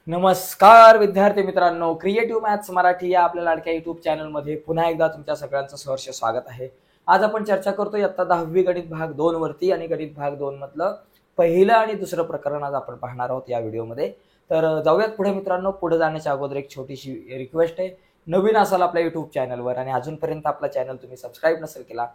नमस्कार विद्यार्थी मित्रांनो, क्रिएटिव्ह मॅथ्स मराठी या आपल्या लाडक्या युट्यूब चॅनलमध्ये पुन्हा एकदा तुमच्या सगळ्यांचं सहर्ष स्वागत आहे. आज आपण चर्चा करतोय इयत्ता 10वी गणित भाग 2 वरती आणि गणित भाग 2 मधलं पहिलं आणि दुसरं प्रकरण आज आपण पाहणार आहोत या व्हिडिओमध्ये. तर जाऊयात पुढे मित्रांनो. पुढे जाण्याच्या अगोदर एक छोटीशी रिक्वेस्ट आहे. नवीन असाल आपल्या युट्यूब चॅनलवर आणि अजूनपर्यंत आपला चॅनल तुम्ही सबस्क्राईब नसेल केला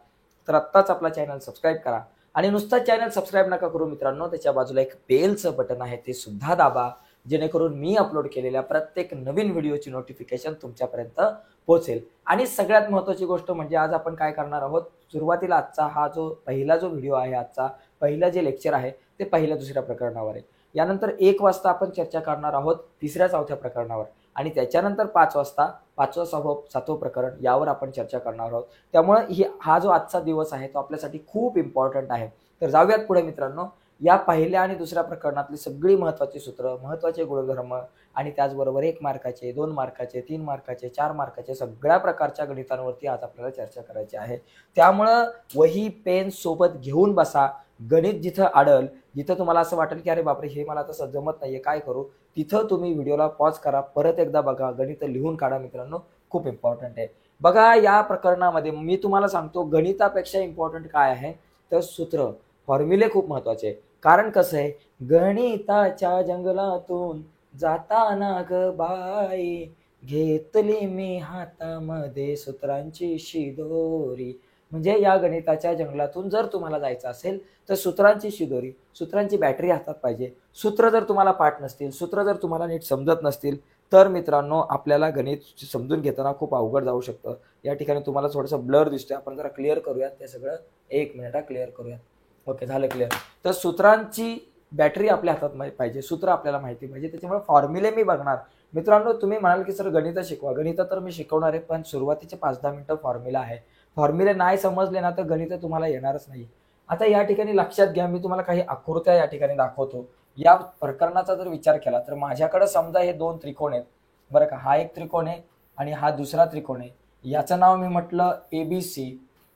तर आत्ताच आपला चॅनल सबस्क्राईब करा. आणि नुसता चॅनल सबस्क्राईब नका करू मित्रांनो, त्याच्या बाजूला एक बेलचं बटन आहे ते सुद्धा दाबा, जेणेकरून मी अपलोड केलेल्या प्रत्येक नवीन व्हिडिओची नोटिफिकेशन तुमच्यापर्यंत पोहोचेल. आणि सगळ्यात महत्त्वाची गोष्ट म्हणजे आज आपण काय करणार आहोत, सुरुवातीला आजचा हा जो पहिला व्हिडिओ आहे, आजचा पहिला जे लेक्चर आहे ते पहिल्या दुसऱ्या प्रकरणावर आहे. यानंतर 1 वाजता आपण चर्चा करणार आहोत 3ऱ्या-4थ्या प्रकरणावर आणि त्याच्यानंतर 5 वाजता 5वं 6वं 7वं प्रकरण यावर आपण चर्चा करणार आहोत. त्यामुळे हा जो आजचा दिवस आहे तो आपल्यासाठी खूप इम्पॉर्टंट आहे. तर जाऊयात पुढे मित्रांनो. या पहिल्या आणि दुसऱ्या प्रकरणातली सगळी महत्त्वाची सूत्र, महत्त्वाचे गुणधर्म आणि त्याचबरोबर 1 मार्काचे, 2 मार्काचे, 3 मार्काचे, 4 मार्काचे सगळ्या प्रकारच्या गणितांवरती आज आपल्याला चर्चा करायची आहे. त्यामुळं वही पेन सोबत घेऊन बसा. गणित जिथं अडल, जिथं तुम्हाला असं वाटेल की अरे बापरे हे मला तसं जमत नाहीये, काय करू, तिथं तुम्ही व्हिडिओला पॉज करा, परत एकदा बघा, गणित लिहून काढा मित्रांनो, खूप इम्पॉर्टंट आहे. बघा या प्रकरणामध्ये मी तुम्हाला सांगतो गणितापेक्षा इम्पॉर्टंट काय आहे तर सूत्र, फॉर्म्युले खूप महत्वाचे. कारण कसं आहे, गणिताच्या जंगलातून जाताना ग बाई घेतली मी हातामध्ये सूत्रांची शिदोरी. म्हणजे या गणिताच्या जंगलातून जर तुम्हाला जायचं असेल तर सूत्रांची शिदोरी, सूत्रांची बॅटरी हातात पाहिजे. सूत्र जर तुम्हाला पाठ नसतील, सूत्र जर तुम्हाला नीट समजत नसतील तर मित्रांनो आपल्याला गणित समजून घेताना खूप अवघड जाऊ शकतं. या ठिकाणी तुम्हाला थोडंसं ब्लर दिसतोय, आपण जरा क्लिअर करूयात ते सगळं. 1 मिनिट क्लिअर करूयात. ओके, झालं क्लिअर. तर सूत्रांची बॅटरी आपल्या हातात पाहिजे, सूत्र आपल्याला माहिती पाहिजे. त्याच्यामुळे फॉर्म्युले मी बघणार मित्रांनो. तुम्ही म्हणाल की सर गणित शिकवा, गणित तर मी शिकवणार आहे, पण सुरुवातीचे 5-10 मिनिटं फॉर्म्युला आहे. फॉर्म्युले नाही समजले ना तर गणित तुम्हाला येणारच नाही. आता या ठिकाणी लक्षात घ्या, मी तुम्हाला काही आकृत्या या ठिकाणी दाखवतो. या प्रकरणाचा जर विचार केला तर माझ्याकडे समजा हे 2 त्रिकोण आहेत बरं का. हा एक त्रिकोण आहे आणि हा दुसरा त्रिकोण आहे. याचं नाव मी म्हटलं ABC,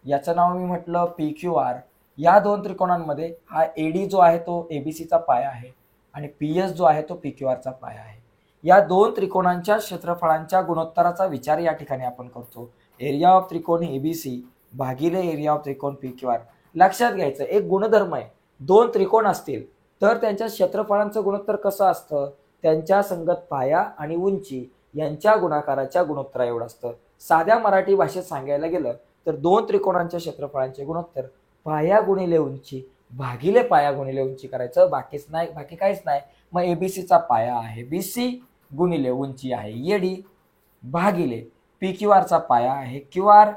याचं नाव मी म्हटलं PQR. या 2 त्रिकोणांमध्ये हा AD जो आहे तो ABCचा पाया आहे आणि PS जो आहे तो PQRचा पाया आहे. या 2 त्रिकोणांच्या क्षेत्रफळांच्या गुणोत्तराचा विचार या ठिकाणी आपण करतो. एरिया ऑफ त्रिकोण ABC भागिले एरिया ऑफ त्रिकोण PQR. लक्षात घ्यायचं एक गुणधर्म आहे, 2 त्रिकोण असतील तर त्यांच्या क्षेत्रफळांचं गुणोत्तर कसं असतं, त्यांच्या संगत पाया आणि उंची यांच्या गुणाकाराच्या गुणोत्तरा एवढं असतं. साध्या मराठी भाषेत सांगायला गेलं तर 2 त्रिकोणांच्या क्षेत्रफळांचे गुणोत्तर पाया गुणिले उंची भागिले पाया गुणिले उंची करायचं, बाकीच नाही, बाकी काहीच नाही. मग ABCचा पाया आहे BC गुणिले उंची आहे AD भागिले PQRचा पाया आहे QR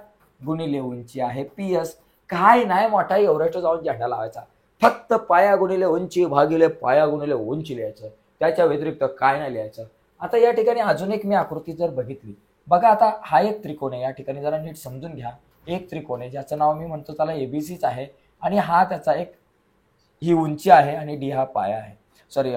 गुणिले उंची आहे PS. काय नाही मोठा एव्हरेस्ट जाऊन झेंडा लावायचा, फक्त पाया गुणिले उंची भागिले पाया गुणिले उंची लिहायचं, त्याच्या व्यतिरिक्त काय नाही लिहायचं. आता या ठिकाणी अजून एक मी आकृती जर बघितली बघा. आता हा एक त्रिकोण आहे, या ठिकाणी जरा नीट समजून घ्या. एक त्रिकोण आहे ज्याचं नाव मी म्हणतो त्याला ABCच आहे आणि हा त्याचा एक ही उंची आहे आणि D हा पाया आहे, सॉरी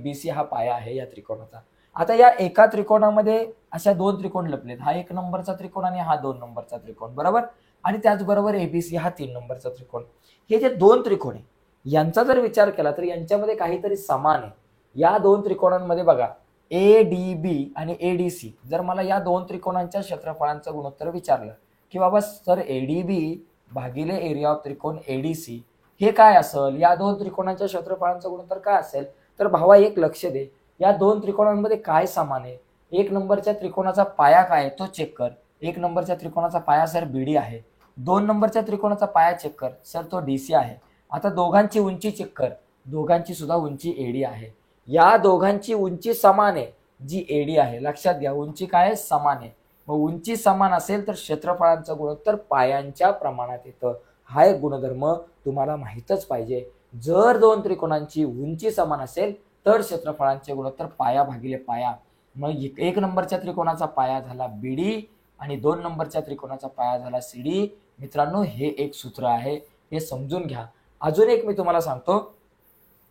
BC हा पाया आहे या त्रिकोणाचा. आता या एका त्रिकोणामध्ये अशा 2 त्रिकोण लपलेत, हा 1 नंबरचा त्रिकोण आणि हा 2 नंबरचा त्रिकोण बरोबर, आणि त्याचबरोबर ABC हा 3 नंबरचा त्रिकोण. हे जे 2 त्रिकोण आहे यांचा जर विचार केला तर यांच्यामध्ये काहीतरी समान आहे. या 2 त्रिकोणांमध्ये बघा ADB आणि ADC, जर मला या 2 त्रिकोणांच्या क्षेत्रफळांचं गुणोत्तर विचारलं की बाबा सर ADB भागिले एरिया ऑफ त्रिकोण ADC हे काय असेल, या 2 त्रिकोणांच्या क्षेत्रफळांचं गुणोत्तर काय असेल, तर भावा एक लक्ष दे, या 2 त्रिकोणांमध्ये काय समान आहे. 1 नंबरच्या त्रिकोणाचा पाया काय आहे तो चेक कर. 1 नंबरच्या त्रिकोणाचा पाया सर BD आहे. 2 नंबरच्या त्रिकोणाचा पाया चेक कर सर तो DC आहे. आता दोघांची उंची चेक कर, दोघांची सुद्धा उंची AD आहे. या दोघांची उंची समान आहे जी AD आहे. लक्षात घ्या उंची काय समान आहे. मग उंची समान असेल तर क्षेत्रफळांचं गुणोत्तर पायांच्या प्रमाणात येतं. हा एक गुणधर्म तुम्हाला माहीतच पाहिजे. जर 2 त्रिकोणांची उंची समान असेल तर क्षेत्रफळांचे गुणोत्तर पाया भागिले पाया. मग 1 नंबरच्या त्रिकोणाचा पाया झाला BD आणि 2 नंबरच्या त्रिकोणाचा पाया झाला CD. मित्रांनो हे एक सूत्र आहे, हे समजून घ्या. अजून एक मी तुम्हाला सांगतो,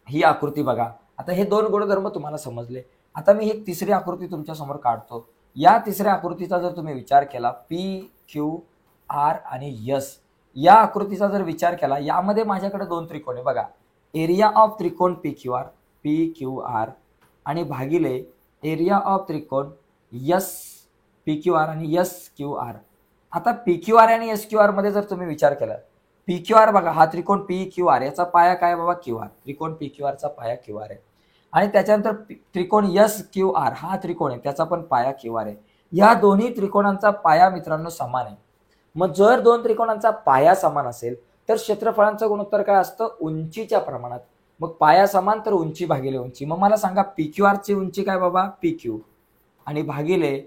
ही आकृती बघा. आता हे 2 गुणधर्म तुम्हाला समजले. आता मी एक तिसरी आकृती तुमच्या समोर काढतो. या तिसऱ्या आकृतीचा जर तुम्ही विचार केला PQR आणि S, या आकृतीचा जर विचार केला, यामध्ये माझ्याकडे 2 त्रिकोण आहे बघा. एरिया ऑफ त्रिकोण PQR आणि भागिले एरिया ऑफ त्रिकोण यस पी क्यू आर आणि यस क्यू आर. आता पी क्यू आर आणि एस क्यू आर मध्ये जर तुम्ही विचार केला, पी क्यू आर बघा, हा त्रिकोण पी क्यू आर याचा पाया काय बाबा क्यू आर, त्रिकोण पी क्यू आरचा पाया क्यू आर आहे. आणि त्याच्यानंतर त्रिकोण यस क्यू आर हा त्रिकोण आहे, त्याचा पण पाया क्यू आर आहे. या दोन्ही त्रिकोणांचा पाया मित्रांनो समान आहे. मग जर दोन त्रिकोणांचा पाया समान असेल तर क्षेत्रफळांचं गुणोत्तर काय असतं, उंचीच्या प्रमाणात. मग पाया समान तर उंची भागिले उंची. मग मला सांगा पी क्यू आर ची उंची काय बाबा पी क्यू आणि भागिले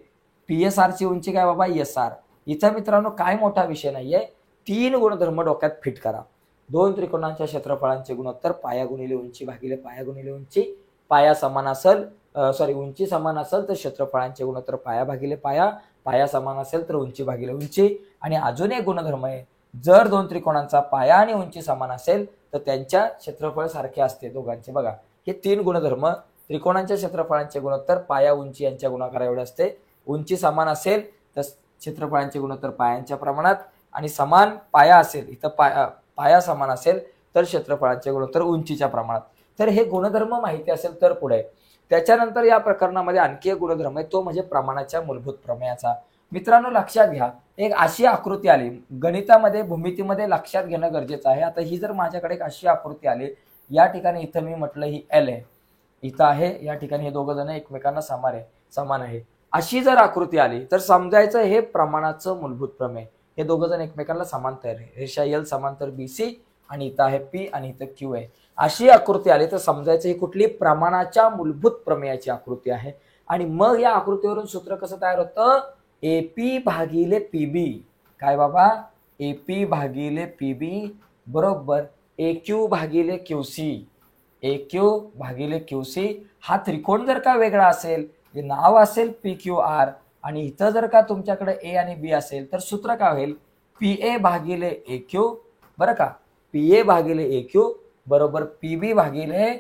पी एस आर ची उंची काय बाबा एस आर. इथं मित्रांनो काय मोठा विषय नाहीये, 3 गुणधर्म डोक्यात फिट करा. दोन त्रिकोणांच्या क्षेत्रफळांचे गुणोत्तर पाया गुणिले उंची भागिले पाया गुणिले उंची. पाया समान असेल उंची समान असेल तर क्षेत्रफळांचे गुणोत्तर पाया भागिले पाया, पाया समान असेल तर उंची भागिले उंची. आणि अजून एक गुणधर्म आहे, जर दोन त्रिकोणांचा पाया आणि उंची समान असेल तर त्यांच्या क्षेत्रफळ सारखे असते दोघांचे. बघा हे 3 गुणधर्म, त्रिकोणांच्या क्षेत्रफळांचे गुणोत्तर पाया उंची यांच्या गुणाकार एवढे असते. उंची समान असेल तर क्षेत्रफळांचे गुणोत्तर पायांच्या प्रमाणात, आणि समान पाया असेल इथं पाया समान असेल तर क्षेत्रफळांचे गुणोत्तर उंचीच्या प्रमाणात. तर हे गुणधर्म माहिती असेल तर पुढे. त्याच्यानंतर या प्रकरणामध्ये आणखी एक गुणधर्म आहे, तो म्हणजे प्रमाणाच्या मूलभूत प्रमेयाचा. मित्रांनो लक्षात घ्या, एक अशी आकृती आली गणितामध्ये भूमितीमध्ये, लक्षात घेणं गरजेचं आहे. आता ही जर माझ्याकडे एक अशी आकृती आली, या ठिकाणी इथं मी म्हटलं ही एल आहे, इथं आहे, या ठिकाणी हे दोघं जण एकमेकांना समान आहे. अशी जर आकृती आली तर समजायचं हे प्रमाणाचं मूलभूत प्रमेय. हे दोघं जण एकमेकांना समांतर आहे, रेषा एल समांतर बीसी आणि इथं आहे पी आणि इथं क्यू आहे. अशी आकृती आली तर समजायचं ही कुठली प्रमाणाच्या मूलभूत प्रमेयाची आकृती आहे. आणि मग या आकृतीवरून सूत्र कसं तयार होतं, एपी भागिले पीबी. काय बाबा एपी भागिले पीबी बरोबर एक्यू भागिले क्यूसी. एक्यू भागिले क्यूसी. हा त्रिकोण जर का वेगळा असेल, हे नाव असेल पी क्यू आर, आणि इथं जर का तुमच्याकडे ए आणि बी असेल तर सूत्र काय होईल, पी ए भागिले ए क्यू. बरं का, पी ए भागिले ए क्यू बरोबर पी बी भागिले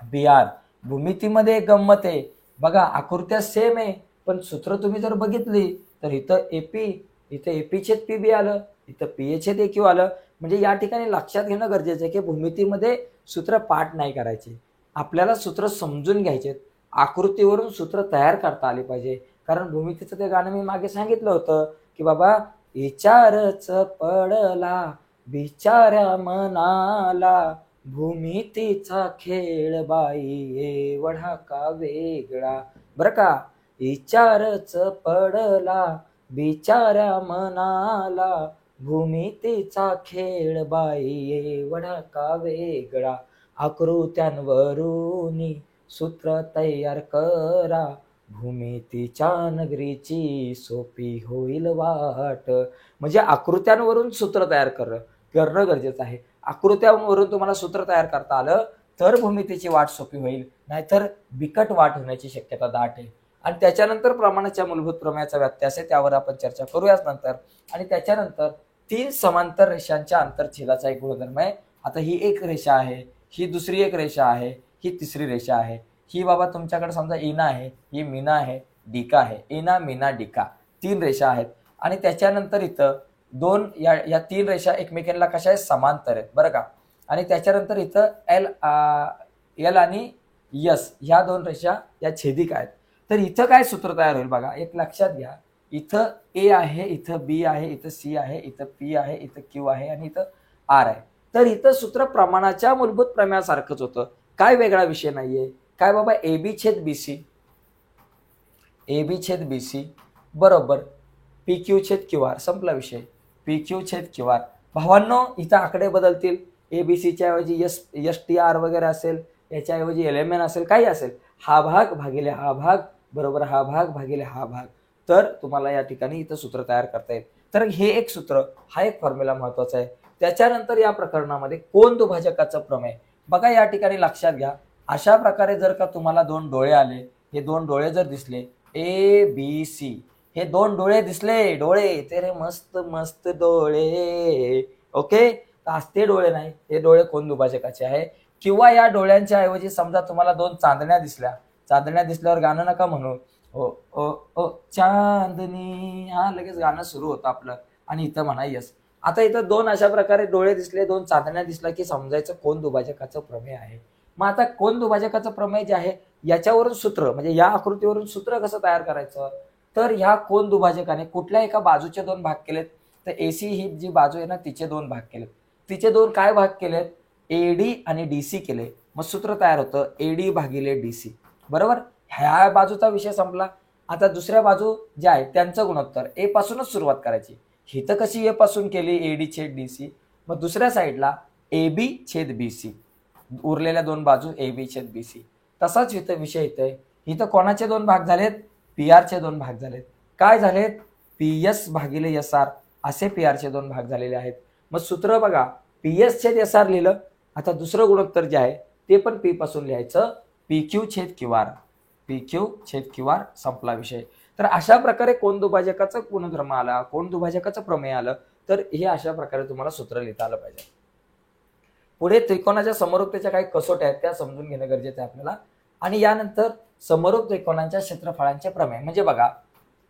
बी आर. भूमितीमध्ये गंमत आहे बघा, आकृत्या सेम आहे पण सूत्र तुम्ही जर बघितली तर इथं एपी, इथं एपी छेद पीबी आलं, इथं पी ए छेद ए क्यू आलं. म्हणजे या ठिकाणी लक्षात घेणं गरजेचं आहे की भूमितीमध्ये सूत्र पाठ नाही करायचे, आपल्याला सूत्र समजून घ्यायचे. आकृतीवरून सूत्र तयार करता आले पाहिजे. कारण भूमितीचं ते गाणं मी मागे सांगितलं होतं की बाबा विचारच पडला बिचाऱ्या मनाला, भूमितीचा खेळ बाई एवढा का वेगळा. बरं का, विचारच पडला बिचाऱ्या मनाला, भूमितीचा खेळ बाई एवढा का वेगळा. आकृत्यांवरून सूत्र तयार करा, भूमितीच्या नगरीची सोपी होईल वाट. म्हणजे आकृत्यांवरून सूत्र तयार करणं गरजेचं आहे. आकृत्यांवरून तुम्हाला सूत्र तयार करता आलं तर भूमितीची वाट सोपी होईल, नाहीतर बिकट वाट होण्याची शक्यता दाट आहे. आणि त्याच्यानंतर प्रमाणाच्या मूलभूत प्रमेयाचा व्यत्यास आहे, त्यावर आपण चर्चा करूयाच नंतर. आणि त्याच्यानंतर 3 समांतर रेषांच्या आंतरछेदाचा एक गुणधर्म आहे. आता ही एक रेषा आहे, ही दुसरी एक रेषा आहे, ही तिसरी रेषा आहे. ही बाबा तुमच्याकडे समजा इना आहे, ही मीना आहे, डिका आहे. इना मीना डिका 3 रेषा आहेत. आणि त्याच्यानंतर इथं दोन या 3 रेषा एकमेकांना कशा आहेत, समांतर आहेत. बरं का. आणि त्याच्यानंतर इथं एल आणि यस ह्या 2 रेषा या छेदिका आहेत. तर इथं काय सूत्र तयार होईल बघा, एक लक्षात घ्या. इथं ए आहे, इथं बी आहे, इथं सी आहे, इथं पी आहे, इथं क्यू आहे आणि इथं आर आहे. तर इथं सूत्र प्रमाणाच्या मूलभूत प्रमेयासारखंच होतं, काय वेगळा विषय नाहीये. काय बाबा एबी छेद बीसी, एबी छेद बीसी बरोबर पी क्यू छेद क्यू आर. संपला विषय, पी क्यू छेद क्यू आर. भावांनो इथं आकडे बदलतील, एबीसीच्या ऐवजी एस टी आर वगैरे असेल, याच्याऐवजी एल असेल, काही असेल. हा भाग भागिले हा भाग बरोबर हा भाग भागिले हा भाग. तर तुम्हाला या ठिकाणी इथं सूत्र तयार करता येईल. तर हे एक सूत्र, हा एक फॉर्म्युला महत्वाचा आहे. त्याच्यानंतर या प्रकरणामध्ये कोन दुभाजकाचं प्रमेय. बघा या ठिकाणी लक्षात घ्या, अशा प्रकारे जर का तुम्हाला 2 डोळे आले, हे 2 डोळे जर दिसले ए बी सी, हे 2 डोळे दिसले, डोळे तेरे मस्त मस्त डोळे, ओके. ते डोळे नाही, हे डोळे कोन दुभाजकाचे आहे. किंवा या डोळ्यांच्या ऐवजी समजा तुम्हाला 2 चांदण्या दिसल्या, चांदण्या दिसल्यावर गाणं नका म्हणू, ओ ओ ओ चांदणी, हा लगेच गाणं सुरू होतं आपलं, आणि इथं म्हणा यस. आता इथं 2 अशा प्रकारे डोळे दिसले, 2 चांदण्या दिसल्या की समजायचं कोन दुभाजकाचं प्रमेय आहे. मग आता कोन दुभाजकाचं प्रमेय जे आहे याच्यावरून सूत्र म्हणजे या आकृतीवरून सूत्र कसं तयार करायचं, तर ह्या कोन दुभाजकाने कुठल्या एका बाजूचे दोन भाग केलेत, तर एसी ही जी बाजू आहे ना तिचे दोन भाग केलेत. तिचे दोन काय भाग केलेत, एडी आणि डीसी केले. मग सूत्र तयार होतं एडी भागिले डीसी. बरोबर, ह्या बाजूचा विषय संपला. आता दुसऱ्या बाजू ज्या आहेत त्यांचं गुणोत्तर ए पासूनच सुरुवात करायची. ही तर कशी ए पासून केली एडी छेद डीसी, मग दुसऱ्या साईडला ए बी छेद बीसी, उरलेल्या दोन बाजू ए बी छेद बीसी. तसाच इथं विषय येतोय. इथं कोणाचे दोन भाग झालेत, पी आरचे दोन भाग झालेत. काय झालेत, पी एस भागिले एस आर असे पी आरचे दोन भाग झालेले आहेत. मग सूत्र बघा, पी एस छेद एस आर लिहिलं. आता दुसरं गुणोत्तर जे आहे ते पण पी पासून लिहायचं, पी क्यू छेद क्यू आर, पी क्यू छेद क्यू आर, संपला विषय. तर अशा प्रकारे कोन दुभाजकाचा गुणधर्म आला, कोन दुभाजकाचं प्रमेय आलं, तर हे अशा प्रकारे तुम्हाला सूत्र लिहिता आलं पाहिजे. पुढे त्रिकोणाच्या समरूपतेच्या काही कसोट्या आहेत त्या समजून घेणं गरजेचं आहे आपल्याला. आणि यानंतर समरूप त्रिकोणांच्या क्षेत्रफळांचे प्रमेय. म्हणजे बघा,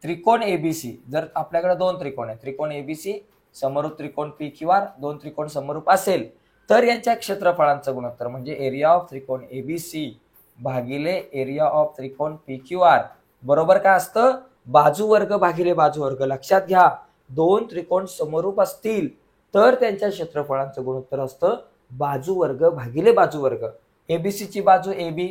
त्रिकोण एबीसी, जर आपल्याकडे दोन त्रिकोण आहेत, त्रिकोण एबीसी समरूप त्रिकोण पी क्यू आर, दोन त्रिकोण समरूप असेल तर यांच्या क्षेत्रफळांचं गुणोत्तर म्हणजे एरिया ऑफ त्रिकोण एबीसी भागिले एरिया ऑफ त्रिकोण पी क्यू आर बरोबर काय असतं, बाजू वर्ग भागिले बाजू वर्ग. लक्षात घ्या, दोन त्रिकोण समरूप असतील तर त्यांच्या क्षेत्रफळांचं गुणोत्तर असतं बाजू वर्ग भागिले बाजू वर्ग. एबीसी ची बाजू एबी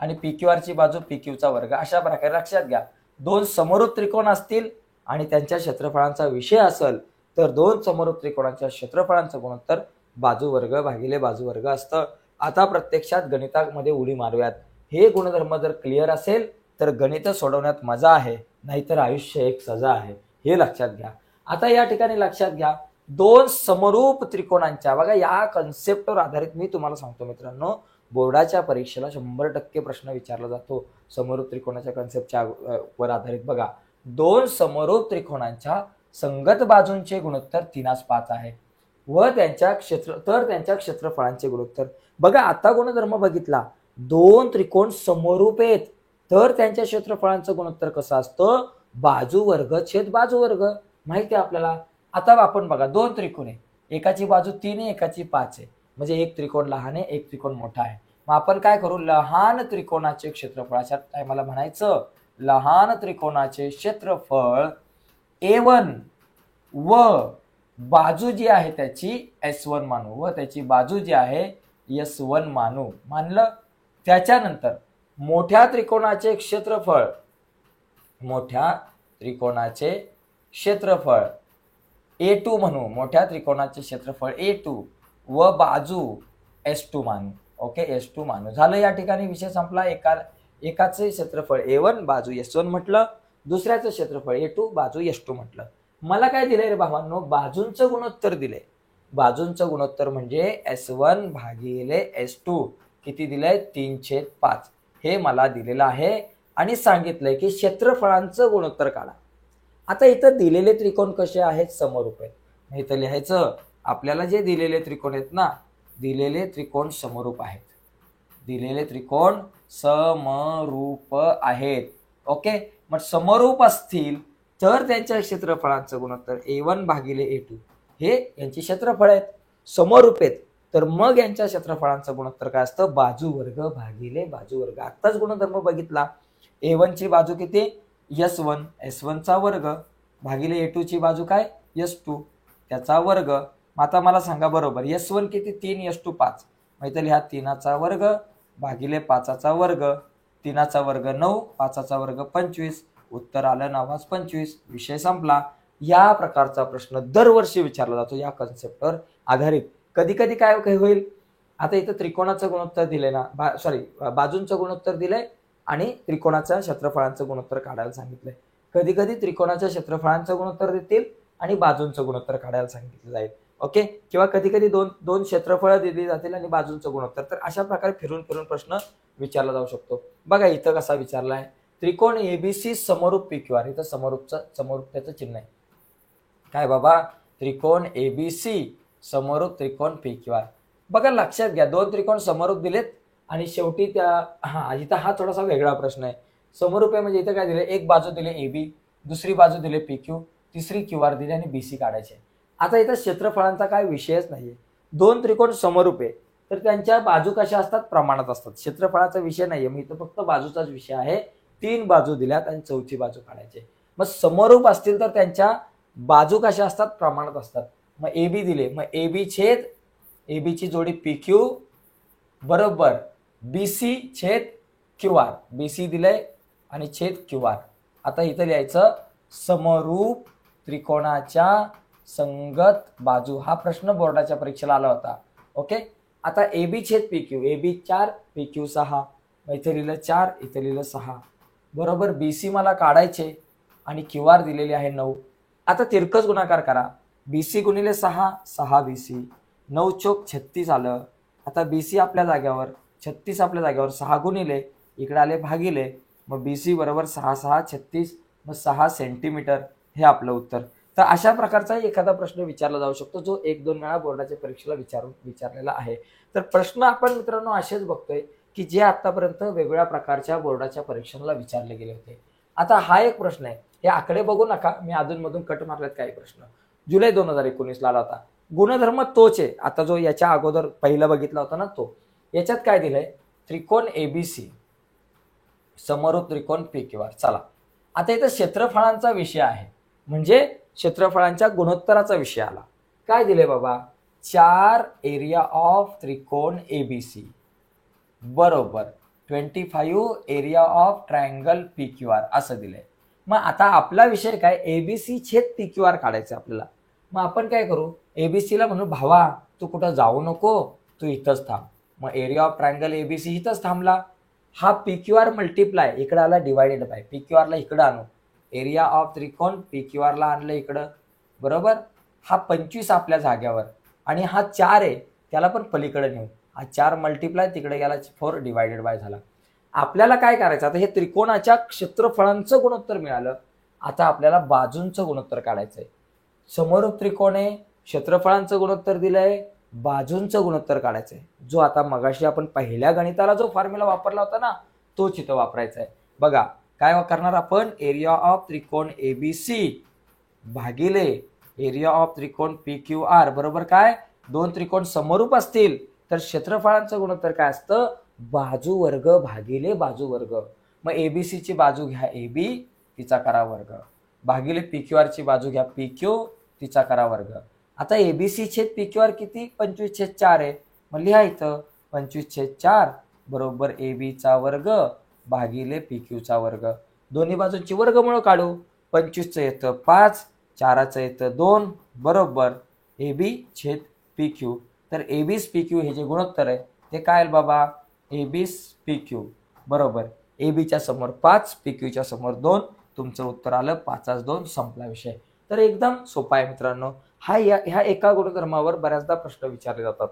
आणि पी क्यू आर ची बाजू पी क्यू चा वर्ग. अशा प्रकारे लक्षात घ्या, दोन समरूप त्रिकोण असतील आणि त्यांच्या क्षेत्रफळांचा विषय असेल तर दोन समरूप त्रिकोणांच्या क्षेत्रफळांचं गुणोत्तर बाजू वर्ग भागिले बाजू वर्ग असतं. आता प्रत्यक्षात गणितामध्ये उडी मारूयात. हे गुणधर्म जर क्लिअर असेल तर गणित सोडवण्यात मजा आहे, नाहीतर आयुष्य एक सजा आहे, हे लक्षात घ्या. आता या ठिकाणी लक्षात घ्या, दोन समरूप त्रिकोणांच्या, बघा या कन्सेप्टवर आधारित मी तुम्हाला सांगतो मित्रांनो, बोर्डाच्या परीक्षेला 100% प्रश्न विचारला जातो समरूप त्रिकोणाच्या कन्सेप्टच्या वर आधारित. बघा, दोन समरूप त्रिकोणांच्या संगत बाजूंचे गुणोत्तर 3:5 आहे व त्यांच्या क्षेत्रफळांचे गुणोत्तर. बघा आता गुणधर्म बघितला, दोन त्रिकोण समरूप आहेत तर त्यांच्या क्षेत्रफळांचं गुणोत्तर कसं असतं, बाजू वर्ग छेद बाजू वर्ग. माहिती आहे आपल्याला. आता आपण बघा, दोन त्रिकोण आहे, एकाची बाजू 3 आहे, एकाची 5 आहे, म्हणजे एक त्रिकोण लहान आहे, एक त्रिकोण मोठा आहे. मग आपण काय करू, लहान त्रिकोणाचे क्षेत्रफळ, अशा टायमाला म्हणायचं लहान त्रिकोणाचे क्षेत्रफळ A1 व बाजू जी आहे त्याची S1 मानू व त्याची बाजू जी आहे S1 मानू. मानलं. त्याच्यानंतर मोठ्या त्रिकोणाचे क्षेत्रफळ, मोठ्या त्रिकोणाचे क्षेत्रफळ A2 म्हणू, मोठ्या त्रिकोणाचे क्षेत्रफळ A2 व बाजू S2 मानू. ओके, S2 मानू. झालं, या ठिकाणी विषय संपला. एकाचे क्षेत्रफळ A1 बाजू S1 म्हटलं, दुसऱ्याचं क्षेत्रफळ A2 बाजू S2 म्हटलं. मला काय दिलंय रे भावांनो, बाजूंचं गुणोत्तर दिले. बाजूंचं गुणोत्तर म्हणजे S1 भागिले S2 किती दिलंय, 3/5 हे मला दिलेलं आहे आणि सांगितलंय की क्षेत्रफळांचं गुणोत्तर काढा. आता इथं दिलेले त्रिकोण कसे आहेत, समरूप आहेत. इथं लिहायचं, आपल्याला जे दिलेले त्रिकोण आहेत ना, दिलेले त्रिकोण समरूप आहेत, दिलेले त्रिकोण समरूप आहेत. ओके, मग समरूप असतील तर त्यांच्या क्षेत्रफळांचं गुणोत्तर A1 भागिले A2 हे यांची क्षेत्रफळ आहेत. समरूप आहेत तर मग यांच्या क्षेत्रफळांचं गुणोत्तर काय असतं, बाजू वर्ग भागिले बाजू वर्ग. आत्ताच गुणधर्म बघितला, A1 ची बाजू किती S1, S1 चा वर्ग भागिले A2 ची बाजू काय S2 त्याचा वर्ग. आता मला सांगा बरोबर, S1 किती 3, S2 5, माहिती लिहा 3चा वर्ग भागिले 5चा वर्ग, 3चा वर्ग 9, 5चा वर्ग 25, उत्तर आलं 9/25. विषय संपला. या प्रकारचा प्रश्न दरवर्षी विचारला जातो या कन्सेप्टवर आधारित. कधी कधी काय होईल, आता इथं त्रिकोणाचं गुणोत्तर दिले ना, बाजूंचं गुणोत्तर दिलंय आणि त्रिकोणाच्या क्षेत्रफळांचं गुणोत्तर काढायला सांगितलंय. कधी कधी त्रिकोणाच्या क्षेत्रफळांचं गुणोत्तर देतील आणि बाजूंचं गुणोत्तर काढायला सांगितलं जाईल. ओके, किंवा कधी कधी दोन क्षेत्रफळ दिली जातील आणि बाजूंचं गुणोत्तर. तर अशा प्रकारे फिरून फिरून प्रश्न विचारला जाऊ शकतो. बघा इथं कसा विचारलाय, त्रिकोण एबीसी समरूप पी क्यू आर. इथं समरूपतेचं चिन्ह आहे. काय बाबा, त्रिकोण एबीसी समरूप त्रिकोण पी क्यू आर. बघा लक्षात घ्या, दोन त्रिकोण समरूप दिलेत आणि शेवटी त्या इथं हा थोडासा वेगळा प्रश्न आहे. समरूप आहे म्हणजे इथं काय दिले, एक बाजू दिले AB, दुसरी बाजू दिले PQ, तिसरी QR दिली आणि BC काढायचे. आता इथं क्षेत्रफळांचा काय विषयच नाहीये. दोन त्रिकोण समरूप आहे तर त्यांच्या बाजू कशा असतात, प्रमाणात असतात. क्षेत्रफळाचा विषय नाहीये, मी इथं फक्त बाजूचाच विषय आहे. 3 बाजू दिल्यात आणि चौथी बाजू काढायची. मग समरूप असतील तर त्यांच्या बाजू कशा असतात, प्रमाणात असतात. मग AB दिले, मग AB छेद AB ची जोडी PQ बरोबर BC छेद QR. BC दिलंय आणि छेद QR. आता इथं लिहायचं समरूप त्रिकोणाच्या संगत बाजू. हा प्रश्न बोर्डाच्या परीक्षेला आला होता. ओके. आता AB छेद PQ, AB 4 PQ 6. इथे लिहिलं 4, इथे लिहिलं 6 बरोबर. BC मला काढायचे आणि QR दिलेली आहे 9. आता तिरकस गुणाकार करा. BC गुणिले 6 6 BC, 9 चोक 36 आलं. आता BC आपल्या जाग्यावर, 36 आपल्या जाग्यावर, 6 गुणिले इकडे आले भागिले, मग BC बरोबर 6 6 36, मग 6 सेंटीमीटर. हे आपलं उत्तर. तर अशा प्रकारचा एखादा प्रश्न विचारला जाऊ शकतो जो 1-2 वेळा बोर्डाच्या परीक्षेला विचारलेला आहे. तर प्रश्न आपण मित्रांनो असेच बघतोय की जे आतापर्यंत वेगवेगळ्या प्रकारच्या बोर्डाच्या परीक्षांना विचारले गेले होते. आता हा एक प्रश्न आहे, हे आकडे बघू नका, मी अधूनमधून कट मारलेत काही प्रश्न. जुलै 2019 ला आला होता. गुणधर्म तोच आहे, आता जो याच्या अगोदर पहिला बघितला होता ना तो. याच्यात काय दिलंय, त्रिकोण ABC समरूप त्रिकोण PQR. चला आता इथं क्षेत्रफळांचा विषय आहे, म्हणजे क्षेत्रफळांच्या गुणोत्तराचा विषय आला. काय दिले बाबा, 4 एरिया ऑफ त्रिकोण ABC बरोबर 25 एरिया ऑफ ट्रायंगल PQR असं दिलंय. मग आता आपला विषय काय, ABC छेद PQR काढायचं आपल्याला. मग आपण काय करू, ABC ला म्हणू भावा तू कुठं जाऊ नको, तू इथंच थांब. मग एरिया ऑफ ट्रायंगल ABC इथंच थांबला. हा PQR मल्टिप्लाय इकडे आला डिवायडेड बाय, PQR ला इकडं आणू, एरिया ऑफ त्रिकोण PQR ला आणलं इकडं बरोबर. हा 25 आपल्या जाग्यावर आणि हा 4 आहे त्याला पण पलीकडे नेऊ. हा 4 मल्टिप्लाय तिकडे गेला 4 डिवायडेड बाय झाला. आपल्याला काय करायचं, आता हे त्रिकोणाच्या क्षेत्रफळांचं गुणोत्तर मिळालं. आता आपल्याला बाजूंचं गुणोत्तर काढायचंय. समरूप त्रिकोण आहे, क्षेत्रफळांचं गुणोत्तर दिलंय, बाजूंचं गुणोत्तर काढायचंय. जो आता मगाशी आपण पहिल्या गणिताला जो फॉर्म्युला वापरला होता ना तोच इथं वापरायचा आहे. बघा काय करणार आपण, एरिया ऑफ त्रिकोण ABC भागिले एरिया ऑफ त्रिकोण PQR बरोबर. काय, दोन त्रिकोण समरूप असतील तर क्षेत्रफळांचं गुणोत्तर काय असतं, बाजू वर्ग भागिले बाजू वर्ग. मग ABC ची बाजू घ्या AB, तिचा करा वर्ग, भागिले PQR ची बाजू घ्या PQ, तिचा करा वर्ग. आता ABC छेद PQR किती, 25/4 आहे. मग लिहा इथं 25/4 बरोबर AB चा वर्ग भागिले PQ चा वर्ग. दोन्ही बाजूंची वर्गमूळ काढू. 25चं येतं 5, 4चं येतं 2 बरोबर AB छेद PQ. तर AB PQ हे जे गुणोत्तर आहे ते काय आहे बाबा, AB PQ बरोबर AB समोर 5 PQ च्या समोर 2. तुमचं उत्तर आलं 5/2. संपला विषय. तर एकदम सोपा आहे मित्रांनो. ह्या एका गुणधर्मावर बऱ्याचदा प्रश्न विचारले जातात,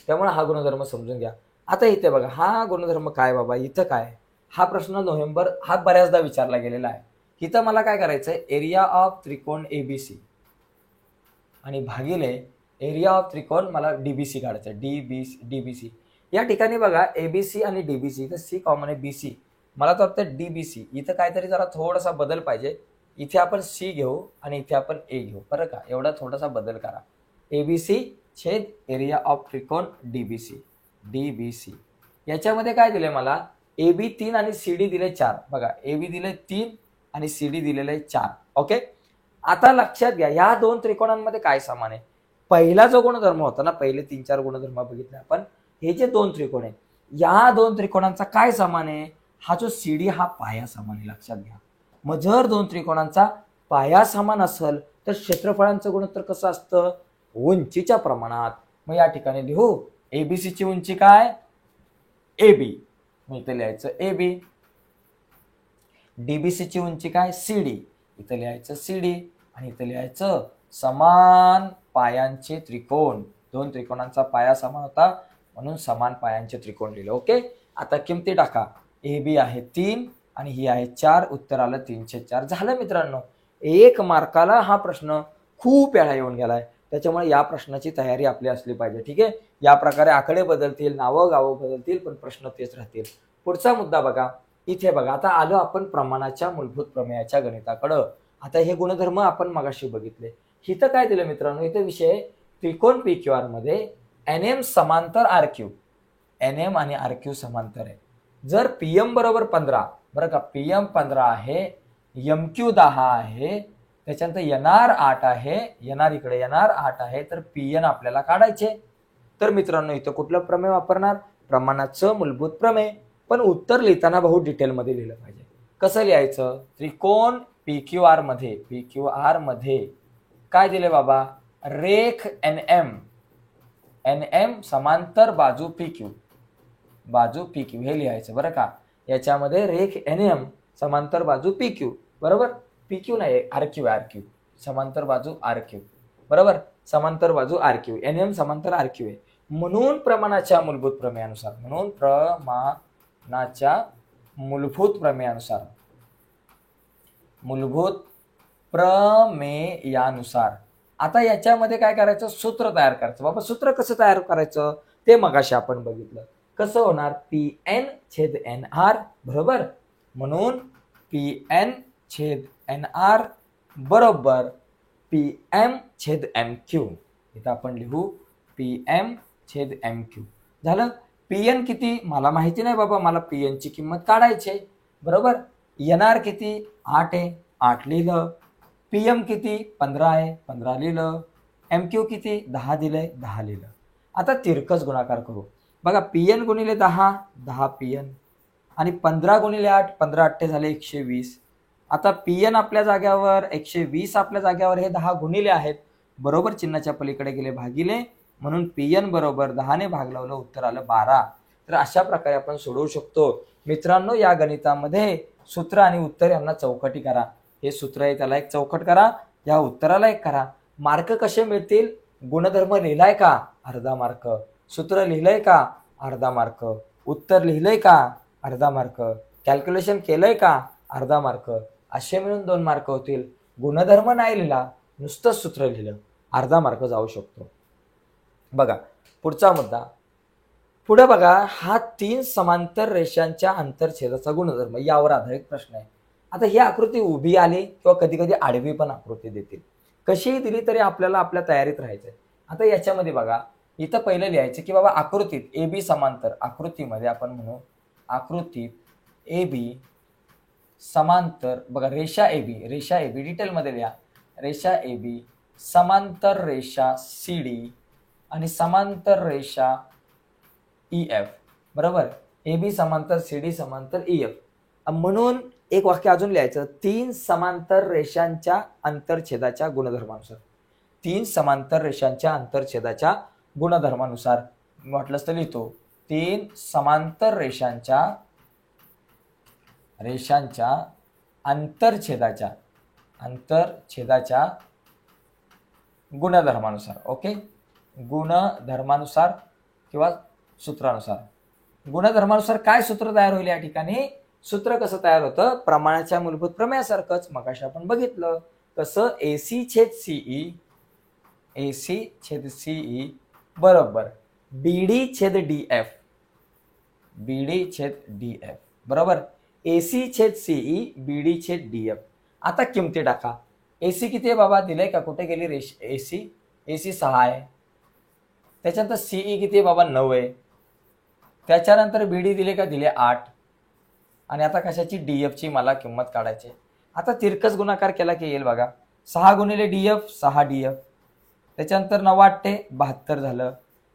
त्यामुळे हा गुणधर्म समजून घ्या. आता इथे बघा हा गुणधर्म काय बाबा, इथं काय, हा प्रश्न नोव्हेंबर हा बऱ्याचदा विचारला गेलेला आहे. इथं मला काय करायचंय, एरिया ऑफ त्रिकोण ABC आणि भागिले एरिया ऑफ त्रिकोण मला DBC काढायचं, DBC. या ठिकाणी बघा ABC आणि DBC, तर C कॉमन आहे, BC मला तर वाटतं DBC. इथं काहीतरी जरा थोडासा बदल पाहिजे. इथे आपण C घेऊ आणि इथे आपण A घेऊ बरं का, एवढा थोडासा बदल करा. ABC छेद एरिया ऑफ त्रिकोण DBC. याच्यामध्ये काय दिले मला, AB 3 आणि CD दिले 4. बघा AB दिले 3 आणि CD दिलेले 4. ओके. आता लक्षात घ्या या दोन त्रिकोणांमध्ये काय समान आहे. पहिला जो गुणधर्म होता ना, पहिले 3-4 गुणधर्म बघितले आपण, हे जे दोन त्रिकोण आहे या दोन त्रिकोणांचा काय समान आहे, हा जो CD हा पाया समान आहे, लक्षात घ्या. मग जर दोन त्रिकोणांचा पाया समान असेल तर क्षेत्रफळांचं गुणोत्तर कसं असतं, उंचीच्या प्रमाणात. मग या ठिकाणी लिहू ABC ची उंची काय AB, मग इथे लिहायचं AB. DBC ची उंची काय CD, इथे लिहायचं CD आणि इथे लिहायचं समान पायांचे त्रिकोण. दोन त्रिकोणांचा पाया समान होता म्हणून समान पायांचे त्रिकोण लिहिले. ओके. आता किमती टाका. AB आहे 3 आणि ही आहे 4. उत्तर आलं 3/4. झालं मित्रांनो. 1 मार्काला हा प्रश्न खूप वेळा येऊन गेलाय, त्याच्यामुळे या प्रश्नाची तयारी आपली असली पाहिजे. ठीक आहे. या प्रकारे आकडे बदलतील, नावं गावं बदलतील, पण प्रश्न तेच राहतील. पुढचा मुद्दा बघा. इथे बघा आता आलो आपण प्रमाणाच्या मूलभूत प्रमेयाच्या गणिताकडं. आता हे गुणधर्म आपण मगाशी बघितले. इथं काय दिलं मित्रांनो, इथं विषय त्रिकोण PQR मध्ये NM समांतर RQ, NM आणि RQ समांतर आहे. जर PM बरोबर 15, बरं का, PM 15 आहे, MQ 10 आहे, त्याच्यानंतर NR 8 आहे, NR इकडे NR 8 आहे, तर PN आपल्याला काढायचे. तर मित्रांनो इथं कुठलं प्रमेय वापरणार? प्रमाणाचं मूलभूत प्रमेय. पण उत्तर लिहिताना भाऊ डिटेलमध्ये लिहिलं पाहिजे. कसं लिहायचं? त्रिकोण PQR मध्ये काय दिले बाबा? रेख NM समांतर बाजू PQ हे लिहायचं बरं का. याच्यामध्ये रेख NM समांतर बाजू PQ, बरोबर. PQ नाही, RQ समांतर बाजू RQ, बरोबर. समांतर बाजू RQ, NM समांतर RQ आहे. म्हणून प्रमाणाच्या मूलभूत प्रमेयानुसार आता याच्यामध्ये काय करायचं? सूत्र तयार करायचं. बाबा सूत्र कसं तयार करायचं ते मगाशी आपण बघितलं. कसं होणार? PN/NR, बरोबर. म्हणून PN/NR बरोबर PM/MQ. इथं आपण लिहू PM/MQ. झालं. PN किती मला माहिती नाही बाबा, मला PN ची किंमत काढायची, बरोबर. NR किती? 8 आहे, 8 लिहिलं. PM किती? 15 आहे, 15 लिहिलं. MQ किती? 10 दिलंय, 10 लिहिलं. आता तिरकस गुणाकार करू. बघा, PN गुणिले 10, 10 PN, आणि 15 गुणिले 8, 15 8 झाले 120. आता PN आपल्या जाग्यावर, 120 आपल्या जाग्यावर, हे 10 गुणिले आहेत, बरोबर चिन्हाच्या पलीकडे गेले, भागिले. म्हणून PN बरोबर 10 ने भाग लावलं, उत्तर आलं 12. तर अशा प्रकारे आपण सोडवू शकतो. मित्रांनो, या गणितामध्ये सूत्र आणि उत्तर यांना चौकटी करा. हे सूत्र आहे त्याला एक चौकट करा, या उत्तराला एक करा. मार्क कसे मिळतील? गुणधर्म लिहिलाय का? अर्धा मार्क. सूत्र लिहिलंय का? अर्धा मार्क. उत्तर लिहिलंय का? अर्धा मार्क. कॅल्क्युलेशन केलंय का? अर्धा मार्क. असे मिळून 2 मार्क होतील. गुणधर्म नाही लिहिला, नुसतं सूत्र लिहिलं, अर्धा मार्क जाऊ शकतो. बघा पुढचा मुद्दा. पुढे बघा, हा 3 समांतर रेषांच्या आंतरछेदाचा गुणधर्म यावर आधारित प्रश्न आहे. आता ही आकृती उभी आली किंवा कधी कधी आडवी पण आकृती देतील. कशीही दिली तरी आपल्याला आपल्या तयारीत राहायचंय. आता याच्यामध्ये बघा, इथं पहिलं लिहायचं की बाबा आकृतीत AB समांतर, आकृतीमध्ये आपण म्हणू आकृतीत AB समांतर, बघा रेषा AB डिटेलमध्ये लिहा. रेषा AB समांतर रेषा CD आणि समांतर रेषा EF, बरोबर. AB समांतर CD समांतर EF. म्हणून एक वाक्य अजून लिहायचं, 3 समांतर रेषांच्या आंतरछेदाच्या गुणधर्मानुसार. 3 समांतर रेषांच्या आंतरछेदाच्या गुणधर्मानुसार म्हटलंच तर लिहितो. 3 समांतर रेषांच्या आंतरछेदाच्या गुणधर्मानुसार. ओके, गुणधर्मानुसार किंवा सूत्रानुसार. गुणधर्मानुसार काय सूत्र तयार होईल या ठिकाणी? सूत्र कसं तयार होतं? प्रमाणाच्या मूलभूत प्रमेयासारखंच. मगाशी आपण बघितलं कसं, AC/CE बरोबर BD/DF बरोबर. AC/CE BD/DF. आता किमती टाका. AC किती आहे बाबा? दिलंय का? कुठे गेली रेष? AC 6 आहे. त्याच्यानंतर CE किती आहे बाबा? 9 आहे. त्याच्यानंतर BD दिले का? दिले 8. आणि आता कशाची? DF ची मला किंमत काढायची. आता तिरकस गुणाकार केला की येईल बघा. 6 गुणिले DF 6 DF. त्याच्यानंतर 9 8 72 झालं.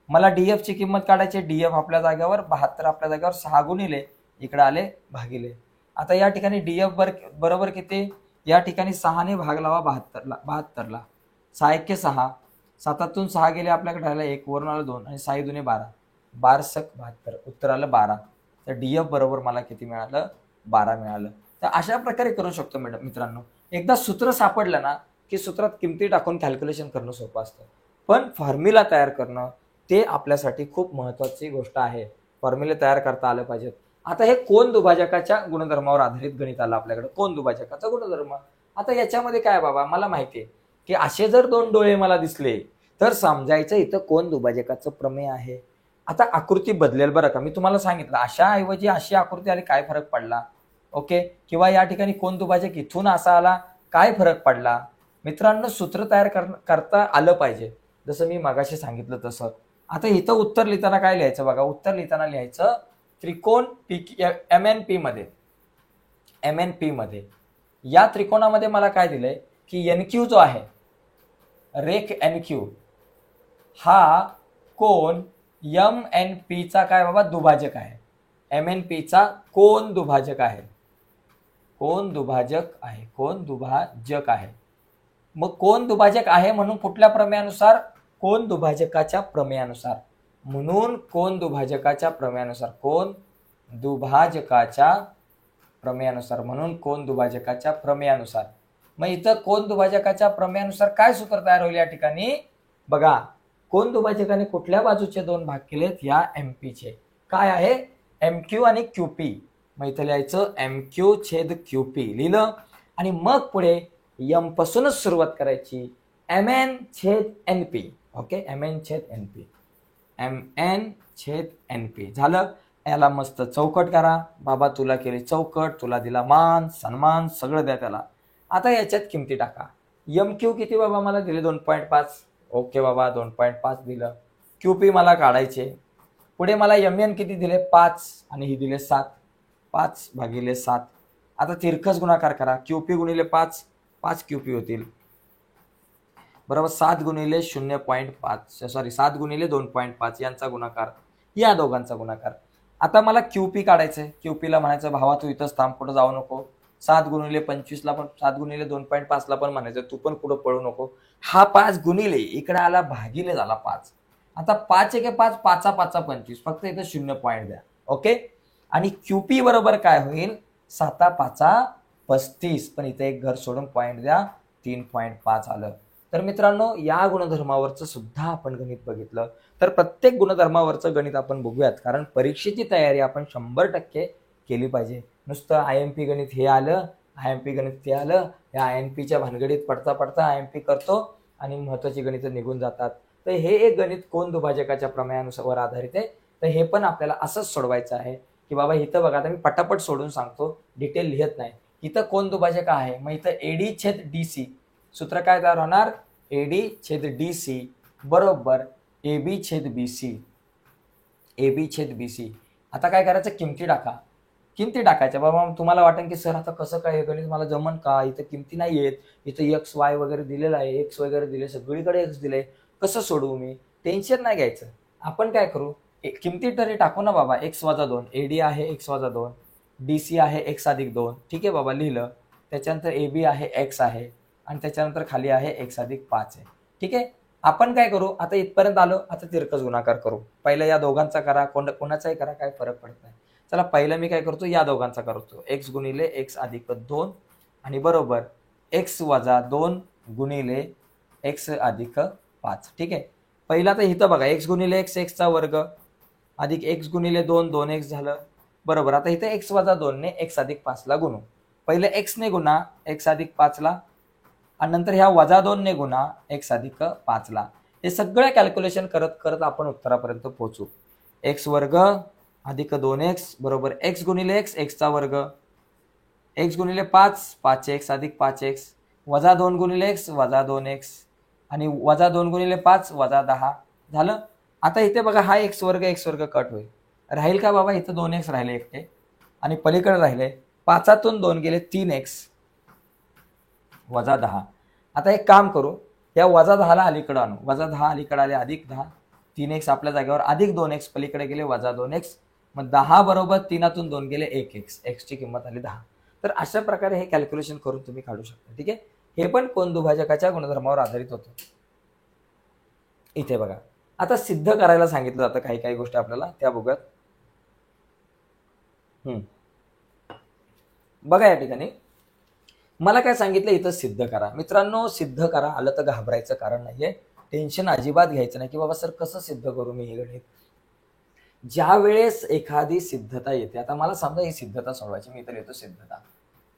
मला DF ची किंमत काढायची. DF आपल्या जागेवर, 72 आपल्या जागेवर, 6 गुणिले इकडे आले भागिले. आता या ठिकाणी DF बरोबर किती? या ठिकाणी 6 ने भाग लावा 72ला. 6 1 6, 7तून 6 गेले आपल्याकडे राहिला 1, वरून आलं 2 आणि 6 2 12, 12 72, उत्तर आलं 12. तर DF बरोबर मला किती मिळालं? 12 मिळालं. तर अशा प्रकारे करू शकतो मित्रांनो. एकदा सूत्र सापडलं ना की सूत्रात किमती टाकून कॅल्क्युलेशन करणं सोपं असतं. पण फॉर्म्युला तयार करणं ते आपल्यासाठी खूप महत्त्वाची गोष्ट आहे. फॉर्म्युले तयार करता आलं पाहिजेत. आता हे कोन दुभाजकाच्या गुणधर्मावर आधारित गणित आलं आपल्याकडे. कोन दुभाजकाचा गुणधर्म. आता याच्यामध्ये काय बाबा, मला माहिती आहे की असे जर 2 डोळे मला दिसले तर समजायचं इथं कोन दुभाजकाचं प्रमेय आहे. आता आकृती बदलेल बरं का. मी तुम्हाला सांगितलं अशा ऐवजी अशी आकृती आली, काय फरक पडला? ओके, किंवा या ठिकाणी कोन दुभाजक इथून असा आला, काय फरक पडला? मित्रांनो, सूत्र तयार करता आलं पाहिजे. जसं मी मगाशी सांगितलं तसं आता इथं उत्तर लिहिताना काय लिहायचं बघा, उत्तर लिहिताना लिहायचं त्रिकोण MNP मध्ये या त्रिकोणामध्ये मला काय दिलंय की NQ जो आहे, रेख NQ हा कोण MNP चा काय बाबा दुभाजक आहे, MNP चा कोण दुभाजक आहे, कोण दुभाजक आहे. मग कोण दुभाजक आहे म्हणून कुठल्या प्रमेयानुसार, कोण दुभाजकाच्या प्रमेयानुसार, म्हणून कोण दुभाजकाच्या प्रमेयानुसार, म्हणून कोण दुभाजकाच्या प्रमेयानुसार. मग इथं कोण दुभाजकाच्या प्रमेयानुसार काय सूत्र तयार होईल या ठिकाणी बघा, कोण दुभाजकाने कुठल्या बाजूचे दोन भाग केलेत, या MP चे, काय आहे MQ आणि QP. मग इथं लिहायचं MQ छेद QP लिहिलं आणि मग पुढे M पासूनच सुरुवात करायची, MN छेद NP. ओके, MN छेद NP झालं. याला मस्त चौकट करा बाबा, तुला केली चौकट, तुला दिला मान सन्मान सगळं द्या त्याला. आता याच्यात किमती टाका. MQ किती बाबा मला दिले 2.5. ओके बाबा 2.5 दिलं. QP मला काढायचे. पुढे मला MN किती दिले 5 आणि ही दिले 7. 5 भागिले 7. आता तिरकस गुणाकार करा. QP गुणिले 5 5 QP होतील बरोबर. 7 गुणिले 0.5 सॉरी 7 गुणिले 2.5 यांचा गुणाकार, या दोघांचा गुणाकार. आता मला QP काढायचंय. QP ला म्हणायचं भावा तू इथंच थांब, पुढे जाऊ नको. 7 गुणिले 25 ला पण 7 गुणिले 2.5 ला पण म्हणायचं तू पण पुढे पळू नको. हा 5 गुणिले इकडे आला भागिले झाला 5. आता 5 1 5 5 5 25, फक्त इथं 0 पॉईंट द्या. ओके, आणि QP बरोबर काय होईल 7 5 35, पण इथे एक घर सोडून पॉईंट द्या, 3.5 आलं. तर मित्रांनो या गुणधर्मावरचं सुद्धा आपण गणित बघितलं. तर प्रत्येक गुणधर्मावरचं गणित आपण बघूयात, कारण परीक्षेची तयारी आपण 100% केली पाहिजे. नुसतं IMP गणित हे आलं, IMP गणित ते आलं, या IMPच्या भानगडीत पडता पडता IMP करतो आणि महत्वाची गणितं निघून जातात. तर हे एक गणित कोण दुभाजकाच्या प्रमेयानुसार आधारित आहे. तर हे पण आपल्याला असंच सोडवायचं आहे की बाबा इथं बघा, आता मी पटापट सोडून सांगतो, डिटेल लिहित नाही. इथं कोण दुभाजक आहे, मग इथं AD छेद DC सूत्र काय तयार होणार, AD छेद DC बरोबर AB छेद BC. आता काय करायचं, किमती टाकायच्या. बाबा तुम्हाला वाटेल की सर आता कसं काय गणित मला जमन का, इथं किमती नाही आहेत, इथं X Y वगैरे दिलेलं आहे, X वगैरे दिले, सगळीकडे X दिले, कसं सोडवू मी. टेन्शन नाही घ्यायचं. आपण काय करू, किमती तरी टाकू ना बाबा. X-2 AD आहे X-2, DC आहे X+2. ठीक आहे बाबा, लिहिलं. त्याच्यानंतर AB आहे X आहे आणि त्याच्यानंतर खाली आहे X+5 आहे. ठीक आहे, आपण काय करू, आता इथपर्यंत आलो, आता तिरकस गुणाकार करू. पहिलं या दोघांचा करा, कोणाचाही करा, काय फरक पडत नाही. चला पहिलं मी काय करतो, या दोघांचा करतो. X गुणिले X+2 आणि बरोबर X-2 गुणिले X+5. ठीक आहे, पहिला तर इथं बघा X गुणिले X वर्ग अधिक X गुणिले 2 2X झालं बरोबर. आता इथे X-2 ने X+5 ला गुणू. पहिले X ने गुणा X+5 ला आणि नंतर ह्या -2 ने गुणा X+5 ला. हे सगळं कॅल्क्युलेशन करत करत आपण उत्तरापर्यंत पोहोचू. X वर्ग अधिक 2X बरोबर X गुणिले X चा वर्ग, X गुणिले 5 5X अधिक 5X, -2 गुणिले X 2X आणि -2 गुणिले 5 -10 झालं. आता इथे बघा हा X वर्ग कट होईल. राहील का बाबा, इथं 2X राहिले एकटे आणि पलीकडे राहिले 5तून 2 गेले 3X -10. आता एक काम करू, या -10 ला अलीकडे आणू. -10 अलीकडे आले अधिक 10, 3X आपल्या जागेवर अधिक 2X पलीकडे गेले -2X. मग 10 बरोबर 3तून 2 गेले 1X, X ची किंमत आली 10. तर अशा प्रकारे हे कॅल्क्युलेशन करून तुम्ही काढू शकता. ठीक आहे, हे पण कोन दुभाजकाच्या गुणधर्मावर आधारित होतं. इथे बघा, आता सिद्ध करायला सांगितलं जातं काही काही गोष्टी आपल्याला, त्या बघूयात. बघा या ठिकाणी मला काय सांगितलं, इथं सिद्ध करा. मित्रांनो सिद्ध करा, आलं तर घाबरायचं कारण नाहीये, टेन्शन अजिबात घ्यायचं नाही की बाबा सर कसं सिद्ध करू मी हे गणित. ज्या वेळेस एखादी सिद्धता येते, आता मला समजा ही सिद्धता सोडवायची, मी इथं लिहितो सिद्धता.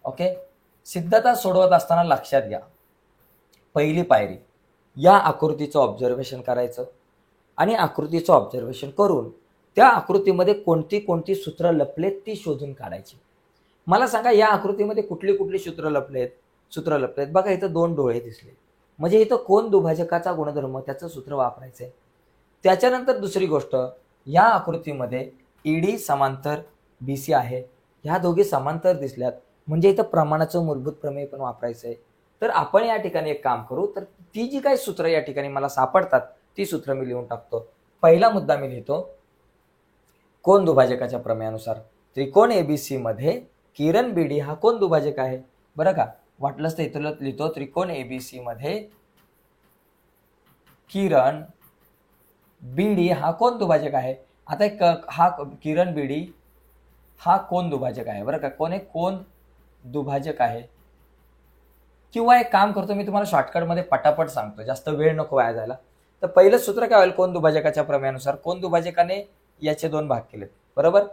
ओके, सिद्धता सोडवत असताना लक्षात घ्या, पहिली पायरी या आकृतीचं ऑब्झर्वेशन करायचं आणि आकृतीचं ऑब्झर्वेशन करून त्या आकृतीमध्ये कोणती कोणती सूत्र लपलेत ती शोधून काढायची. मला सांगा या आकृतीमध्ये कुठली कुठली सूत्र लपलेत. बघा इथं 2 डोळे दिसले, म्हणजे इथं कोन दुभाजकाचा गुणधर्म त्याचं सूत्र वापरायचंय. त्याच्यानंतर दुसरी गोष्ट, या आकृतीमध्ये ईडी समांतर बीसी आहे. ह्या दोघी समांतर दिसल्यात म्हणजे इथं प्रमाणाचं मूलभूत प्रमेय पण वापरायचं आहे. तर आपण या ठिकाणी एक काम करू, तर ती जी काही सूत्र या ठिकाणी मला सापडतात ती सूत्र मी लिहून टाकतो. पहिला मुद्दा मी लिहितो, कोन दुभाजकाच्या प्रमेयानुसार त्रिकोण एबीसी मध्ये किरण बीडी हा कोन दुभाजक आहे. बरं का, वाटलंच तर इथं लिहितो, त्रिकोण एबीसी मध्ये किरण बीडी हा कोन दुभाजक आहे. आता एक हा किरण बीडी हा कोन दुभाजक आहे. बरं का, कोण आहे, कोन दुभाजक आहे. किंवा एक काम करतो, मी तुम्हाला शॉर्टकटमध्ये पटापट सांगतो, जास्त वेळ नको वाया जायला. तर पहिलं सूत्र काय होईल, कोन दुभाजकाच्या प्रमेयानुसार कोन दुभाजकाने याचे दोन भाग केलेत. बरोबर,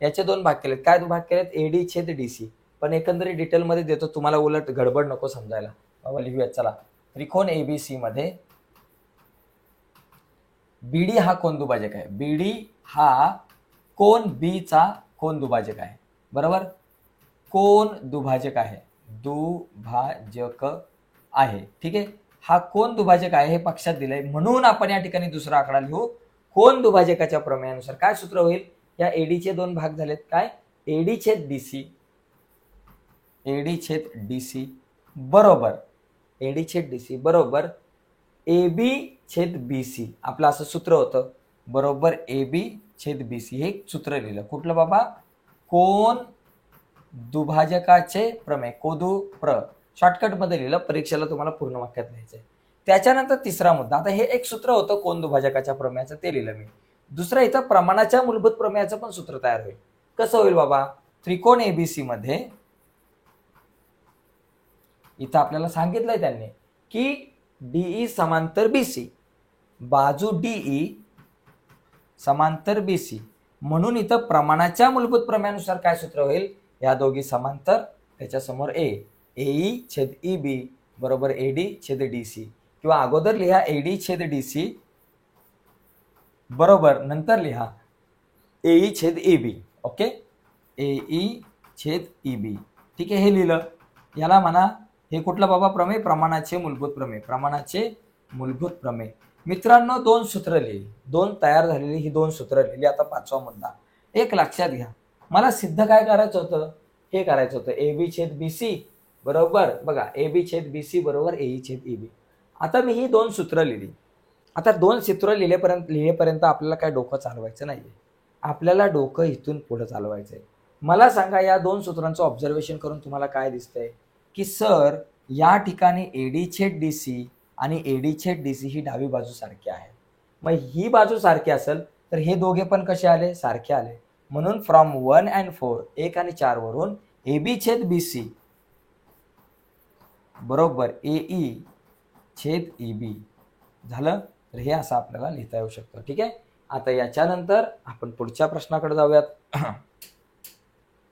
याचे दोन भाग केलेत. काय भाग केलेत, एडी छेद डीसी. पण एकंदरीत डिटेलमध्ये देतो तुम्हाला, उलट गडबड नको समजायला. बाबा लिहूयात चला. त्रिकोण एबीसी मध्ये बीडी हा कोन दुभाजक आहे. बीडी हा कोन बी चा कोन दुभाजक आहे. बरोबर, कोन दुभाजक आहे, दुभाजक आहे. ठीक आहे, हा कोन दुभाजक आहे हे पक्षात दिलंय. म्हणून आपण या ठिकाणी दुसरा आकडा लिहू. कोन दुभाजकाच्या प्रमेयानुसार काय सूत्र होईल, या एडीचे दोन भाग झालेत. काय, एडी छेद डीसी, एडी छेद डीसी बरोबर, एडी छेद डीसी बरोबर एबी छेद बीसी. आपलं असं सूत्र होतं, बरोबर एबी छेद बीसी. हे सूत्र लिहिलं. कुठलं बाबा, कोन दुभाजकाचे प्रमेय, कोदुप्र. शॉर्टकटमध्ये लिहिलं, परीक्षेला तुम्हाला पूर्ण वाक्यात लिहायचंय. त्याच्यानंतर तिसरा मुद्दा, आता हे एक सूत्र होतं कोन दुभाजकाच्या प्रमेयाचं, ते लिहिलं मी. दुसरं इथं प्रमाणाच्या मूलभूत प्रमेयाचं पण सूत्र तयार होईल. कसं होईल बाबा, त्रिकोण एबीसी मध्ये इथं आपल्याला सांगितलंय त्यांनी की डीई समांतर बीसी, बाजू डीई समांतर बीसी. म्हणून इथं प्रमाणाच्या मूलभूत प्रमेयानुसार काय सूत्र होईल, या दोघी समांतर, त्याच्या समोर एई छेद ईबी बरोबर एडी छेद डीसी. किंवा अगोदर लिहा एडी छेद डीसी बरोबर, नंतर लिहा एई छेद ईबी. ओके, एई छेद ईबी. ठीक आहे, हे लिहिलं. याला म्हणा, हे कुठलं बाबा प्रमेय, प्रमाणाचे मूलभूत प्रमेय, प्रमाणाचे मूलभूत प्रमेय. मित्रांनो, दोन सूत्र लिहिली, दोन तयार झालेली ही दोन सूत्र लिहिली. आता पाचवा मुद्दा, एक लक्षात घ्या, मला सिद्ध काय करायचं होतं, हे करायचं होतं, एबी छेद बीसी बरोबर, बघा एबी छेद बीसी बरोबर एई छेद ईबी. आता मी ही दोन सूत्र लिहिली. आता दोन सूत्र लिहिलेपर्यंत आपल्याला काय डोकं चालवायचं नाहीये, आपल्याला डोकं इथून पुढे चालवायचंय. मला सांगा, या दोन सूत्रांचं ऑब्झर्वेशन करून तुम्हाला काय दिसतंय, की सर या ठिकाणी एडी छेद डीसी आणि एडी छेद डीसी ही डावी बाजू सारखी आहे. मग ही बाजू सारखी असेल तर हे दोघे पण कसे आले, सारखे आले. म्हणून फ्रॉम 1 and 4, 1 आणि 4 वरून एबी छेद बीसी बरोबर एई छेद ईबी झालं. तर हे असं आपल्याला लिहिता येऊ शकतं. ठीक आहे, आता याच्यानंतर आपण पुढच्या प्रश्नाकडे जाऊयात.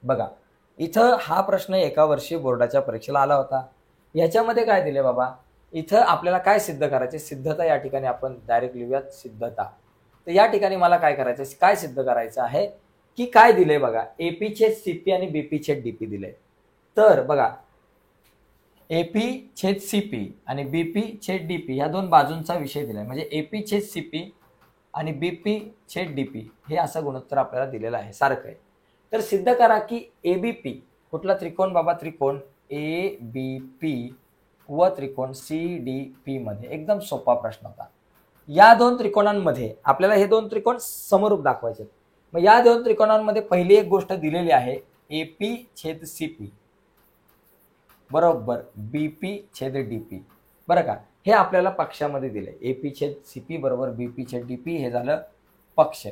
बघा, इथं हा प्रश्न एका वर्षी बोर्डाच्या परीक्षेला आला होता. याच्यामध्ये काय दिले बाबा, इथं आपल्याला काय सिद्ध करायचे, सिद्धता या ठिकाणी आपण डायरेक्ट लिहूयात सिद्धता. तर या ठिकाणी मला काय करायचं, काय सिद्ध करायचं आहे, की काय दिले बघा, एपी छेद सीपी आणि बीपी छेद डीपी दिले. तर बघा, एपी छेद सीपी आणि बीपी छेद डीपी या दोन बाजूंचा विषय दिलाय. म्हणजे एपी छेद सीपी आणि बीपी छेद डीपी हे असं गुणोत्तर आपल्याला दिलेलं आहे, सारखं आहे. तर सिद्ध करा की एबीपी कुठला त्रिकोण बाबा, त्रिकोण एबीपी व त्रिकोण सीडीपी मध्ये. एकदम सोपा प्रश्न होता. या दोन त्रिकोणांमध्ये आपल्याला हे दोन त्रिकोण समरूप दाखवायचे. मग या दोन त्रिकोणांमध्ये पहिली एक गोष्ट दिलेली आहे, एपी छेद सीपी बरोबर बीपी छेद डीपी. बरं का, हे आपल्याला पक्षामध्ये दिलंय, एपी छेद सीपी बरोबर बीपी छेद डीपी, हे झालं पक्ष.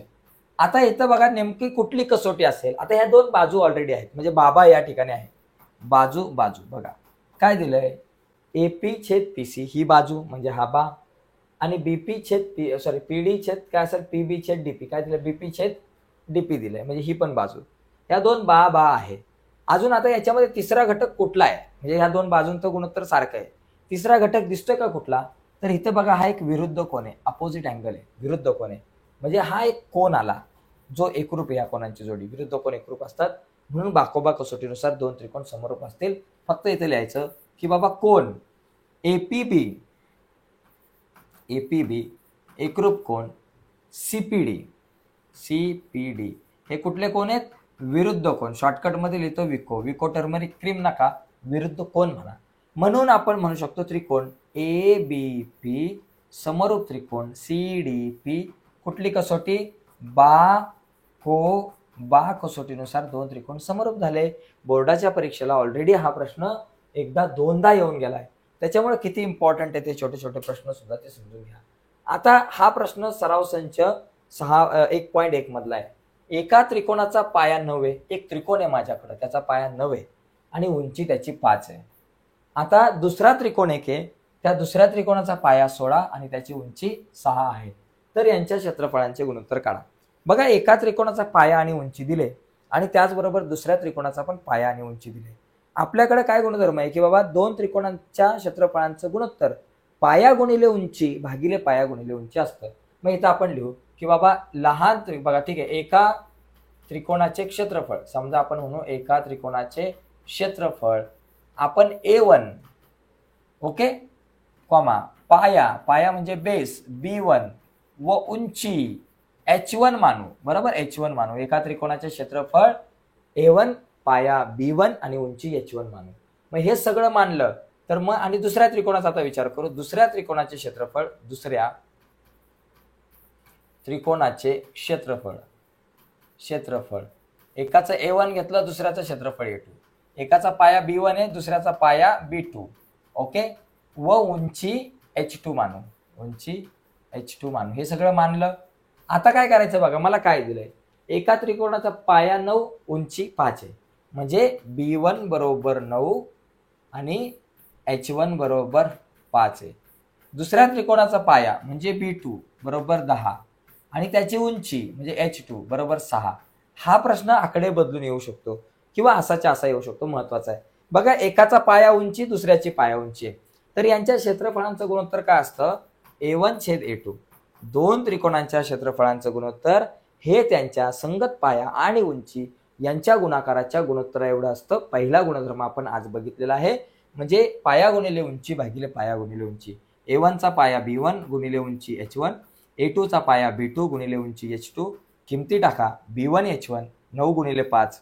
आता इथं बघा नेमकी कुठली कसोटी असेल. आता ह्या दोन बाजू ऑलरेडी आहेत, म्हणजे बाबा या ठिकाणी आहे, बाजू बाजू बघा काय दिलंय, एपी छेद पीसी ही बाजू म्हणजे हा बा, आणि बीपी छेद पीडी छेद काय असेल, पीबी छेद डीपी काय दिलं, बीपी छेद डीपी दिलंय, म्हणजे ही पण बाजू. या दोन बा बा आहे. अजून आता याच्यामध्ये तिसरा घटक कुठला आहे, म्हणजे ह्या दोन बाजूंचं गुणोत्तर सारखं आहे. तिसरा घटक दिसतोय का कुठला, तर इथं बघा हा एक विरुद्ध कोन आहे, अपोजिट अँगल आहे, विरुद्ध कोन आहे. म्हणजे हा एक कोन आला जो एकरूप आहे. या कोणांची जोडी विरुद्ध कोन एकरूप असतात, म्हणून बाकोबा कसोटीनुसार दोन त्रिकोण समरूप असतील. फक्त इथे लिहायचं की बाबा कोन एपीबी एकरूप कोन सीपीडी. सीपीडी हे कुठले कोण आहेत? विरुद्ध कोण. शॉर्टकटमध्ये लिहितो विको. विको टर्मरिक क्रीम नका, विरुद्ध कोण म्हणा. म्हणून आपण म्हणू शकतो त्रिकोण ABP समरूप त्रिकोण CDP. कुठली कसोटी? बा कसोटीनुसार दोन त्रिकोण समरूप झाले. बोर्डाच्या परीक्षेला ऑलरेडी हा प्रश्न एकदा दोनदा येऊन गेलाय, त्याच्यामुळे किती इम्पॉर्टंट आहे ते छोटे छोटे प्रश्न सुद्धा ते समजून घ्या. आता हा प्रश्न सराव संच 1.1 मधला आहे. एका त्रिकोणाचा पाया 9 आहे. एक त्रिकोण आहे माझ्याकडे, त्याचा पाया 9 आहे आणि उंची त्याची 5 आहे. आता दुसरा त्रिकोण एक आहे, त्या दुसऱ्या त्रिकोणाचा पाया 16 आणि त्याची उंची 6 आहे. तर यांच्या क्षेत्रफळांचे गुणोत्तर काढा. बघा, एका त्रिकोणाचा पाया आणि उंची दिले आणि त्याचबरोबर दुसऱ्या त्रिकोणाचा पण पाया आणि उंची दिले. आपल्याकडे काय गुणधर्म आहे की बाबा दोन त्रिकोणांच्या क्षेत्रफळांचं गुणोत्तर पाया गुणिले उंची भागिले पाया गुणिले उंची असतं. मग इथं आपण लिहू की बाबा लहान बघा ठीक आहे, एका त्रिकोणाचे क्षेत्रफळ समजा आपण म्हणू एका त्रिकोणाचे क्षेत्रफळ आपण A1 ओके कॉमा पाया म्हणजे बेस B1 व उंची H1 मानू. बरोबर, H1 मानू. एका त्रिकोणाचे क्षेत्रफळ A1 पाया B1 आणि उंची H1 मानू. मग हे सगळं मानलं तर मग आणि दुसऱ्या त्रिकोणाचा आता विचार करू. दुसऱ्या त्रिकोणाचे क्षेत्रफळ दुसऱ्या त्रिकोणाचे क्षेत्रफळ एकाचं A1 घेतलं, दुसऱ्याचं क्षेत्रफळ A2. एकाचा पाया B1 आहे, दुसऱ्याचा पाया B2 ओके व उंची H2 मानू. उंची H2 मानू. हे सगळं मानलं. आता काय करायचं बघा, मला काय दिलंय? एका त्रिकोणाचा पाया 9 उंची 5 आहे, म्हणजे B1 बरोबर 9 आणि H1 बरोबर 5 आहे. दुसऱ्या त्रिकोणाचा पाया म्हणजे B2 बरोबर 10 आणि त्याची उंची म्हणजे H2 बरोबर 6. हा प्रश्न आकडे बदलून येऊ शकतो किंवा असाच्या असा येऊ शकतो. महत्वाचा आहे बघा, एकाचा पाया उंची दुसऱ्याची पाया उंची आहे, तर यांच्या क्षेत्रफळांचं गुणोत्तर काय असतं? A1 छेद A2. दोन त्रिकोणांच्या क्षेत्रफळांचं गुणोत्तर हे त्यांच्या संगत पाया आणि उंची यांच्या गुणाकाराच्या गुणोत्तरा एवढं असतं. पहिला गुणधर्म आपण आज बघितलेला आहे, म्हणजे पाया गुणिले उंची भागिले पाया गुणिले उंची. A1 चा पाया B1 गुणिले उंची H1, A2 चा पाया B2 गुणिले उंची H2. किमती टाका. B1 H1 9 गुणिले 5,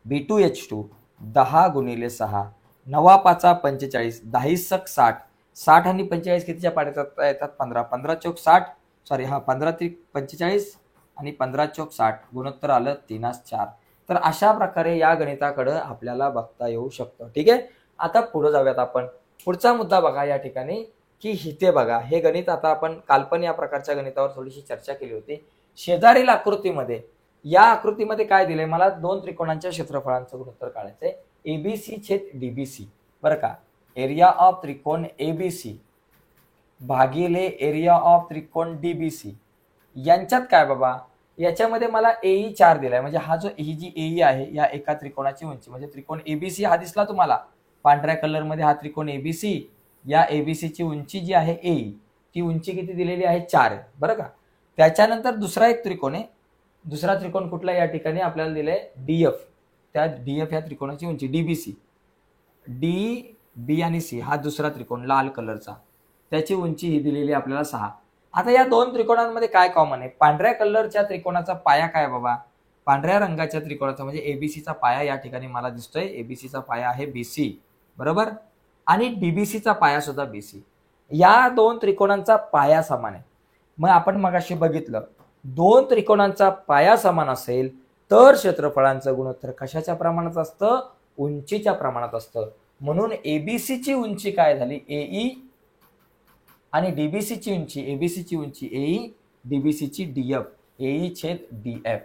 B2 H2 10 गुणिले 6, 9 5 45, 10 सक 60. 60 आणि 45 कितीच्या पाड्यात येतात? 15. 15 चौक 60 सॉरी 15 त्रिक 45 आणि 15 चौक 60. गुणोत्तर आलं 3:4. तर अशा प्रकारे या गणिताकडे आपल्याला बघता येऊ शकतं. ठीक आहे, आता पुढे जाऊयात आपण. पुढचा मुद्दा बघा या ठिकाणी की इथे बघा, हे गणित आता आपण काल्पनिक या प्रकारच्या गणितावर थोडीशी चर्चा केली होती. शेजारील आकृतीमध्ये या आकृतीमध्ये काय दिलंय? मला दोन त्रिकोणांच्या क्षेत्रफळांचं गुणोत्तर काढायचंय. ABC छेद DBC. बरं का, एरिया ऑफ त्रिकोण ABC भागिले एरिया ऑफ त्रिकोण DBC यांच्यात काय बाबा, याच्यामध्ये मला AE 4 दिलाय, म्हणजे हा जो ही जी AE आहे या एका त्रिकोणाची उंची म्हणजे त्रिकोण ABC हा दिसला तुम्हाला पांढऱ्या कलर मध्ये, हा त्रिकोण ABC. या ABC ची उंची जी आहे AE ती उंची किती दिलेली आहे? 4 आहे. बरं का, त्याच्यानंतर दुसरा एक त्रिकोण आहे. दुसरा त्रिकोण कुठला? या ठिकाणी आपल्याला दिलंय DF. त्या DF या त्रिकोणाची उंची DBC. DB आणि C हा दुसरा त्रिकोण लाल कलरचा, त्याची उंची ही दिलेली आपल्याला 6. आता या दोन त्रिकोणांमध्ये काय कॉमन आहे? पांढऱ्या कलरच्या त्रिकोणाचा पाया काय बाबा? पांढऱ्या रंगाच्या त्रिकोणाचा म्हणजे ABCचा पाया या ठिकाणी मला दिसतोय. ABCचा पाया आहे BC बरोबर, आणि DBCचा पाया सुद्धा BC. या दोन त्रिकोणांचा पाया समान आहे. मग आपण मगाशी बघितलं, दोन त्रिकोणांचा पाया समान असेल तर क्षेत्रफळांचं गुणोत्तर कशाच्या प्रमाणात असतं? उंचीच्या प्रमाणात असतं. म्हणून ABC ची उंची काय झाली? AE आणि DBC ची उंची, ABC ची उंची AE, DBC ची DF. AE छेद DF.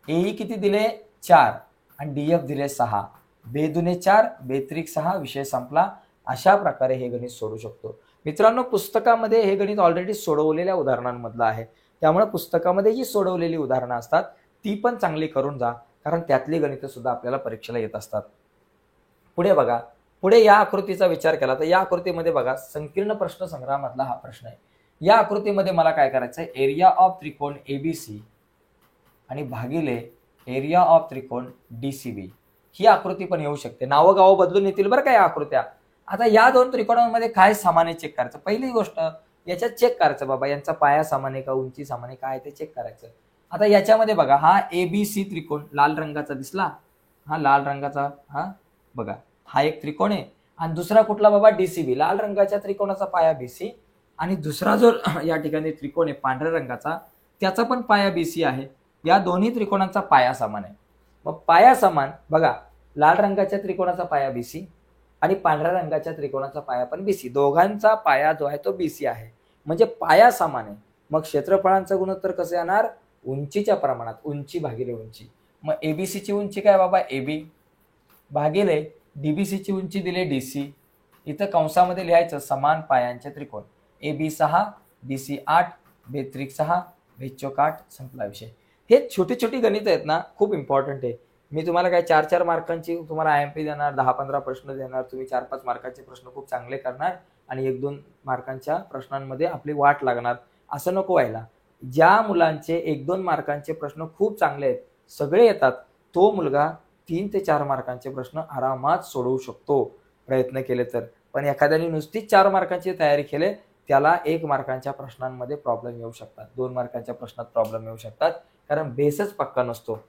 AE किती दिले? 4 आणि DF दिले 6. 2 दुने 4, 2 त्रिक 6. विषय संपला. अशा प्रकारे हे गणित सोडू शकतो. मित्रांनो, पुस्तकामध्ये हे गणित ऑलरेडी सोडवलेल्या उदाहरणांमधलं आहे, त्यामुळे पुस्तकामध्ये जी सोडवलेली उदाहरणं असतात ती पण चांगली करून जा, कारण त्यातली गणितं सुद्धा आपल्याला परीक्षेला येत असतात. पुढे बघा, पुढे या आकृतीचा विचार केला तर या आकृतीमध्ये बघा, संकीर्ण प्रश्न संग्रहामधला हा प्रश्न आहे. या आकृतीमध्ये मला काय करायचं आहे? एरिया ऑफ त्रिकोण ABC आणि भागिले एरिया ऑफ त्रिकोण DCB ही आकृती पण येऊ शकते. नावं गावं बदलून येतील बरं का या आकृत्या. आता या दोन त्रिकोणांमध्ये काय समान आहे चेक करायचं. पहिली गोष्ट, याच्यात चेक करायचं बाबा यांचा पाया समान आहे का, उंची समान आहे, काय ते चेक करायचं. आता याच्यामध्ये बघा हा ABC त्रिकोण लाल रंगाचा दिसला, हा लाल रंगाचा, हा बघा हा एक त्रिकोण आहे. आणि दुसरा कुठला बाबा DCB, लाल रंगाच्या त्रिकोणाचा पाया BC, आणि दुसरा जो या ठिकाणी त्रिकोण आहे पांढऱ्या रंगाचा त्याचा पण पाया BC आहे. या दोन्ही त्रिकोणांचा पाया समान आहे. मग पाया समान बघा, लाल रंगाच्या त्रिकोणाचा पाया BC आणि पांढऱ्या रंगाच्या त्रिकोणाचा पाया पण BC, दोघांचा पाया जो आहे तो BC आहे, म्हणजे पाया समान आहे. मग क्षेत्रफळांचं गुणोत्तर कसं येणार, उंचीच्या प्रमाणात, उंची भागिले उंची. मग ABC ची उंची काय बाबा AB भागिले DBC ची उंची दिली DC. इथं कंसामध्ये लिहायचं समान पायांचे त्रिकोण, AB 6 BC 8 बेत्रिक 6 बेचोक 8, संपला विषय. हे छोटी छोटी गणित आहेत ना, खूप इम्पॉर्टंट आहे. मी तुम्हाला काय 4-4 मार्कांची तुम्हाला IMP देणार, 10-15 प्रश्न देणार, तुम्ही 4-5 मार्कांचे प्रश्न खूप चांगले करणार आणि 1-2 मार्कांच्या प्रश्नांमध्ये आपली वाट लागणार, असं नको व्हायला. ज्या मुलांचे 1-2 मार्कांचे प्रश्न खूप चांगले आहेत, सगळे येतात, तो मुलगा 3 ते 4 मार्कांचे प्रश्न आरामात सोडवू शकतो प्रयत्न केले तर. पण एखाद्याने नुसतीच 4 मार्कांची तयारी केली त्याला 1 मार्कांच्या प्रश्नांमध्ये प्रॉब्लेम येऊ शकतात, 2 मार्कांच्या प्रश्नात प्रॉब्लेम येऊ शकतात, कारण बेसच पक्का नसतो.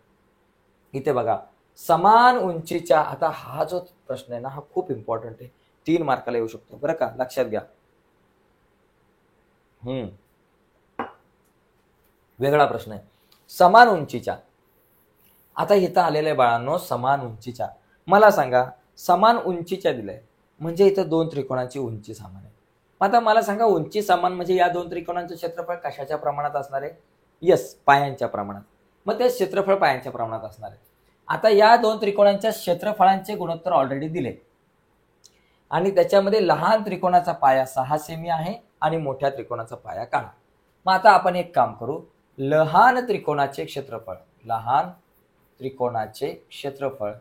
इथे बघा समान उंचीच्या, आता हा जो प्रश्न आहे ना हा खूप इम्पॉर्टंट आहे, 3 मार्काला येऊ शकतो बरं का, लक्षात घ्या. वेगळा प्रश्न आहे समान उंचीच्या. आता इथं आलेलं आहे बाळांनो समान उंचीच्या. मला सांगा समान उंचीच्या दिलंय म्हणजे इथं 2 त्रिकोणांची उंची समान आहे. आता मला सांगा उंची समान म्हणजे या 2 त्रिकोणांचं क्षेत्रफळ कशाच्या प्रमाणात असणार आहे, यस पायांच्या प्रमाणात. मग ते क्षेत्रफळ पायांच्या प्रमाणात असणार आहे. आता या 2 त्रिकोणांच्या क्षेत्रफळांचे गुणोत्तर ऑलरेडी दिले आणि त्याच्यामध्ये लहान त्रिकोणाचा पाया 6 सेमी आहे आणि मोठ्या त्रिकोणाचा पाया काढा. मग आता आपण एक काम करू, लहान त्रिकोणाचे क्षेत्रफळ, लहान त्रिकोणाचे क्षेत्रफळ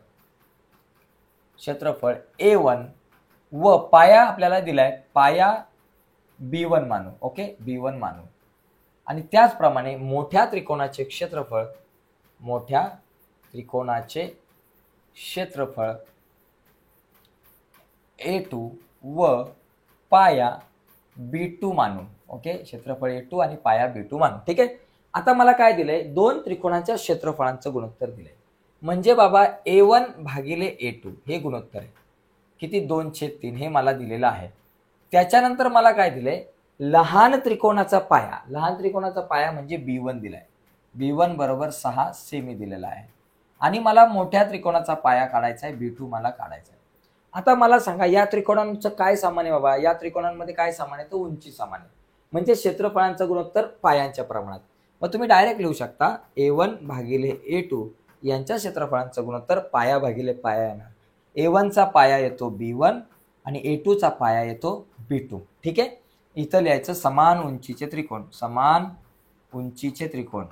A1 व पाया आपल्याला दिलाय पाया B1 मानू, ओके B1 मानू. आणि त्याचप्रमाणे मोठ्या त्रिकोणाचे क्षेत्रफळ, मोठ्या त्रिकोणाचे क्षेत्रफळ A2 व पाया B2 मानू, ओके क्षेत्रफळ A2 आणि पाया B2 मानू. ठीक आहे. आता मला काय दिलंय, 2 त्रिकोणांच्या क्षेत्रफळांचं गुणोत्तर दिलंय, म्हणजे बाबा A1 भागिले A2 हे गुणोत्तर आहे, किती 2/3 हे मला दिलेलं आहे. त्याच्यानंतर मला काय दिलंय, लहान त्रिकोणाचा पाया, लहान त्रिकोणाचा पाया म्हणजे B1 दिलाय, B1 बरोबर 6 सेमी दिलेला आहे. आणि मला मोठ्या त्रिकोणाचा पाया काढायचा आहे, B2 मला काढायचा आहे. आता मला सांगा या त्रिकोणांचं काय समान आहे बाबा, या त्रिकोणांमध्ये काय समान आहे, तर उंची समान आहे, म्हणजे क्षेत्रफळांचं गुणोत्तर पायांच्या प्रमाणात. मग तुम्ही डायरेक्ट लिहू शकता A1 भागिले A2 यांच्या क्षेत्रफळांचं गुणोत्तर पाया भागिले पाया येणार. A1चा पाया येतो B1 आणि A2चा पाया येतो B2. ठीक आहे. इथं लिहायचं समान उंचीचे त्रिकोण, समान उंचीचे त्रिकोण,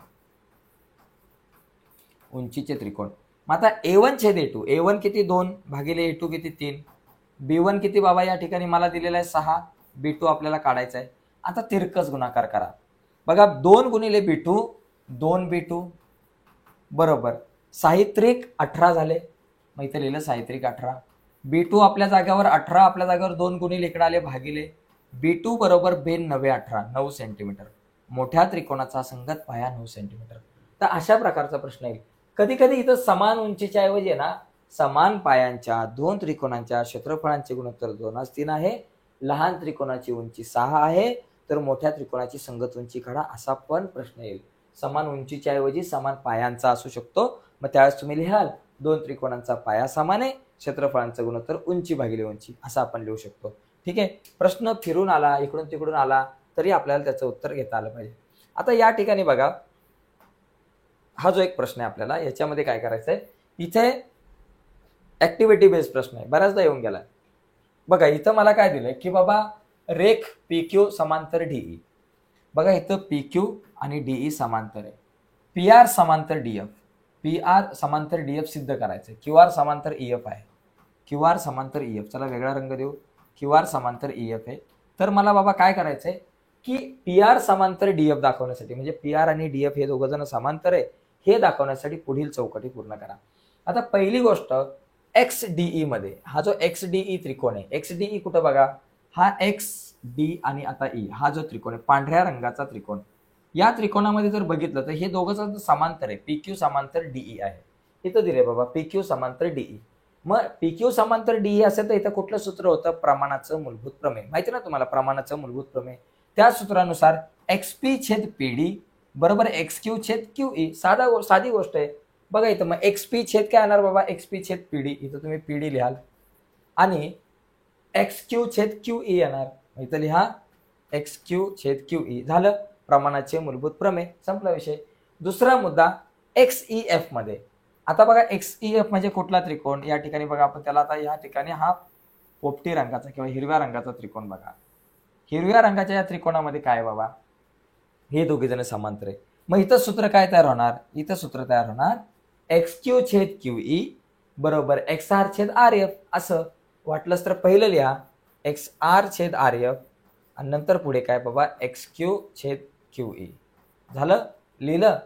उंचीचे त्रिकोण. मग आता A1 छेद A2, A1 किती 2 भागिले A2 किती 3, B1 किती बाबा या ठिकाणी मला दिलेला आहे 6, B2 आपल्याला काढायचा आहे. आता तिरकस गुणाकार करा बघा, 2 गुणिले B2 2B2 बरोबर साहित्रिक 18 झाले. मग इथे लिहिलं साहित्रिक 18, B2 आपल्या जागेवर 18, आपल्या जागेवर 2 गुणिले इकडे आले भागिले, B2 बरोबर 9 9 सेंटीमीटर. मोठ्या त्रिकोणाचा संगत पाया 9 सेंटीमीटर. तर अशा प्रकारचा प्रश्न येईल. कधी कधी इथं समान उंचीच्या ऐवजी ना समान पायांच्या 2 त्रिकोणांच्या क्षेत्रफळांचे गुणोत्तर 2/3 आहे, लहान त्रिकोणाची उंची 6 आहे, तर मोठ्या त्रिकोणाची संगत उंची काढा असा पण प्रश्न येईल. समान उंचीच्या ऐवजी समान पायांचा असू शकतो. मग त्यावेळेस तुम्ही लिहाल 2 त्रिकोणांचा पाया समान आहे, क्षेत्रफळांचं गुणोत्तर उंची भागिले उंची असं आपण लिहू शकतो. ठीक आहे. प्रश्न फिरून आला, इकडून तिकडून आला तरी आपल्याला त्याचं उत्तर घेता आलं पाहिजे. आता या ठिकाणी बघा, हा जो एक प्रश्न आहे आपल्याला, याच्यामध्ये काय करायचंय, इथे ऍक्टिव्हिटी बेस्ड प्रश्न आहे, बऱ्याचदा येऊन गेलाय बघा. इथं मला काय दिलंय की बाबा रेख PQ समांतर DE. बघा इथं PQ आणि DE समांतर आहे, PR समांतर DF, PR समांतर DF सिद्ध करायचंय, QR समांतर EF आहे, QR समांतर EF, चला वेगळा रंग देऊ, QR समांतर EF आहे. तर मला बाबा काय करायचंय की PR समांतर DF दाखवण्यासाठी, म्हणजे PR आणि DF हे दोघं जण समांतर आहे हे दाखवण्यासाठी पुढील चौकटी पूर्ण करा. आता पहिली गोष्ट XDE मध्ये, हा जो XDE त्रिकोण आहे, XDE कुठं बघा, हा X डी आणि आता ई हा जो त्रिकोण आहे पांढऱ्या रंगाचा त्रिकोण, या त्रिकोणामध्ये जर बघितलं तर हे दोघं समांतर आहे, पी क्यू समांतर डीई आहे. इथं दिले बाबा पी क्यू समांतर डीई. मग पी क्यू समांतर डीई असेल तर इथं कुठलं सूत्र होतं? प्रमाणाचं मूलभूत प्रमेय. माहिती ना तुम्हाला प्रमाणाचं मूलभूत प्रमेय. त्या सूत्रानुसार एक्स पी छेद पी डी बरोबर एक्स क्यू छेद क्यू ई. साधी गोष्ट आहे. बघा इथं मग एक्स पी छेद काय येणार बाबा? एक्स पी छेद पी डी. इथं तुम्ही पी डी लिहाल आणि एक्स क्यू छेद क्यू ई येणार. इथं लिहा एक्स क्यू छेद क्यू ई. झालं प्रमाणाचे मूलभूत प्रमेय, संपला विषय. दुसरा मुद्दा एक्स ई एफ मध्ये. आता बघा एक्स ई एफ म्हणजे कुठला त्रिकोण? या ठिकाणी बघा आपण त्याला आता या ठिकाणी हा पोपटी रंगाचा किंवा हिरव्या रंगाचा त्रिकोण बघा. हिरव्या रंगाच्या या त्रिकोणामध्ये काय बाबा? हे दोघे जण समांतर आहे. मग इथं सूत्र काय तयार होणार? इथं सूत्र तयार होणार एक्स क्यू छेद क्यू ई बरोबर एक्स आर छेद आर एफ. असं वाटलंच तर पहिलं लिहा एक्स आर छेद आर एफ आणि नंतर पुढे काय बाबा? एक्स क्यू छेद क्यू ई. झालं लिहिलं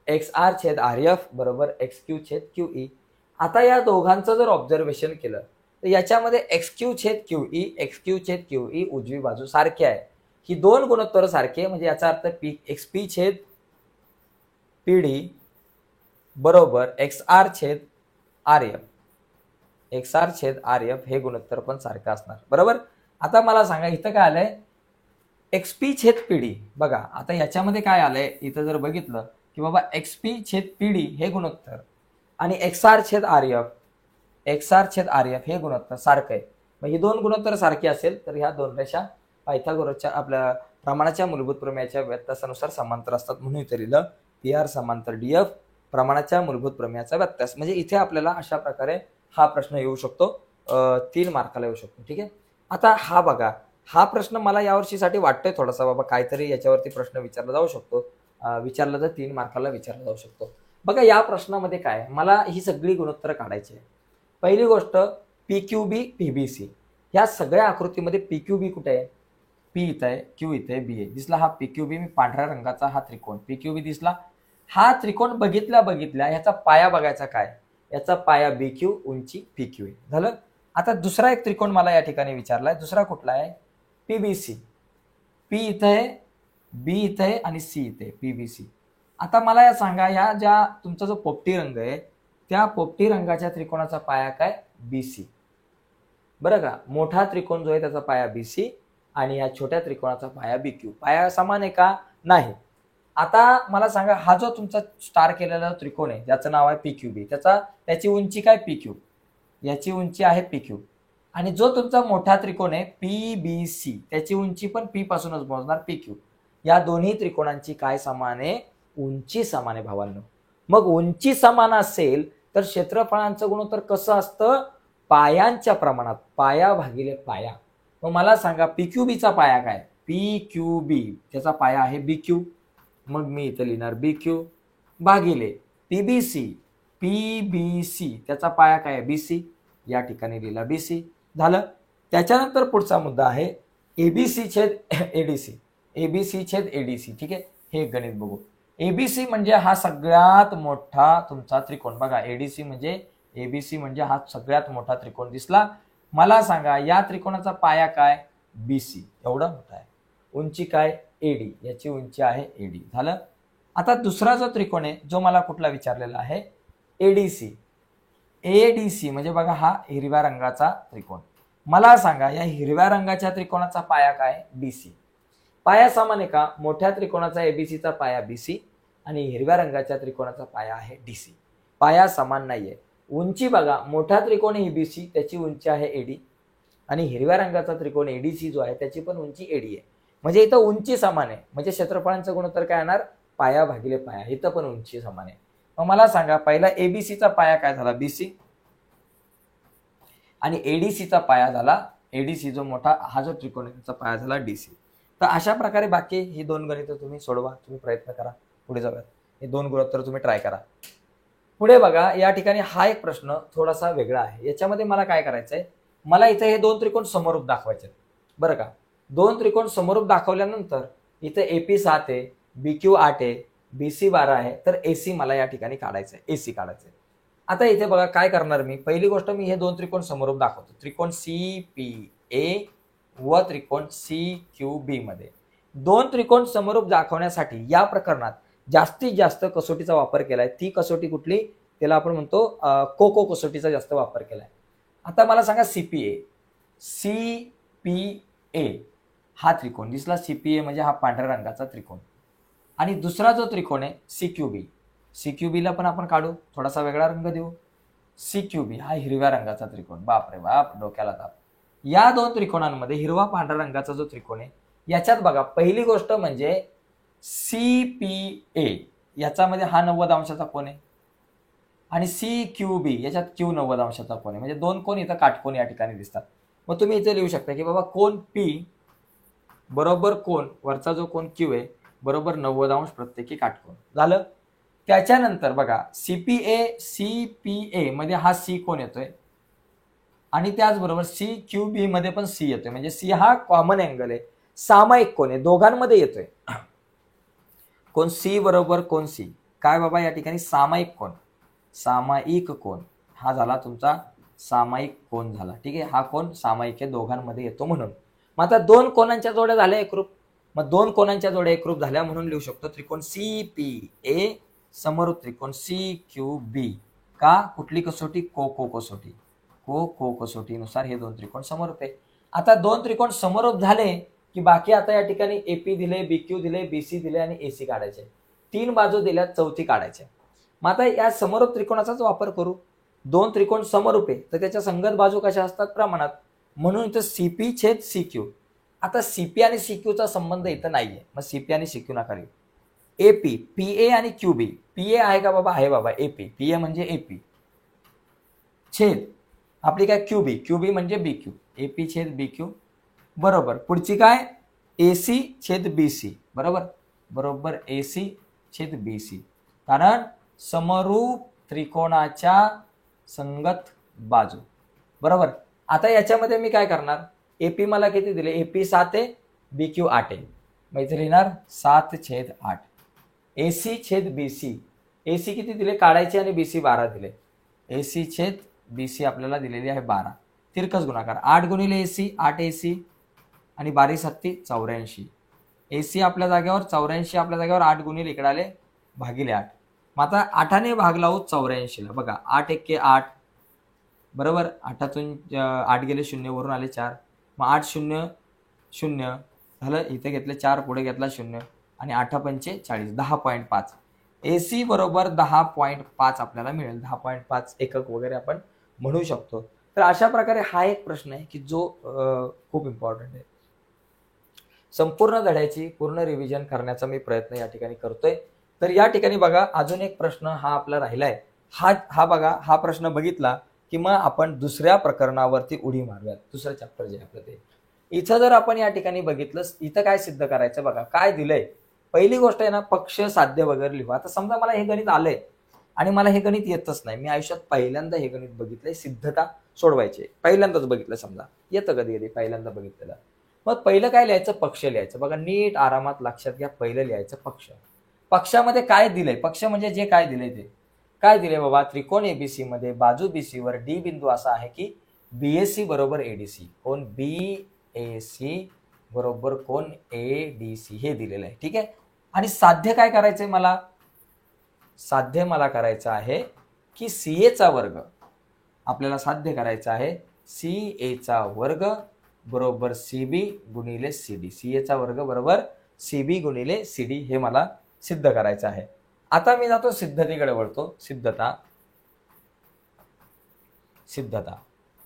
एक्स आर छेद आर एफ बरोबर एक्स क्यू छेद क्यू ई. आता या दोघांचं जर ऑब्झर्वेशन केलं तर याच्यामध्ये एक्स क्यू छेद क्यू ई, एक्स क्यू छेद क्यू ई उजवी बाजू सारखी आहे. ही दोन गुणोत्तर सारखे म्हणजे याचा अर्थ पी एक्स पी छेद पी डी बरोबर एक्स आर छेद आर एफ, एक्स आर छेद आर एफ हे गुणोत्तर पण सारखं असणार. बरोबर. आता मला सांगा इथं काय आलंय? एक्स पी छेद पी डी. बघा आता याच्यामध्ये काय आलंय? इथं जर बघितलं की बाबा एक्स पी छेद पी डी हे गुणोत्तर आणि एक्स आर छेद आर एफ, एक्स आर छेद आर एफ हे गुणोत्तर सारखं आहे. मग ही दोन गुणोत्तर सारखी असेल तर ह्या दोन रेषा पायथागोरसच्या आपल्या प्रमाणाच्या मूलभूत प्रमेयाच्या व्यत्यासानुसार समांतर असतात. म्हणून इथे लिहिलं पी आर समांतर डी एफ प्रमाणाच्या मूलभूत प्रमेयाचा व्यत्यास. म्हणजे इथे आपल्याला अशा प्रकारे हा प्रश्न येऊ शकतो, 3 मार्काला येऊ शकतो. ठीक आहे. आता हा बघा, हा प्रश्न मला यावर्षीसाठी वाटतोय थोडासा बाबा काहीतरी याच्यावरती प्रश्न विचारला जाऊ शकतो. विचारला तर 3 मार्काला विचारला जाऊ शकतो. बघा या प्रश्नामध्ये काय, मला ही सगळी गुणोत्तर काढायची आहे. पहिली गोष्ट पी क्यू बी पी बी सी. या सगळ्या आकृतीमध्ये पी क्यू बी कुठे आहे? पी इथं आहे, क्यू इथे आहे, बी आहे. दिसला हा पी क्यू बी? मी पांढऱ्या रंगाचा हा त्रिकोण पी क्यू बी दिसला. हा त्रिकोण बघितल्या ह्याचा पाया बघायचा काय? याचा पाया बी क्यू, उंची पी क्यू आहे. झालं. आता दुसरा एक त्रिकोण मला या ठिकाणी विचारलाय. दुसरा कुठला आहे? पीबीसी. पी इथं आहे, बी इथं आहे आणि सी इथे आहे, पीबीसी. आता मला या सांगा, या ज्या तुमचा जो पोपटी रंग आहे त्या पोपटी रंगाच्या त्रिकोणाचा पाया काय? बीसी. बरं का. मोठा त्रिकोण जो आहे त्याचा पाया बीसी आणि या छोट्या त्रिकोणाचा पाया बी क्यू. पाया समान आहे का? नाही. आता मला सांगा, हा जो तुमचा स्टार केलेला त्रिकोण आहे ज्याचं नाव आहे पी क्यू बी, त्याची उंची काय? P Q. याची उंची आहे पी क्यू. आणि जो तुमचा मोठा त्रिकोण आहे पी बी सी त्याची उंची पण पी पासूनच मोजणार, पी क्यू. या दोन्ही त्रिकोणांची काय समान आहे? उंची समान आहे भावांनो. मग उंची समान असेल तर क्षेत्रफळांचं गुणोत्तर कसं असतं? पायांच्या प्रमाणात, पाया भागिले पाया. मग मला सांगा पी क्यू बीचा पाया काय? पी क्यू बी त्याचा पाया आहे बी क्यू. मग मी इथं लिहिणार बी क्यू भागिले पीबीसी, पीबीसी त्याचा पाया काय आहे? बीसी. या ठिकाणी लिहिला बीसी. झालं. त्याच्यानंतर पुढचा मुद्दा आहे एबीसी छेद एडीसी, एबीसी छेद एडीसी. ठीक आहे. हे गणित बघू. एबीसी म्हणजे हा सगळ्यात मोठा तुमचा त्रिकोण. बघा एडीसी म्हणजे एबीसी म्हणजे हा सगळ्यात मोठा त्रिकोण दिसला. मला सांगा या त्रिकोणाचा पाया काय? बीसी एवढा मोठा आहे. उंची काय? एडी. याची उंची आहे एडी. झालं. आता दुसरा जो त्रिकोण आहे जो मला कुठला विचारलेला आहे? एडीसी. एडीसी म्हणजे बघा हा हिरव्या रंगाचा त्रिकोण. मला सांगा या हिरव्या रंगाच्या त्रिकोणाचा पाया काय? बीसी. पाया समान आहे का? मोठ्या त्रिकोणाचा एबीसीचा पाया बीसी आणि हिरव्या रंगाच्या त्रिकोणाचा पाया आहे डीसी. पाया समान नाहीये. उंची बघा, मोठा त्रिकोण एबीसी त्याची उंची आहे एडी आणि हिरव्या रंगाचा त्रिकोण एडीसी जो आहे त्याची पण उंची एडी आहे. म्हणजे इथं उंची समान आहे. म्हणजे क्षेत्रफळांचं गुणोत्तर काय येणार? पाया भागिले पाया. इथं पण उंची समान आहे. मग मला सांगा पहिला एबीसीचा पाया काय झाला? बीसी आणि एडीसीचा पाया झाला, एडीसी जो मोठा हा जो त्रिकोण आहे त्याचा पाया झाला डीसी. तर अशा प्रकारे बाकी ही दोन गणितं तुम्ही सोडवा, तुम्ही प्रयत्न करा, पुढे जाऊयात. हे दोन गुणोत्तर तुम्ही ट्राय करा. पुढे बघा या ठिकाणी हा एक प्रश्न थोडासा वेगळा आहे. याच्यामध्ये मला काय करायचंय? मला इथे हे दोन त्रिकोण समरूप दाखवायचे. बरं का. दोन त्रिकोण समरूप दाखवल्यानंतर इथे एपी 7 आहे, बीक्यू 8 आहे, बीसी 12 आहे, तर एसी मला या ठिकाणी काढायचं आहे, एसी काढायचं आहे. आता इथे बघा काय करणार मी? पहिली गोष्ट मी हे दोन त्रिकोण समरूप दाखवतो. त्रिकोण सी पी ए व त्रिकोण CQB मध्ये दोन त्रिकोण समरूप दाखवण्यासाठी या प्रकरणात जास्तीत जास्त कसोटीचा वापर केलाय. ती कसोटी कुठली? त्याला आपण म्हणतो कोको कसोटीचा जास्त वापर केलाय. आता मला सांगा CPA हा त्रिकोण दिसला. CPA म्हणजे हा पांढऱ्या रंगाचा त्रिकोण. आणि दुसरा जो त्रिकोण आहे CQB ला पण आपण काढू, थोडासा वेगळा रंग देऊ. CQB हा हिरव्या रंगाचा त्रिकोण. बाप रे बाप, डोक्याला ताप. या दोन त्रिकोणांमध्ये हिरवा पांढरा रंगाचा जो त्रिकोण आहे याच्यात बघा, पहिली गोष्ट म्हणजे CPA याच्यामध्ये हा 90 अंशाचा कोन आहे आणि CQB याच्यात Q 90 अंशाचा कोन आहे. म्हणजे दोन कोन इथं काटकोन या ठिकाणी दिसतात. मग तुम्ही इथे लिहू शकता की बाबा कोन P बरोबर कोन वरचा जो कोन Q आहे बरोबर 90 अंश प्रत्येकी काटकोन झालं. त्याच्यानंतर बघा CPA मध्ये हा C कोन येतोय आणि त्याचबरोबर CQB मध्ये पण C येतोय. म्हणजे C हा कॉमन अँगल आहे, सामायिक कोन आहे, दोघांमध्ये येतोय. कोन C बरोबर कोन C काय बाबा या ठिकाणी सामायिक कोन हा झाला तुमचा सामायिक कोन झाला. ठीक आहे, हा कोन सामायिक आहे, दोघांमध्ये येतो म्हणून. मग आता दोन कोनांच्या जोड्या झाल्या एकरूप. मग दोन कोनांच्या जोड्या एकरूप झाल्या म्हणून लिहू शकतो त्रिकोण CPA समरूप त्रिकोण CQB. का? कुठली कसोटी? कोको कसोटी. कोको कसोटीनुसार हे दोन त्रिकोण समरूप आहे. आता दोन त्रिकोण समरूप झाले की बाकी आता या ठिकाणी AP दिले, BQ दिले, BC दिले आणि AC काढायचे. तीन बाजू दिल्या, चौथी काढायचे. मग आता या समरूप त्रिकोणाचाच वापर करू. दोन त्रिकोण समरूप आहे तर त्याच्या संगत बाजू कशा असतात? प्रमाणात. म्हणून इथं CP/CQ. आता CP आणि CQ चा संबंध इथं नाहीये, मग CP आणि CQ नका लिहू. AP, PA आणि QB. PA आहे का बाबा? आहे बाबा. AP, PA म्हणजे AP छेद आपली काय QB म्हणजे BQ. AP छेद BQ बरोबर. पुढची काय? AC छेद BC बरोबर AC छेद BC. कारण समरूप त्रिकोणाच्या संगत बाजू बरोबर. आता याच्यामध्ये मी काय करणार? AP मला किती दिले? AP 7 आहे, BQ 8 आहे. मग इथे लिहिणार 7/8. AC छेद BC. AC किती दिले? काढायचे आणि BC 12 दिले. AC छेद BC आपल्याला दिलेली आहे 12. तिरकस गुणाकार 8 गुणिले AC 8 AC आणि 12 7 84. AC आपल्या जागेवर 84 आपल्या जागेवर 8 गुणिले इकडे आले भागिले 8. मग आता 8ने भाग लावू 84 ला. बघा 8 1 8 बरोबर. 8तून 8 गेले 0 वरून आले 4. मग 8 0 0 झालं. इथे घेतले 4 पुढे घेतला 0 आणि 8 पंचे 40 10.5. AC बरोबर 10.5 आपल्याला मिळेल. 10.5 एकक वगैरे आपण म्हणू शकतो. तर अशा प्रकारे हा एक प्रश्न आहे की जो खूप इम्पॉर्टंट आहे. संपूर्ण धड्याची पूर्ण रिव्हिजन करण्याचा मी प्रयत्न या ठिकाणी करतोय. तर या ठिकाणी बघा अजून एक प्रश्न हा आपला राहिलाय. हा बघा, हा प्रश्न बघितला की मग आपण दुसऱ्या प्रकरणावरती उडी मारूयात. दुसरं चॅप्टर जे आपलं ते इथं जर आपण या ठिकाणी बघितलं, इथं काय सिद्ध करायचं बघा. काय दिलंय? पहिली गोष्ट आहे ना, पक्ष साध्य वगैरे लिहू. आता समजा मला हे गणित आलंय आणि मला हे गणित येतच नाही, मी आयुष्यात पहिल्यांदा हे गणित बघितलंय, सिद्धता सोडवायची पहिल्यांदाच बघितलं. समजा येतं कधी कधी पहिल्यांदा बघितलेलं. मग पहिलं काय लिहायचं? पक्ष लिहायचं. बघा नीट आरामात लक्षात घ्या. पहिलं लिहायचं पक्ष. पक्षामध्ये काय दिलंय? पक्ष म्हणजे जे काय दिलंय ते. काय दिले बाबा? त्रिकोण ABC मध्ये बाजू BC वर D बिंदू असा आहे की BAC बरोबर ADC. कोण? BAC बरोबर कोण? ADC हे दिलेलं आहे. ठीक आहे. आणि साध्य काय करायचंय मला? साध्य मला करायचं आहे की CA चा वर्ग आपल्याला साध्य करायचा आहे. CA चा वर्ग बरोबर CB गुणिले CD. CA चा वर्ग बरोबर CB गुणिले CD हे मला सिद्ध करायचं आहे. आता मी जातो सिद्धतेकडे वळतो. सिद्धता.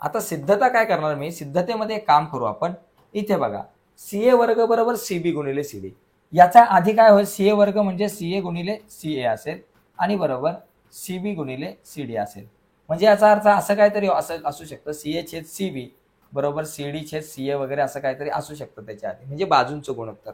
आता सिद्धता काय करणार मी? सिद्धतेमध्ये एक काम करू आपण. इथे बघा CA वर्ग बरोबर CB गुणिले CD. याचा आधी काय होईल? CA वर्ग म्हणजे CA गुणिले CA असेल आणि बरोबर CB गुणिले CD असेल. म्हणजे याचा अर्थ असं काहीतरी असू शकतं. CA छेद CB बरोबर CD छेद CA वगैरे असं काहीतरी असू शकतं त्याच्या आधी. म्हणजे बाजूंचं गुणोत्तर.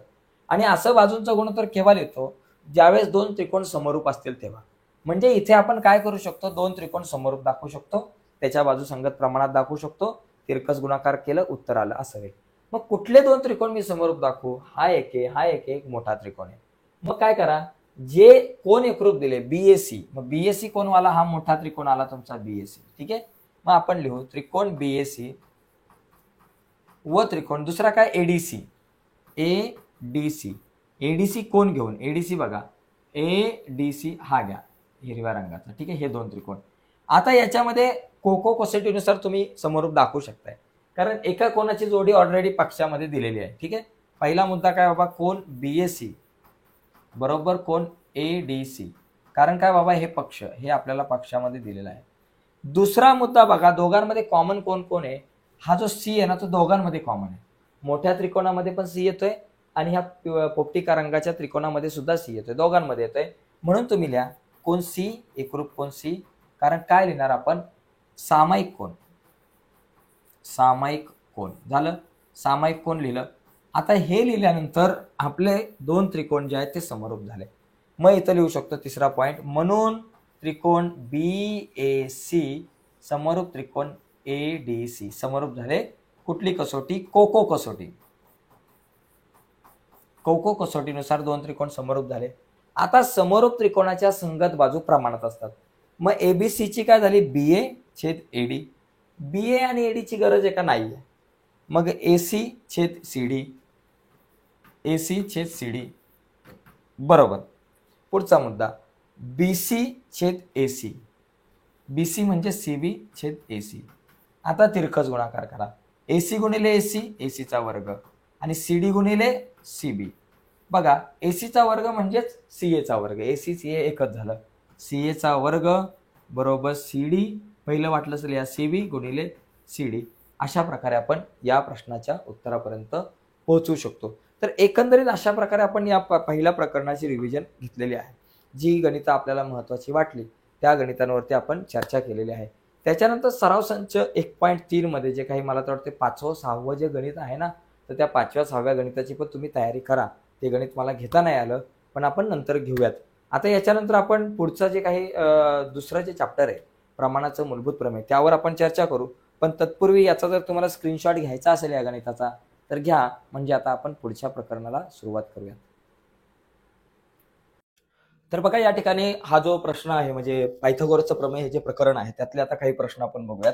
आणि असं बाजूंचं गुणोत्तर केव्हा लिहितो? ज्यावेळेस दोन त्रिकोण समरूप असतील तेव्हा. म्हणजे इथे आपण काय करू शकतो? दोन त्रिकोण समरूप दाखवू शकतो, त्याच्या बाजू संगत प्रमाणात दाखवू शकतो, तिरकस गुणाकार केलं, उत्तर आलं असं आहे. मग कुठले दोन त्रिकोण मी समरूप दाखवू? हा एक आहे, हा एक मोठा त्रिकोण आहे. मग काय करा? जे कोण एकरूप दिले BAC, मग BAC कोणवाला हा मोठा त्रिकोण आला तुमचा BAC. ठीक आहे. मग आपण लिहू त्रिकोण BAC व त्रिकोण, दुसरा काय एडीसी, एडीसी, एडीसी कोण घेऊन, एडीसी बघा, एडीसी हा घ्या हिरव्या रंगाचा, ठीक आहे, हे दोन त्रिकोण. आता याच्यामध्ये कोको कोसेटीनुसार तुम्ही समरूप दाखवू शकताय, कारण एका कोणाची जोडी ऑलरेडी पक्षामध्ये दिलेली आहे, ठीक आहे. पहिला मुद्दा काय बाबा, कोण बीएसी बरोबर कोण एडीसी, कारण काय बाबा हे पक्ष हे आपल्याला पक्षामध्ये दिलेला आहे. दुसरा मुद्दा बघा, दोघांमध्ये कॉमन कोण कोण आहे, हा जो सी आहे ना तो दोघांमध्ये कॉमन आहे. मोठ्या त्रिकोणामध्ये पण सी येतोय आणि ह्या पोपटिका रंगाच्या त्रिकोणामध्ये सुद्धा सी येतोय, दोघांमध्ये येतोय. म्हणून तुम्ही लिहा कोण सी, एकरूप कोण सी. कारण काय लिहिणार आपण, सामायिक कोण, सामायिक कोण झालं, सामायिक कोण लिहिलं. आता हे लिहिल्यानंतर आपले दोन त्रिकोण जे आहेत ते समरूप झाले. मग इथं लिहू शकतो तिसरा पॉइंट, म्हणून त्रिकोण बीएसी समरूप त्रिकोण एडीसी समरूप झाले. कुठली कसोटी, कोको कसोटी, कोको कसोटीनुसार दोन त्रिकोण समरूप झाले. आता समरूप त्रिकोणाच्या संगत बाजू प्रमाणात असतात. मग एबीसीची काय झाली, बीए छेद एडी, बीए आणि एडीची गरज आहे का, नाही आहे. मग एसी छेद सीडी, एसी छेद सीडी बरोबर. पुढचा मुद्दा, बीसी छेद एसी, बीसी म्हणजे सीबी छेद एसी. आता तिरकस गुणाकार करा, एसी गुणिले एसी, एसीचा वर्ग, आणि सीडी गुणिले सीबी. बघा एसीचा वर्ग म्हणजेच सीएचा वर्ग, एसी सीए एकच झालं, सीएचा वर्ग बरोबर सीडी, पहिलं वाटलं असेल या सीबी गुणिले सीडी. अशा प्रकारे आपण या प्रश्नाच्या उत्तरापर्यंत पोहोचू शकतो. तर एकंदरीत अशा प्रकारे आपण या पहिल्या प्रकरणाची रिव्हिजन घेतलेली आहे. जी गणितं आपल्याला महत्त्वाची वाटली त्या गणितांवरती आपण चर्चा केलेली आहे. त्याच्यानंतर सराव संच 1.3 मध्ये जे काही मला तर वाटते 5वं 6वं जे गणित आहे ना, तर त्या 5व्या 6व्या गणिताची पण तुम्ही तयारी करा. ते गणित मला घेता नाही आलं, पण आपण नंतर घेऊयात. आता याच्यानंतर आपण पुढचं जे काही दुसरं जे चॅप्टर आहे प्रमाणाचं मूलभूत प्रमेय, त्यावर आपण चर्चा करू. पण तत्पूर्वी याचा जर तुम्हाला स्क्रीनशॉट घ्यायचा असेल या गणिताचा तर घ्या, म्हणजे आता आपण पुढच्या प्रकरणाला सुरुवात करूया. तर बघा या ठिकाणी हा जो प्रश्न आहे म्हणजे पायथागोरसचं प्रमेय हे जे प्रकरण आहे त्यातले आता काही प्रश्न आपण बघूयात.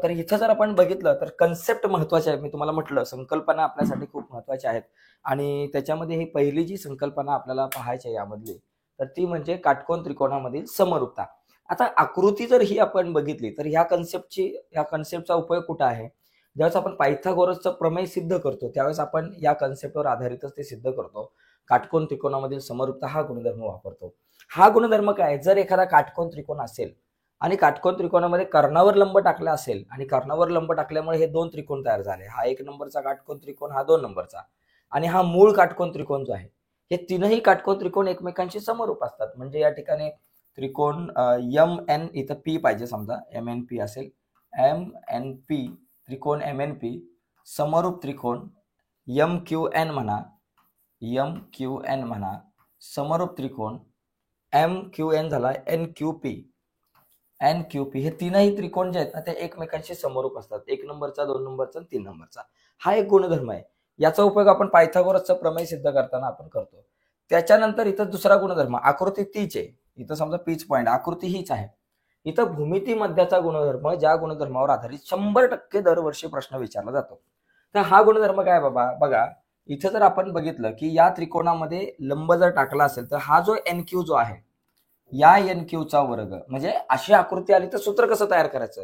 तर इथं जर आपण बघितलं तर कन्सेप्ट महत्वाचे आहे. मी तुम्हाला म्हटलं संकल्पना आपल्यासाठी खूप महत्वाच्या आहेत आणि त्याच्यामध्ये ही पहिली जी संकल्पना आपल्याला पाहायची आहे यामधली तर ती म्हणजे काटकोन त्रिकोणामधील समरूपता. आता आकृती जर ही आपण बघितली तर ह्या कन्सेप्टचा उपयोग कुठं आहे, ज्यावेळेस आपण पायथागोरसचं प्रमेय सिद्ध करतो त्यावेळेस आपण या कन्सेप्टवर आधारितच ते सिद्ध करतो. काटकोन त्रिकोणामधील समरूपता हा गुणधर्म वापरतो. हा गुणधर्म काय, जर एखादा काटकोन त्रिकोण असेल आणि काटकोन त्रिकोणामध्ये कर्णावर लंब टाकला असेल आणि कर्णावर लंब टाकल्यामुळे हे दोन त्रिकोण तयार झाले, हा 1 नंबरचा काटकोन त्रिकोण, हा 2 नंबरचा, आणि हा मूळ काटकोन त्रिकोण जो आहे, हे तीनही काटकोन त्रिकोण एकमेकांशी समरूप असतात. म्हणजे या ठिकाणी त्रिकोण एम एन, इथं पी पाहिजे, समजा एम एन पी असेल, एम एन पी त्रिकोण एम एन पी समरूप त्रिकोण एम क्यू एन म्हणा, एम क्यू एन म्हणा समरूप त्रिकोण एम क्यू एन झाला N Q P, N Q P, हे तीनही त्रिकोण जे आहेत ना ते एकमेकांशी समरूप असतात. 1 नंबरचा, 2 नंबरचा, 3 नंबरचा. हा एक गुणधर्म आहे. याचा उपयोग आपण पायथागोरसचं प्रमेय सिद्ध करताना आपण करतो. त्याच्यानंतर इथं दुसरा गुणधर्म, आकृती तीच आहे, इथं समजा पीच पॉईंट आकृती हीच आहे. इथं भूमिती मध्याचा गुणधर्म, ज्या गुणधर्मावर आधारित 100% दरवर्षी प्रश्न विचारला जातो. तर हा गुणधर्म काय बाबा, बघा इथं जर आपण बघितलं की या त्रिकोणामध्ये लंब जर टाकला असेल तर हा जो एन क्यू जो आहे, या एन क्यूचा वर्ग, म्हणजे अशी आकृती आली तर सूत्र कसं तयार करायचं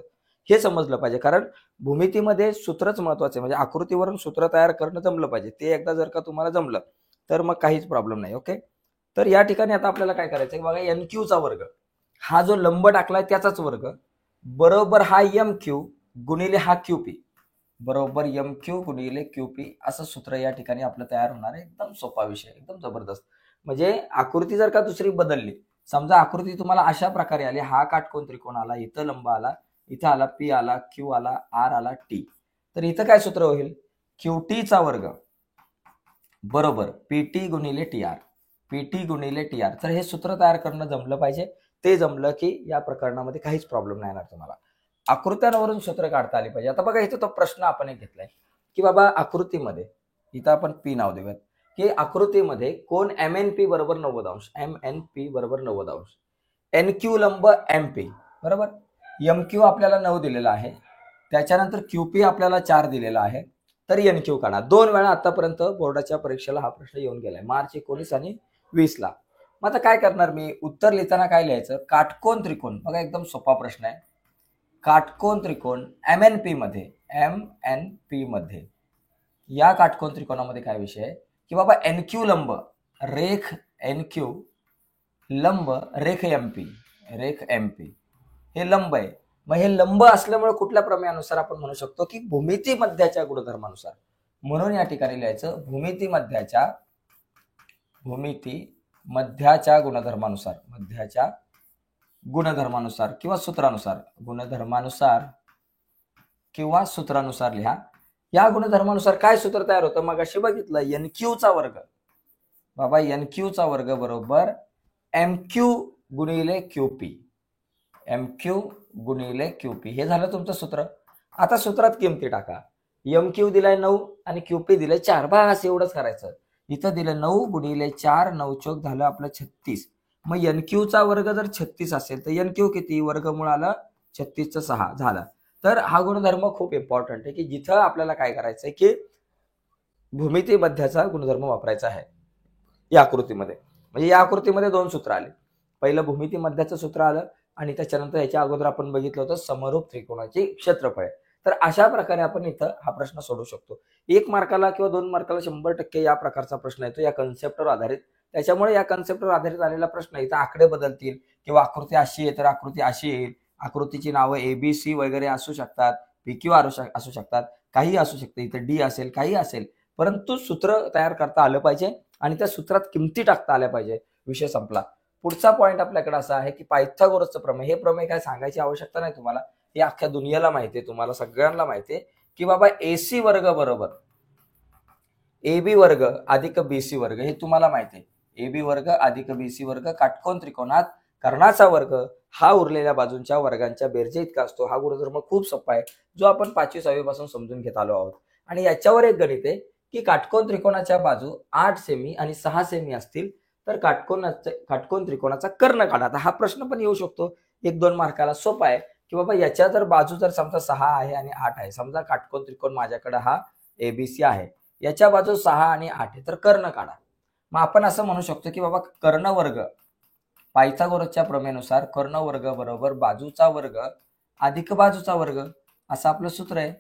हे समजलं पाहिजे. कारण भूमितीमध्ये सूत्रच महत्वाचं आहे, म्हणजे आकृतीवरून सूत्र तयार करणं जमलं पाहिजे. ते एकदा जर का तुम्हाला जमलं तर मग काहीच प्रॉब्लेम नाही. ओके, तर या ठिकाणी आता आपल्याला काय करायचं बघा, एन क्यूचा वर्ग, हा जो लंब टाकलाय त्याचाच वर्ग बरोबर हा एम क्यू गुणिले हा क्यू पी बरोबर एम क्यू गुणिले क्यू पी, असं सूत्र या ठिकाणी आपलं तयार होणार आहे. एकदम सोपा विषय, एकदम जबरदस्त. म्हणजे आकृती जर का दुसरी बदलली, समजा आकृती तुम्हाला अशा प्रकारे आली, हा काटकोन त्रिकोण आला, इथं लंब आला, इथं आला पी आला, क्यू आला, आर आला, टी, तर इथं काय सूत्र होईल, क्यूटीचा वर्ग बरोबर पीटी गुणिले टी आर, पीटी गुणिले टी आर. तर हे सूत्र तयार करणं जमलं पाहिजे. ते जमलं की या प्रकरणामध्ये काहीच प्रॉब्लेम नाही येणार तुम्हाला. आकृत्यांवरून सूत्र काढता आली पाहिजे. आता बघा इथं तो प्रश्न आपण एक घेतलाय की बाबा आकृतीमध्ये, इथं आपण पी नाव देऊयात, की आकृतीमध्ये कोण एम एन पी बरोबर 90 अंश, एम एन पी बरोबर 90 अंश, एन क्यू लंब एम पी बरोबर, एम क्यू आपल्याला 9 दिलेला आहे, त्याच्यानंतर QP आपल्याला 4 दिलेला आहे, तर NQ काढा. 2 वेळा आतापर्यंत बोर्डाच्या परीक्षेला हा प्रश्न येऊन गेलाय, मार्च 19 आणि 20 ला. मग आता काय करणार मी, उत्तर लिहिताना काय लिहायचं, काटकोन त्रिकोण. बघा एकदम सोपा प्रश्न आहे. काटकोन त्रिकोण MNP मध्ये या काटकोन त्रिकोणामध्ये काय विषय आहे की बाबा NQ लंब रेख NQ लंब रेख MP हे लंब आहे. मग हे लंब असल्यामुळे कुठल्या प्रमेयानुसार आपण म्हणू शकतो की भूमिती मध्याच्या गुणधर्मानुसार. म्हणून या ठिकाणी लिहायचं भूमिती मध्याच्या गुणधर्मानुसार किंवा सूत्रानुसार लिहा. या गुणधर्मानुसार काय सूत्र तयार होतं मग अशी बघितलं, NQ चा वर्ग बाबा NQ चा वर्ग बरोबर MQ गुणिले QP हे झालं तुमचं सूत्र. आता सूत्रात किमती टाका. MQ दिलाय 9 आणि QP दिलाय 4. बस एवढंच करायचं. इथं दिलं 9 गुणिले 4, 9 चौक झालं आपलं 36. मग NQ चा वर्ग जर 36 असेल तर NQ किती, वर्गमूळ आलं 36 चं 6 झालं. तर हा गुणधर्म खूप इम्पॉर्टंट आहे की जिथं आपल्याला काय करायचंय की भूमिती मध्याचा गुणधर्म वापरायचा आहे या आकृतीमध्ये. म्हणजे या आकृतीमध्ये 2 सूत्र आले. पहिलं भूमिती मध्याचं सूत्र आलं आणि त्याच्यानंतर याच्या अगोदर आपण बघितलं होतं समरूप त्रिकोणाचे क्षेत्रफळ. तर अशा प्रकारे आपण इथं हा प्रश्न सोडवू शकतो. 1 मार्काला किंवा 2 मार्काला 100% या प्रकारचा प्रश्न येतो या कन्सेप्टवर आधारित. त्याच्यामुळे या कन्सेप्टवर आधारित आलेला प्रश्न इथं आकडे बदलतील किंवा आकृती अशी आहे तर आकृती अशी येईल. आकृतीची नावं ABC वगैरे असू शकतात, PQR असू शकतात, काही असू शकते, इथं D असेल, काही असेल, परंतु सूत्र तयार करता आलं पाहिजे आणि त्या सूत्रात किमती टाकता आल्या पाहिजे. विषय संपला. पुढचा पॉइंट आपल्याकडे असा आहे की पायथागोरसचं प्रमेय. हे प्रमेय काय सांगायची आवश्यकता नाही तुम्हाला, हे अख्ख्या दुनियेला माहिती आहे, तुम्हाला सगळ्यांना माहिती आहे की बाबा AC वर्ग बरोबर AB वर्ग अधिक BC वर्ग. हे तुम्हाला माहिती आहे. AB वर्ग अधिक BC वर्ग काटकोन त्रिकोणात कर्णाचा वर्ग हा उरलेल्या बाजूंच्या वर्गांच्या बेरजे इतका असतो. हा गुणधर्म खूप सोपा आहे जो आपण 5वी 6वी पासून समजून घेत आलो आहोत. आणि याच्यावर एक गणित आहे की काटकोन त्रिकोणाच्या बाजू 8 सेमी आणि 6 सेमी असतील तर काटकोन त्रिकोणाचा कर्ण काढा. आता हा प्रश्न पण येऊ शकतो 1-2 मार्काला. सोपा आहे की बाबा याच्या जर बाजू जर समजा 6 आहे आणि 8 आहे, समजा काटकोन त्रिकोण माझ्याकडे हा ABC आहे, याच्या बाजू 6 आणि 8 आहे, तर कर्ण काढा. मग आपण असं म्हणू शकतो की बाबा कर्ण वर्ग पायथागोरसच्या प्रमेयानुसार कर्ण वर्ग बरोबर बाजूचा वर्ग अधिक बाजूचा वर्ग असं आपलं सूत्र आहे.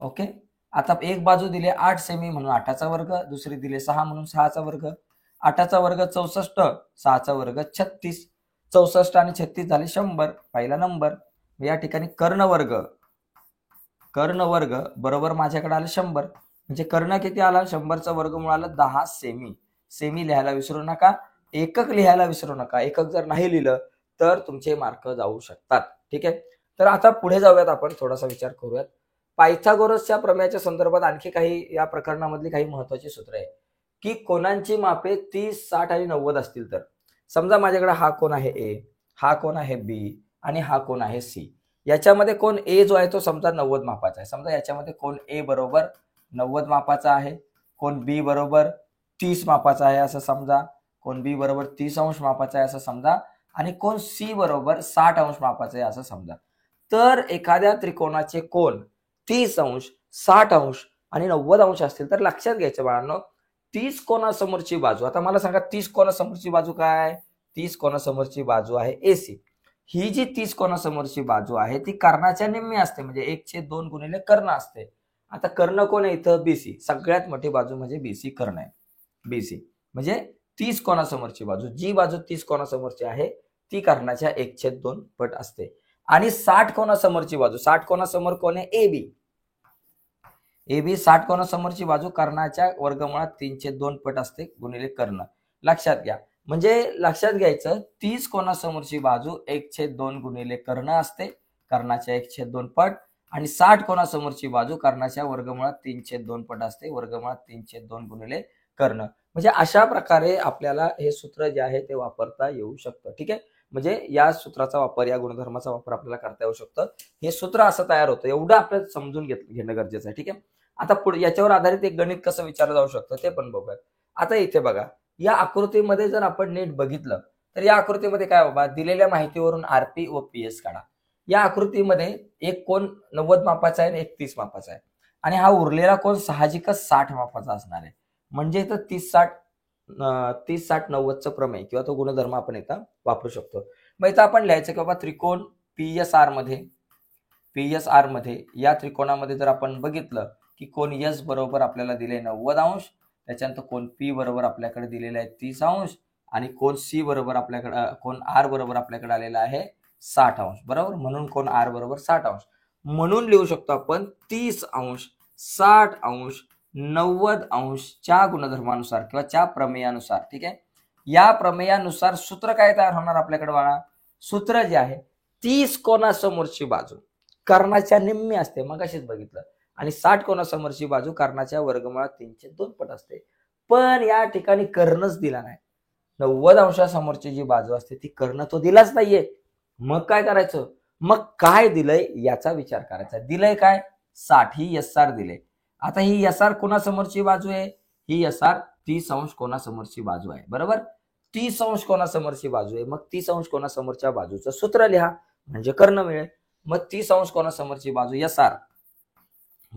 ओके. आता एक बाजू दिली 8 सेमी म्हणून 8चा वर्ग, दुसरी दिली 6 म्हणून 6चा वर्ग. 8चा वर्ग 64, 6चा वर्ग 36. 64 आणि 36 झाले 100, पहिला नंबर. या ठिकाणी कर्ण वर्ग बरोबर माझ्याकडे आलं 100. म्हणजे कर्ण किती आला, 100चा वर्गमूळ आलं 10 सेमी. सेमी लिहायला विसरू नका, एकक लिहायला विसरू नका. एकक जर नाही लिहिलं तर तुमचे मार्क जाऊ शकतात. ठीक आहे. तर आता पुढे जाऊयात, आपण थोडासा विचार करूयात. पायथागोरसच्या प्रमेयाच्या संदर्भात आणखी काही या प्रकरणामधली काही महत्वाची सूत्र आहे की कोणांची मापे 30, 60 आणि 90 असतील तर. समजा माझ्याकडे हा कोण आहे A, हा कोण आहे B आणि हा कोण आहे C. याच्यामध्ये कोण A जो आहे तो समजा 90 मापाचा आहे. समजा याच्यामध्ये कोण A बरोबर 90 मापाचा आहे, कोण B बरोबर 30 मापाचा आहे असं समजा, कोण B बरोबर 30 अंश मापाचा आहे असं समजा, आणि कोण C बरोबर 60 अंश मापाचा आहे असं समजा. तर एखाद्या त्रिकोणाचे कोण 30 अंश, 60 अंश आणि 90 अंश असतील तर लक्षात घ्यायचं बाळांनो, 30 कोणासमोरची बाजू. आता मला सांगा 30 कोणासमोरची बाजू काय? 30 कोणासमोरची बाजू आहे AC. ही जी 30 कोणासमोरची बाजू आहे ती कर्णाच्या निम्मी असते, म्हणजे 1/2 गुणिले कर्ण असते. आता कर्ण कोण आहे इथं? BC. सगळ्यात मोठी बाजू म्हणजे BC कर्ण आहे. BC म्हणजे 30 कोणासमोरची बाजू, जी बाजू 30 कोणासमोरची आहे ती कर्णाच्या 1/2 पट असते. आणि 60 कोणासमोरची बाजू, 60 कोणासमोर कोण आहे? AB. 60 कोणासमोरची बाजू कर्णाच्या वर्गमुळात 3/2 पट असते गुणिले कर्ण. लक्षात घ्या. म्हणजे लक्षात घ्यायचं 30 कोणासमोरची बाजू 1/2 गुणिले कर्ण असते, कर्णाच्या 1/2 पट. आणि 60 कोणासमोरची बाजू कर्णाच्या वर्गमुळात 3/2 पट असते, वर्गमुळात 3/2 गुणिले कर्ण. म्हणजे अशा प्रकारे आपल्याला हे सूत्र जे आहे ते वापरता येऊ शकतं. ठीक आहे. म्हणजे या सूत्राचा वापर, या गुणधर्माचा वापर आपल्याला करता येऊ शकतं. हे सूत्र असं तयार होतं, एवढं आपल्याला समजून घेणं गरजेचं आहे. ठीक आहे. आता पुढे याच्यावर आधारित एक गणित कसं विचारलं जाऊ शकतं ते पण बघूयात. आता इथे बघा, या आकृतीमध्ये जर आपण नीट बघितलं तर या आकृतीमध्ये काय बाबा, दिलेल्या माहितीवरून RP व PS काढा. या आकृतीमध्ये एक कोण 90 मापाचा आहे आणि एक 30 मापाचा आहे आणि हा उरलेला कोण साहजिकच 60 मापाचा असणार आहे. म्हणजे इथं 30-60-90चं प्रमेय किंवा तो गुणधर्म आपण इथं वापरू शकतो. मग इथं आपण लिहायचं की बाबा त्रिकोण पीएसआर मध्ये या त्रिकोणामध्ये जर आपण बघितलं की कोण एस बरोबर आपल्याला दिले 90 अंश, त्याच्यानंतर कोण पी बरोबर आपल्याकडे दिलेला आहे 30 अंश आणि कोण सी बरोबर आपल्याकडे कोण आर बरोबर आपल्याकडे आलेला आहे 60 अंश, बरोबर. म्हणून कोण आर बरोबर 60 अंश. म्हणून लिहू शकतो आपण 30 अंश 60 अंश 90 अंशच्या गुणधर्मानुसार किंवा त्या प्रमेयानुसार. ठीक आहे. या प्रमेयानुसार सूत्र काय तयार होणार आपल्याकडे बाळा? सूत्र जे आहे 30 कोणासमोरची बाजू कर्णाच्या निम्मी असते, मग अशीच बघितलं, आणि 60 कोणासमोरची बाजू कर्णाच्या वर्गमुळात 3/2 पट असते. पण या ठिकाणी कर्णच दिला नाही. 90 अंशासमोरची जी बाजू असते ती कर्ण तो दिलाच नाहीये. मग काय करायचं? मग काय दिलंय याचा विचार करायचा. दिलंय काय? 60 ही एसआर दिले. आता ही एसआर कोणासमोरची बाजू आहे? ही एसआर 30 अंश कोणासमोरची बाजू आहे, बरोबर. 30 अंश कोणासमोरची बाजू आहे, मग 30 अंश कोणासमोरच्या बाजूचं सूत्र लिहा म्हणजे कर्ण मिळेल. मग 30 अंश कोणासमोरची बाजू एसआर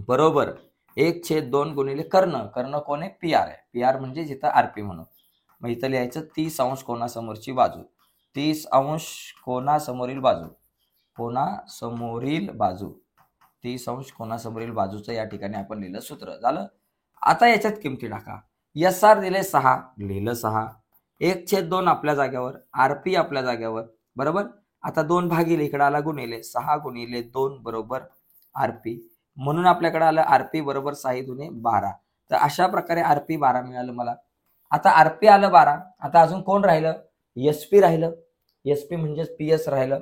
बरोबर 1/2 गुणिले कर्ण. कर्ण कोण आहे? पी आर आहे. पी आर म्हणजे जिथं आरपी म्हणून. मग इथं लिहायचं 30 अंश कोणासमोरची बाजू, 30 अंश कोणासमोरील बाजू, 30 अंश कोणासमोरील बाजूचं या ठिकाणी आपण लिहिलं सूत्र झालं. आता याच्यात किमती टाका. एसआर दिले 6, लिहिलं 6. 1/2 आपल्या जाग्यावर, आरपी आपल्या जाग्यावर, बरोबर. आता 2 भागिले इकडे आला गुणिले 6 गुणिले 2 बरोबर आरपी. म्हणून आपल्याकडे आलं आरपी बरोबर 6 दुने 12. तर अशा प्रकारे आरपी 12 मिळालं मला. आता आरपी आलं 12. आता अजून कोण राहिलं? एसपी राहिलं. एसपी म्हणजेच पीएस राहिलं.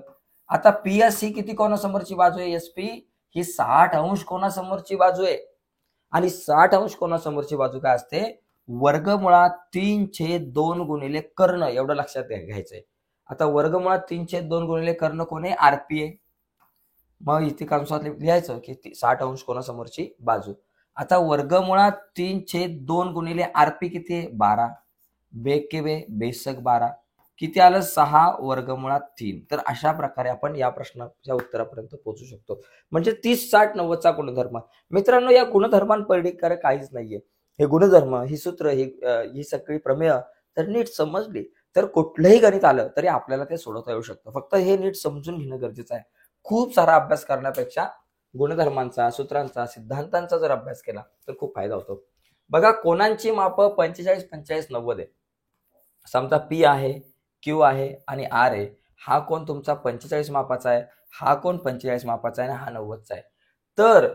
आता पीएस ही किती कोणासमोरची बाजू आहे? एसपी ही 60 अंश कोणासमोरची बाजू आहे. आणि 60 अंश कोणासमोरची बाजू काय असते? वर्गमुळात 3/2 गुणिले कर्ण, एवढं लक्षात घ्यायचंय. आता वर्गमुळात 3/2 गुणिले कर्ण कोण आहे? आरपी आहे. मग इथे कंसात लिहायचं की 60 अंश कोणासमोरची बाजू. आता वर्गमुळात 3/2 गुणिले आरपी किती आहे? 12. बेक के बे बेसक 12 किती आलं? 6 वर्गमुळात 3. तर अशा प्रकारे आपण या प्रश्नाच्या उत्तरापर्यंत पोहोचू शकतो. म्हणजे 30-60-90चा गुणधर्म. मित्रांनो, या गुणधर्मांपलीकडे काहीच नाहीये. हे गुणधर्म, ही सूत्र, ही सगळी प्रमेय तर नीट समजली तर कुठलंही गणित आलं तरी आपल्याला ते सोडवता येऊ शकतं. फक्त हे नीट समजून घेणं गरजेचं आहे. खूप सारा अभ्यास करण्यापेक्षा गुणधर्मांचा, सूत्रांचा, सिद्धांतांचा जर अभ्यास केला तर खूप फायदा होतो. बघा, कोणांची माप 45, 45, 90 आहे. समजा पी आहे, क्यू आहे आणि आर आहे. हा कोण तुमचा 45 मापाचा आहे, हा कोण 45 मापाचा आहे आणि हा 90चा आहे. तर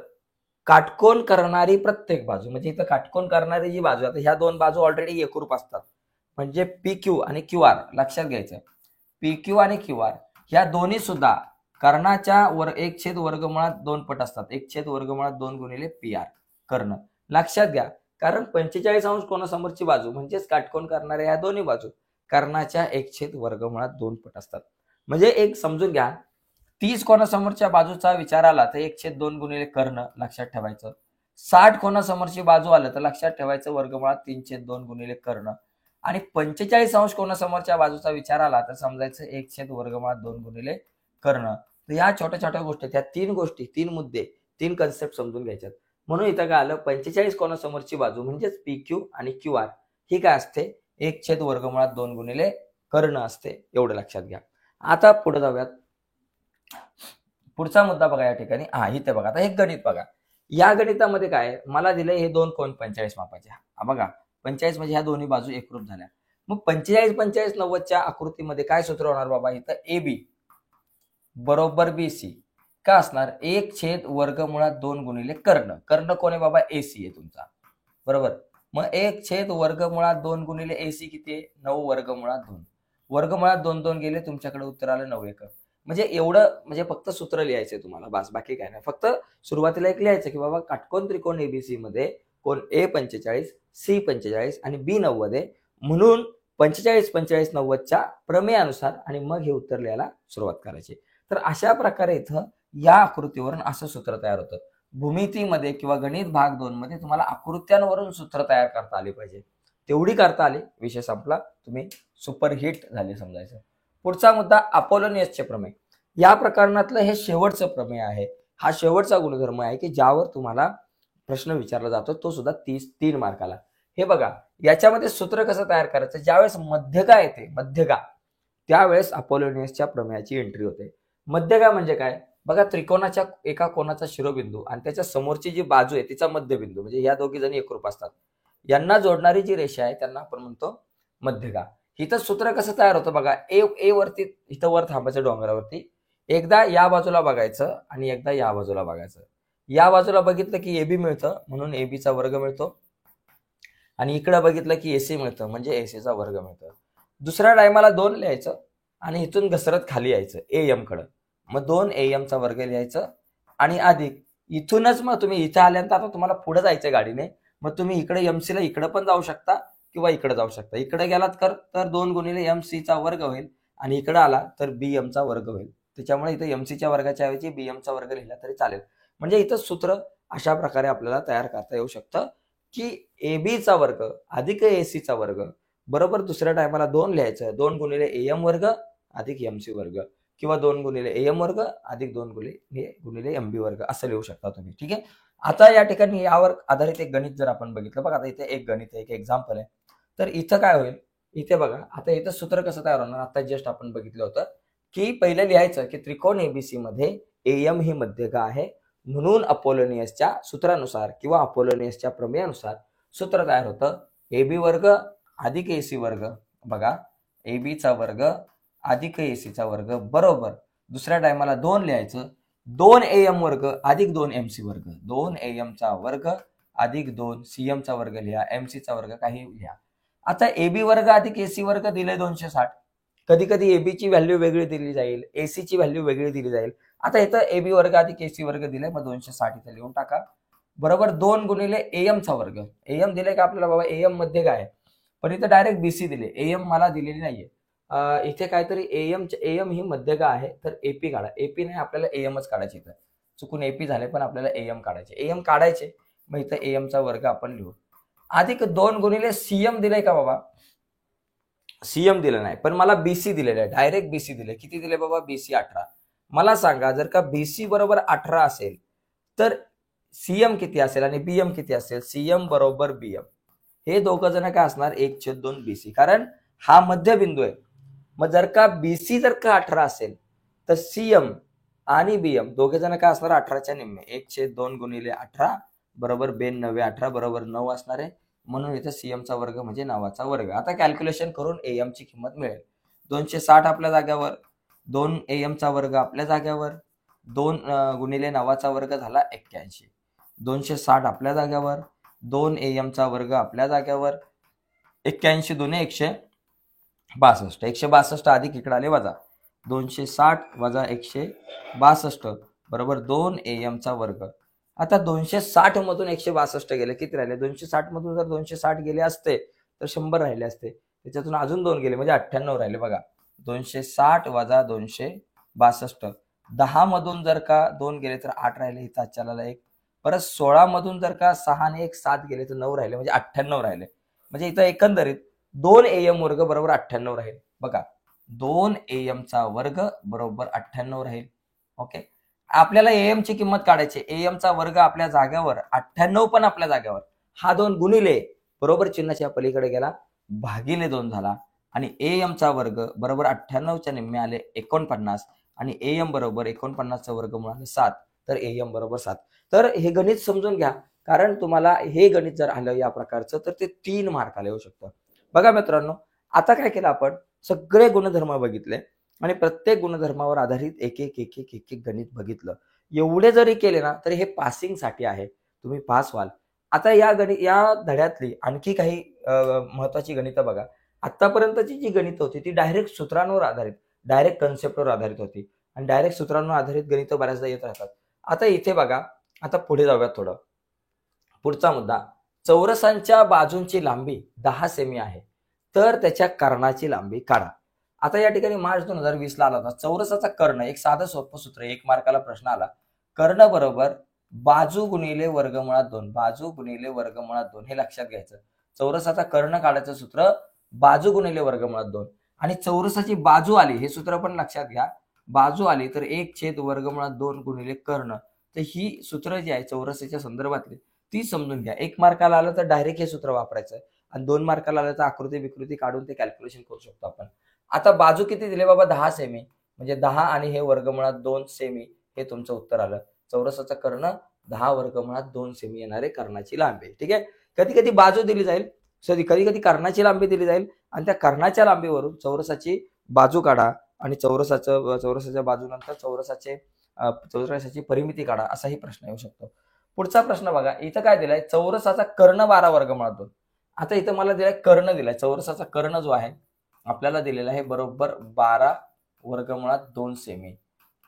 काटकोन करणारी प्रत्येक बाजू, म्हणजे इथं काटकोन करणारी जी बाजू, आता ह्या दोन बाजू ऑलरेडी एकरूप असतात. म्हणजे पी क्यू आणि क्यू आर लक्षात घ्यायचं. पी क्यू आणि क्यू आर ह्या दोन्ही सुद्धा कर्णाच्या 1/2 पट असतात. 1/2 गुणिले पी आर कर्ण. लक्षात घ्या, कारण 45 अंश कोणासमोरची बाजू म्हणजेच काटकोन करणाऱ्या ह्या दोन्ही बाजू कर्णाच्या 1/2 पट असतात. म्हणजे एक समजून घ्या, 30 कोणासमोरच्या बाजूचा विचार आला तर 1/2 गुणिले कर्ण लक्षात ठेवायचं. 60 कोणासमोरची बाजू आलं तर लक्षात ठेवायचं वर्गमुळात 3/2 गुणिले कर्ण. आणि 45 अंश कोणासमोरच्या बाजूचा विचार आला तर समजायचं 1/2 गुणिले कर्ण. तर या छोट्या छोट्या गोष्टी, त्या 3 गोष्टी, 3 मुद्दे, 3 कन्सेप्ट समजून घ्यायच्यात. म्हणून इथं काय आलं? 45 कोणासमोरची बाजू म्हणजेच पी क्यू आणि क्यू आर ही काय असते? 1/2 गुणिले कर्ण असते. एवढं लक्षात घ्या. आता पुढे जाऊयात. पुढचा मुद्दा बघा या ठिकाणी. इथे बघा, आता हे गणित बघा. या गणितामध्ये काय मला दिलंय? हे दोन कोण 45 मापाचे. बघा, 45 म्हणजे ह्या दोन्ही बाजू एकरूप झाल्या. मग 45, 45, 90च्या आकृतीमध्ये काय सूत्र होणार बाबा? इथं ए बी बरोबर बी सी का असणार? 1/2 गुणिले कर्ण. कर्ण कोण आहे बाबा? एसी आहे तुमचा, बरोबर. मग 1/2 गुणिले एसी किती आहे? 9/2. वर्गमुळात 2 गेले, तुमच्याकडे उत्तर आलं 9 एकक. म्हणजे एवढं, म्हणजे फक्त सूत्र लिहायचंय तुम्हाला, बस, बाकी काय नाही. फक्त सुरुवातीला एक लिहायचं की बाबा काटकोन त्रिकोण एबीसी मध्ये कोण ए 45, सी 45 आणि बी 90 आहे. म्हणून 45, 45, 90च्या प्रमेयानुसार आणि मग हे उत्तर लिहायला सुरुवात करायची. तर अशा प्रकारे इथं या आकृतीवरून असं सूत्र तयार होतं. भूमितीमध्ये किंवा गणित भाग 2 मध्ये तुम्हाला आकृत्यांवरून सूत्र तयार करता आले पाहिजे. तेवढी करता आली, विषय संपला, तुम्ही सुपरहिट झाले समजायचं. पुढचा मुद्दा अपोलोनियसचे प्रमेय. या प्रकरणातलं हे शेवटचं प्रमेय आहे. हा शेवटचा गुणधर्म आहे की ज्यावर तुम्हाला प्रश्न विचारला जातो, तो सुद्धा 3 मार्काला. हे बघा, याच्यामध्ये सूत्र कसं तयार करायचं, ज्यावेळेस मध्यगा येते, मध्यगा, त्यावेळेस अपोलोनियसच्या प्रमेयाची एंट्री होते. मध्यगा म्हणजे काय, बघा, त्रिकोणाच्या एका कोणाचा शिरोबिंदू आणि त्याच्या समोरची जी बाजू आहे तिचा मध्यबिंदू, म्हणजे या दोघी जणी एकरूप असतात, यांना जोडणारी जी रेषा आहे त्यांना आपण म्हणतो मध्यगा. इथं सूत्र कसं तयार होतं बघा, ए वरती, इथं वर थांबायचं डोंगरावरती, एकदा या बाजूला बघायचं आणि एकदा या बाजूला बघायचं. या बाजूला बघितलं की एबी मिळतं म्हणून एबीचा वर्ग मिळतो, आणि इकडे बघितलं की एसी मिळतं म्हणजे एसीचा वर्ग मिळतो. दुसऱ्या टायमाला 2 लिहायचं आणि इथून घसरत खाली यायचं एम कडे, मग 2 AM चा वर्ग लिहायचं आणि अधिक इथूनच मग तुम्ही इथं आल्यानंतर आता तुम्हाला पुढे जायचं गाडीने, मग तुम्ही इकडे MC ला इकडे पण जाऊ शकता किंवा इकडे जाऊ शकता. इकडे गेलात तर 2 गुणिले MC चा वर्ग होईल आणि इकडे आला तर BM चा वर्ग होईल. त्याच्यामुळे इथं MC च्या वर्गाच्या ऐवजी BM चा वर्ग लिहिला तरी चालेल. म्हणजे इथं सूत्र अशा प्रकारे आपल्याला तयार करता येऊ शकतं की AB चा वर्ग अधिक AC चा वर्ग बरोबर दुसऱ्या टायमाला 2 लिहायचं, 2 गुणिले AM वर्ग अधिक MC वर्ग, किंवा 2 गुणिले AM वर्ग अधिक 2 गुणिले MB वर्ग असं लिहू शकता तुम्ही. ठीक आहे. आता या ठिकाणी यावर आधारित एक गणित जर आपण बघितलं, बघा आता इथे एक गणित आहे, एक एक्झाम्पल आहे. तर इथं काय होईल, इथे बघा, आता इथं सूत्र कसं तयार होणार, आता जस्ट आपण बघितलं होतं की पहिलं लिहायचं की त्रिकोण ABC मध्ये AM ही मध्यगा आहे, म्हणून अपोलोनियसच्या सूत्रानुसार किंवा अपोलोनियसच्या प्रमेयानुसार सूत्र तयार होतं AB वर्ग अधिक AC वर्ग, बघा, AB चा वर्ग अधिक AC चा वर्ग बरोबर दुसऱ्या टायमाला 2 लिहायचं, 2 AM वर्ग अधिक 2 MC वर्ग, 2 AM चा वर्ग अधिक 2 CM चा वर्ग लिहा, MC चा वर्ग काही लिहा. आता AB वर्ग अधिक AC वर्ग दिले 260. कधी कधी AB ची व्हॅल्यू वेगळी दिली जाईल, AC ची व्हॅल्यू वेगळी दिली जाईल. आता इथं AB वर्ग अधिक AC वर्ग दिले, मग 260 इथं लिहून टाका, बरोबर 2 गुणिले AM चा वर्ग. AM दिले का आपल्याला बाबा, AM मध्ये काय, पण इथं डायरेक्ट BC दिले, AM मला दिलेली नाहीये. इथे काहीतरी AM ही मध्यगा आहे, तर AP काढा. AP नाही, आपल्याला AMच काढायचे. इथं चुकून AP झाले पण आपल्याला AM काढायचे. AM काढायचे, मग इथं AM चा वर्ग आपण लिहू. अधिक 2 गुणिले CM दिलंय का बाबा, CM दिलं नाही, पण मला BC दिलेलं आहे, डायरेक्ट BC दिले. किती दिले बाबा, BC 18. मला सांगा, जर का BC बरोबर 18 असेल तर CM किती असेल आणि BM किती असेल, CM बरोबर BM. हे दोघं जण काय असणार, 1/2 BC, कारण हा मध्यबिंदू आहे. मग जर का BC जर का 18 असेल तर CM आणि BM दोघे जण काय असणार, 18च्या निम्मे, 1/2 गुणिले 18 बरोबर 92, 18 बरोबर 9 असणार आहे, म्हणून इथे CM चा वर्ग म्हणजे 9चा वर्ग. आता कॅल्क्युलेशन करून AM ची किंमत मिळेल. 260 आपल्या जाग्यावर, 2 AM चा वर्ग आपल्या जाग्यावर, 2 गुणिले 9चा वर्ग झाला 81. 260 आपल्या जाग्यावर, 2 AM चा वर्ग आपल्या जाग्यावर, 81 दुने 162, 162 अधिक इकडे आले वजा, 260 वजा 162 बरोबर 2 AM चा वर्ग. आता 260 मधून 162 गेले, किती राहिले, 260 मधून जर 260 गेले असते तर 100 राहिले असते, त्याच्यातून अजून 2 गेले म्हणजे 98 राहिले. बघा, 260 वजा 262, 10 मधून जर का 2 गेले तर 8 राहिले, इथं आजच्याला 1, परत 16 मधून जर का 6 आणि 1 7 गेले तर 9 राहिले, म्हणजे 98 राहिले. म्हणजे इथं एकंदरीत 2 AM वर्ग बरोबर 98 राहील. बघा, 2 AM चा वर्ग बरोबर 98 राहील. ओके, आपल्याला AM ची किंमत काढायची, AM चा वर्ग आपल्या जाग्यावर, 98 पण आपल्या जाग्यावर, हा 2 गुणिले बरोबर चिन्हाच्या पलीकडे गेला, भागिले 2 झाला, आणि AM चा वर्ग बरोबर 98च्या निम्मे आले 49, आणि AM बरोबर 49चा वर्ग मिळाले 7, तर AM बरोबर 7. तर हे गणित समजून घ्या, कारण तुम्हाला हे गणित जर आलं या प्रकारचं तर ते 3 मार्काला येऊ शकतं. बघा मित्रांनो, आता काय केलं आपण, सगळे गुणधर्म बघितले आणि प्रत्येक गुणधर्मावर आधारित एक एक गणित बघितलं. एवढे जरी केले ना तरी हे पासिंग साठी आहे, तुम्ही पास व्हाल. आता या धड्यातली आणखी काही महत्वाची गणितं बघा. आतापर्यंतची जी गणितं होती ती डायरेक्ट सूत्रांवर आधारित, डायरेक्ट कन्सेप्टवर आधारित होती, आणि डायरेक्ट सूत्रांवर आधारित गणितं बऱ्याचदा येत राहतात. आता इथे बघा, आता पुढे जाऊयात थोडं. पुढचा मुद्दा, चौरसांच्या बाजूंची लांबी 10 सेमी आहे, तर त्याच्या कर्णाची लांबी काढा. आता या ठिकाणी मार्च 2020 ला आला होता चौरसाचा कर्ण, एक साधं सोपं सूत्र, 1 मार्काला प्रश्न आला, कर्ण बरोबर बाजू गुणिले वर्गमुळात 2, बाजू गुणिले वर्गमुळात 2, हे लक्षात घ्यायचं. चौरसाचा कर्ण काढायचं सूत्र बाजू गुणिले वर्गमुळात 2, आणि चौरसाची बाजू आली हे सूत्र पण लक्षात घ्या, बाजू आली तर 1/वर्गमुळात 2 गुणिले कर्ण. तर ही सूत्र जी आहे चौरसाच्या संदर्भातली ती समजून घ्या. 1 मार्काला आलं तर डायरेक्ट हे सूत्र वापरायचं आणि 2 मार्काला आलं तर आकृती विकृती काढून ते कॅल्क्युलेशन करू शकतो आपण. आता बाजू किती दिले बाबा 10 सेमी, म्हणजे 10 आणि हे वर्गमुळात 2 सेमी हे तुमचं उत्तर आलं. चौरसाचा कर्ण 10 वर्गमुळात 2 सेमी येणारे कर्णाची लांबी. ठीक आहे. कधी कधी बाजू दिली जाईल, कधी कधी कर्णाची लांबी दिली जाईल आणि त्या कर्णाच्या लांबीवरून चौरसाची बाजू काढा आणि चौरसाच्या बाजूनंतर चौरसाची परिमिती काढा, असाही प्रश्न येऊ शकतो. पुढचा प्रश्न बघा, इथं काय दिलाय, चौरसाचा कर्ण 12 वर्गमुळात 2. आता इथं मला दिलाय कर्ण दिलाय, चौरसाचा कर्ण जो आहे आपल्याला दिलेला आहे बरोबर 12 वर्गमुळात 2 सेमी.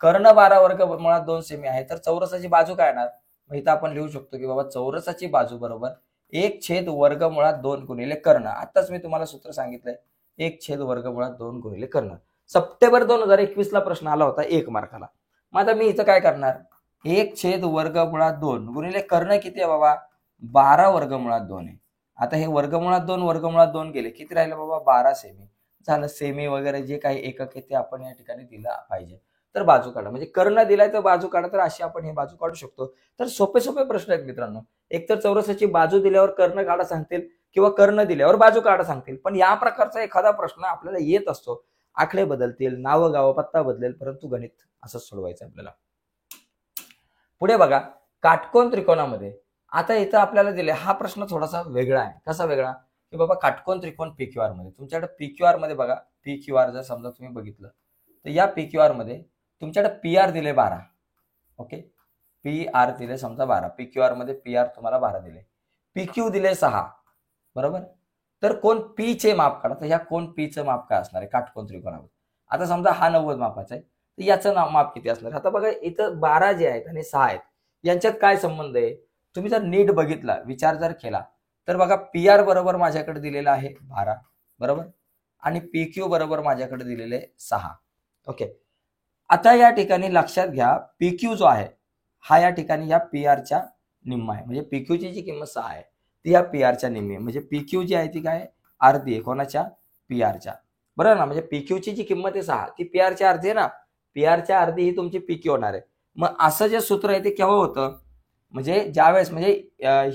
कर्ण 12 वर्गमुळात 2 सेमी आहे, तर चौरसाची बाजू काय येणार? मग इथं आपण लिहू शकतो की बाबा चौरसाची बाजू बरोबर 1/वर्गमुळात 2 गुणिले कर्ण. आताच मी तुम्हाला सूत्र सांगितलंय, 1/वर्गमुळात 2 गुणिले कर्ण. सप्टेंबर 2021 ला प्रश्न आला होता 1 मार्काला. मग आता मी इथं काय करणार, 1/वर्गमुळात 2 गुणिले कर्ण किती आहे बाबा, 12 वर्गमुळात 2 आहे. आता हे वर्गमुळात 2 गेले, किती राहिलं बाबा, 12 सेमी. झालं. सेमी वगैरे जे काही एकक आहे ते आपण या ठिकाणी दिलं पाहिजे. तर बाजू काढा, म्हणजे कर्ण दिलाय तर बाजू काढा, तर अशी आपण हे बाजू काढू शकतो. तर सोपे सोपे प्रश्न आहेत मित्रांनो. एकतर चौरसाची बाजू दिल्यावर कर्ण काढा सांगतील किंवा कर्ण दिल्यावर बाजू काढा सांगतील, पण या प्रकारचा एखादा प्रश्न आपल्याला येत असतो. आकडे बदलतील, नावं गावं पत्ता बदलेल, परंतु गणित असंच सोडवायचं आपल्याला. पुढे बघा, काटकोन त्रिकोणामध्ये आता इथं आपल्याला दिले, हा प्रश्न थोडासा वेगळा आहे. कसा वेगळा, की बाबा काटकोन त्रिकोण PQR मध्ये, तुमच्याकडे PQR मध्ये बघा, PQR जर समजा तुम्ही बघितलं तर या PQR मध्ये तुमच्याकडे PR दिले 12. ओके, PR दिले समजा 12, PQR मध्ये PR तुम्हाला 12 दिले, PQ दिले 6, बरोबर. तर कोण P चे माप काढा, तर ह्या कोण P चं माप काय असणार आहे काटकोन त्रिकोणावर. आता समजा हा 90 मापाचा आहे, तर याचं माप किती असणार. आता बघा इथं 12 जे आहेत आणि 6 आहेत, यांच्यात काय संबंध आहे. तुम्ही जर नीट बघितला, विचार जर केला, तर बघा PR बरोबर माझ्याकडे दिलेला आहे 12, बरोबर, आणि PQ बरोबर माझ्याकडे दिलेले 6. ओके, आता या ठिकाणी लक्षात घ्या, PQ जो आहे हा या ठिकाणी या PR निम्मा आहे, म्हणजे PQ ची जी किंमत 6 आहे ती या PR निम्मी आहे, म्हणजे PQ जी आहे ती काय, अर्धी आहे कोणाच्या, PR. बरोबर ना. म्हणजे PQ ची जी किंमत आहे 6 ती PR अर्धी आहे ना, PR अर्धी ही तुमची PQ होणार आहे. मग असं जे सूत्र आहे ते केव्हा होतं, म्हणजे ज्यावेळेस, म्हणजे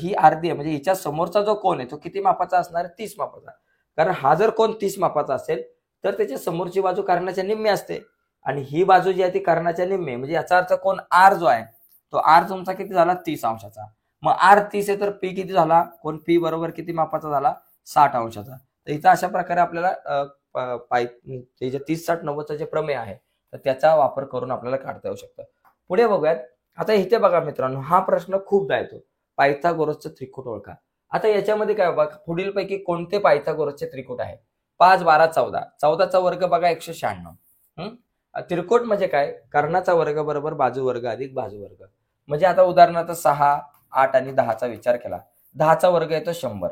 ही अर्धी आहे, म्हणजे हिच्या समोरचा जो कोण आहे तो किती मापाचा असणार, 30 मापाचा. कारण हा जर कोण 30 मापाचा असेल तर त्याच्या समोरची बाजू कर्णाच्या निम्मी असते आणि ही बाजू जी आहे ती कर्णाच्या निम्मी, म्हणजे याचा अर्थ कोण R जो आहे तो R तुमचा किती झाला, 30 अंशाचा. मग R 30 आहे तर P किती झाला, कोण P बरोबर किती मापाचा झाला, 60 अंशाचा. तर इथं अशा प्रकारे आपल्याला ते जे 30, 60, 90चा जे प्रमेय आहे तर त्याचा वापर करून आपल्याला काढता येऊ शकतं. पुढे बघूयात. आता इथे बघा मित्रांनो, हा प्रश्न खूपदा येतो, पायथागोरसचं त्रिकूट ओळखा. आता याच्यामध्ये काय बघा, पुढील पैकी कोणते पायथागोरसचे त्रिकूट आहे. 5, 12, 14, 14चा वर्ग बघा 196. त्रिकूट म्हणजे काय, कर्णाचा वर्ग बरोबर बाजू वर्ग अधिक बाजू वर्ग. म्हणजे आता उदाहरणार्थ 6, 8 आणि 10चा विचार केला, 10चा वर्ग येतो 100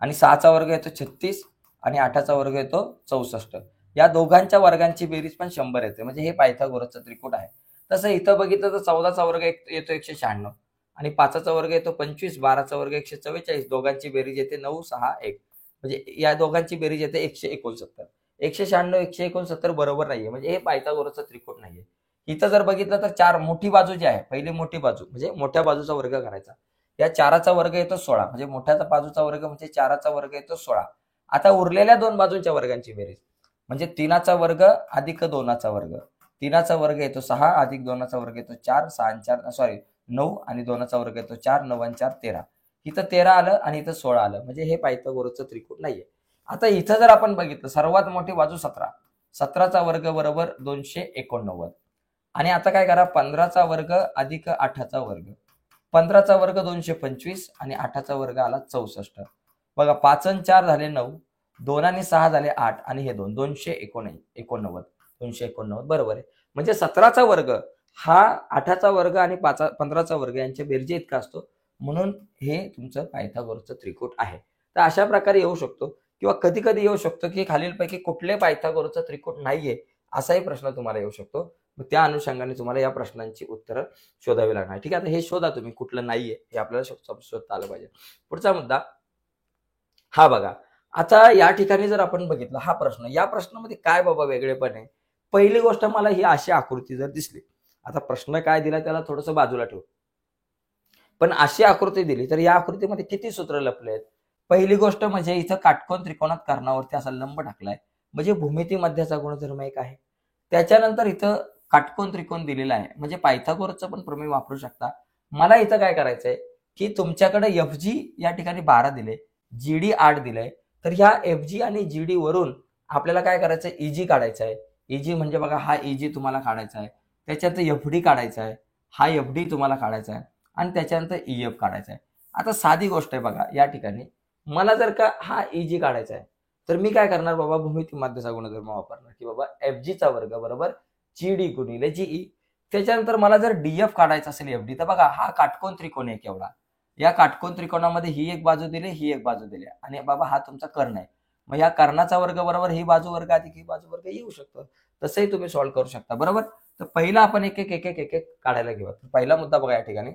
आणि 6चा वर्ग येतो 36 आणि 8चा वर्ग येतो 64. या दोघांच्या वर्गांची बेरीज पण 100 येते, म्हणजे हे पायथागोरसचं त्रिकूट आहे. तसं इथं बघितलं तर 14चा वर्ग येतो 196 आणि 5चा वर्ग येतो 25, 12चा वर्ग 144, दोघांची बेरीज येते 9, 6, 1, म्हणजे या दोघांची बेरीज येते 169. 196, 169 बरोबर नाहीये, म्हणजे हे पायथागोरसचं त्रिकूट नाहीये. इथं जर बघितलं तर 4 मोठी बाजू जी आहे, पहिली मोठी बाजू म्हणजे मोठ्या बाजूचा वर्ग करायचा, या 4चा वर्ग येतो 16, म्हणजे मोठ्या बाजूचा वर्ग म्हणजे 4चा वर्ग येतो 16. आता उरलेल्या दोन बाजूंच्या वर्गांची बेरीज म्हणजे 3चा वर्ग अधिक 2चा वर्ग, 3चा वर्ग येतो 6 अधिक 2चा वर्ग येतो 4, 9 आणि 2चा वर्ग येतो 4, 9 आणि 4, 13. इथं 13 आलं आणि इथं 16 आलं, म्हणजे हे पायथागोरसचं त्रिकूट नाहीये. आता इथं जर आपण बघितलं, सर्वात मोठी बाजू 17, 17चा वर्ग बरोबर 289 आणि आता काय करा, 15चा वर्ग अधिक 8चा वर्ग, 15चा वर्ग 225 आणि 8चा वर्ग आला 64. बघा 5 आणि 4 झाले 9, 2 आणि 6 झाले 8 आणि हे 289 बरोबर आहे. म्हणजे 17चा वर्ग हा 8चा वर्ग आणि 15चा वर्ग यांच्या बेरजे इतका असतो, म्हणून हे तुमचं पायथागोरसचं त्रिकूट आहे. तर अशा प्रकारे येऊ शकतो किंवा कधी कधी येऊ शकतो की खालीलपैकी कुठले पायथागोरसचं त्रिकूट नाहीये, असाही प्रश्न तुम्हाला येऊ शकतो. त्या अनुषंगाने तुम्हाला या प्रश्नांची उत्तरं शोधावी लागणार. ठीक आहे, आता हे शोधा तुम्ही कुठलं नाहीये हे आपल्याला शोधता आलं पाहिजे. पुढचा मुद्दा हा बघा. आता या ठिकाणी जर आपण बघितलं हा प्रश्न, या प्रश्नामध्ये काय बाबा वेगळेपण आहे, पहिली गोष्ट मला ही अशी आकृती जर दिसली, आता प्रश्न काय दिला त्याला थोडंसं बाजूला ठेवू, पण अशी आकृती दिली तर या आकृतीमध्ये किती सूत्र लपले आहेत? पहिली गोष्ट म्हणजे इथं काटकोन त्रिकोणात कर्णावरती असा लंब टाकलाय, म्हणजे भूमिती मध्याचा गुणधर्म एक आहे. त्याच्यानंतर इथं काटकोन त्रिकोण दिलेला आहे, म्हणजे पायथागोरसचं पण प्रमेय वापरू शकता. मला इथं काय करायचंय की तुमच्याकडे एफ जी या ठिकाणी 12 दिले, जीडी 8 दिलंय, तर ह्या एफ जी आणि जीडी वरून आपल्याला काय करायचंय, इजी काढायचं आहे. इजी म्हणजे बघा हा इजी तुम्हाला काढायचा आहे, त्याच्यात एफ डी काढायचा आहे, हा एफ डी तुम्हाला काढायचा आहे आणि त्याच्यानंतर ईएफ काढायचा आहे. आता साधी गोष्ट आहे बघा, या ठिकाणी मला जर का हा इजी काढायचा आहे तर मी काय करणार बाबा, भूमिती मध्याचा गुणधर्म वापरणार की बाबा एफ जी चा वर्ग बरोबर जीडी गुणिले जीई. त्याच्यानंतर मला जर डीएफ काढायचा असेल एफ डी, तर बघा हा काटकोन त्रिकोण आहे केवढा, या काटकोन त्रिकोणामध्ये ही एक बाजू दिली, ही एक बाजू दिली आणि बाबा हा तुमचा कर्ण आहे, मग या कर्णाचा वर्ग बरोबर ही बाजू वर्ग अधिक ही बाजू वर्ग येऊ शकतं. तसंही तुम्ही सॉल्व्ह करू शकता बरोबर. तर पहिला आपण एक एक एक एक एक एक काढायला घेऊ. पहिला मुद्दा बघा या ठिकाणी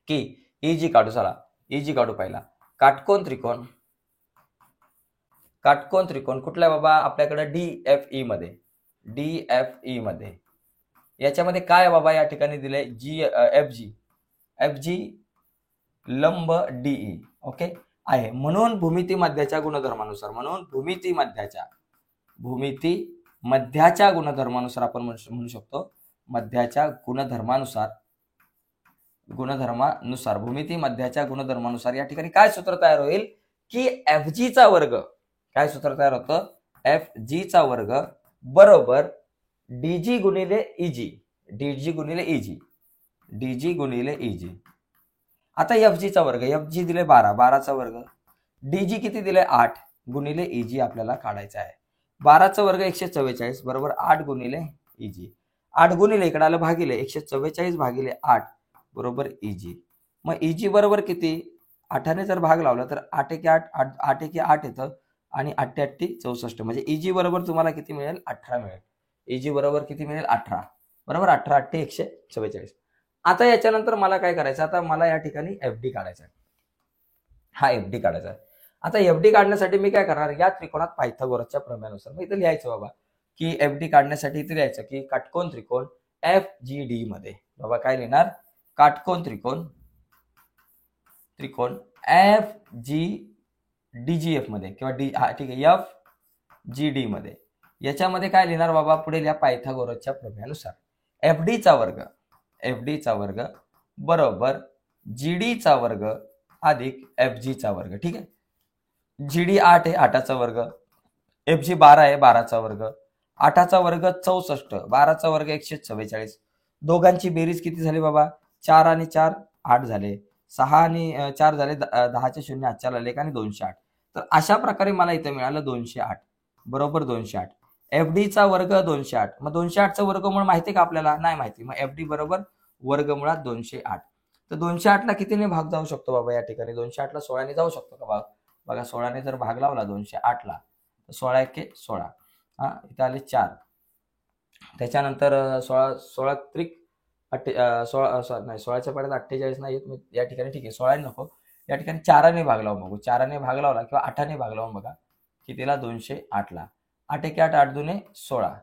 की इजी काढू, चला इजी काढू. पहिला काटकोन त्रिकोण, काटकोन त्रिकोण कुठला बाबा, आपल्याकडे डीएफई मध्ये, डीएफई मध्ये याच्यामध्ये काय बाबा या ठिकाणी दिलंय, जी एफ जी लंब डीई. ओके आहे, म्हणून भूमिती मध्याच्या गुणधर्मानुसार, म्हणून भूमिती मध्याच्या गुणधर्मानुसार आपण म्हणू शकतो, मध्याच्या गुणधर्मानुसार भूमिती मध्याच्या गुणधर्मानुसार या ठिकाणी काय सूत्र तयार होईल की एफ जी चा वर्ग, काय सूत्र तयार होतं, एफ जी चा वर्ग बरोबर डीजी गुणिले इजी, डीजी गुणिले इजी, डीजी गुणिले इजी. आता एफ जी चा वर्ग, एफ जी दिले 12, 12चा वर्ग, डीजी किती दिले 8 गुणिले इजी आपल्याला काढायचा आहे. 12चा वर्ग 144 बरोबर 8 गुणिले इजी, 8 गुणिले इकडे आलं भागिले 144 भागिले 8 बरोबर इजी. मग इजी बरोबर किती, 8ने जर भाग लावला तर 8 एके 8, 8 एके 8 येतं आणि 8 8 64, म्हणजे इजी बरोबर तुम्हाला किती मिळेल, 18 मिळेल. इजी बरोबर किती मिळेल, 18 बरोबर, 18 8 144. आता याच्यानंतर मला काय करायचं, आता मला या ठिकाणी एफडी काढायचा आहे, हा एफडी काढायचा आहे. आता एफडी काढण्यासाठी मी काय करणार, या त्रिकोणात पायथागोरसच्या प्रमेयानुसार मी इथं लिहायचं बाबा की एफडी काढण्यासाठी इथे लिहायचं की काटकोन त्रिकोण एफ जी डी मध्ये, बाबा काय लिहिणार, काटकोन त्रिकोण एफ जी डीजीएफ मध्ये किंवा डी, हा ठीक आहे, एफ जी डी मध्ये. याच्यामध्ये काय लिहिणार बाबा, पुढे लिहा पायथागोरसच्या प्रमेयानुसार एफडी चा वर्ग बरोबर जीडी चा वर्ग अधिक एफ जी चा वर्ग. ठीक आहे, जीडी 8 आहे, 8चा वर्ग, एफ जी 12 आहे, 12चा वर्ग, 8चा वर्ग 64, 12चा वर्ग 144. दोघांची बेरीज किती झाली बाबा, 4 आणि 4 8 झाले, 6 आणि 4 झाले 10चे 0 आजच्या आले आणि 208. तर अशा प्रकारे मला इथं मिळालं 208 बरोबर 208. एफडी चा वर्ग 208, मग 208चा वर्गमूळ माहिती का आपल्याला, नाही माहिती, मग एफडी बरोबर वर्गमुळात 208. तर 208ला कितीने भाग जाऊ शकतो बाबा, या ठिकाणी 208ला 16ने जाऊ शकतो का भाग, बघा 16ने जर भाग लावला 208ला तर 16 एके 16, हा इथे आले 4, त्याच्यानंतर 16 त्रिक 16च्या पड्यात 48 नाही येत, या ठिकाणी ठीक आहे 16 नको, या ठिकाणी 4ने भाग लावून बघू, 4ने भाग लावला किंवा 8ने भाग लावून बघा कितीला, 208ला, 8 एके 8, 8 दुने 16,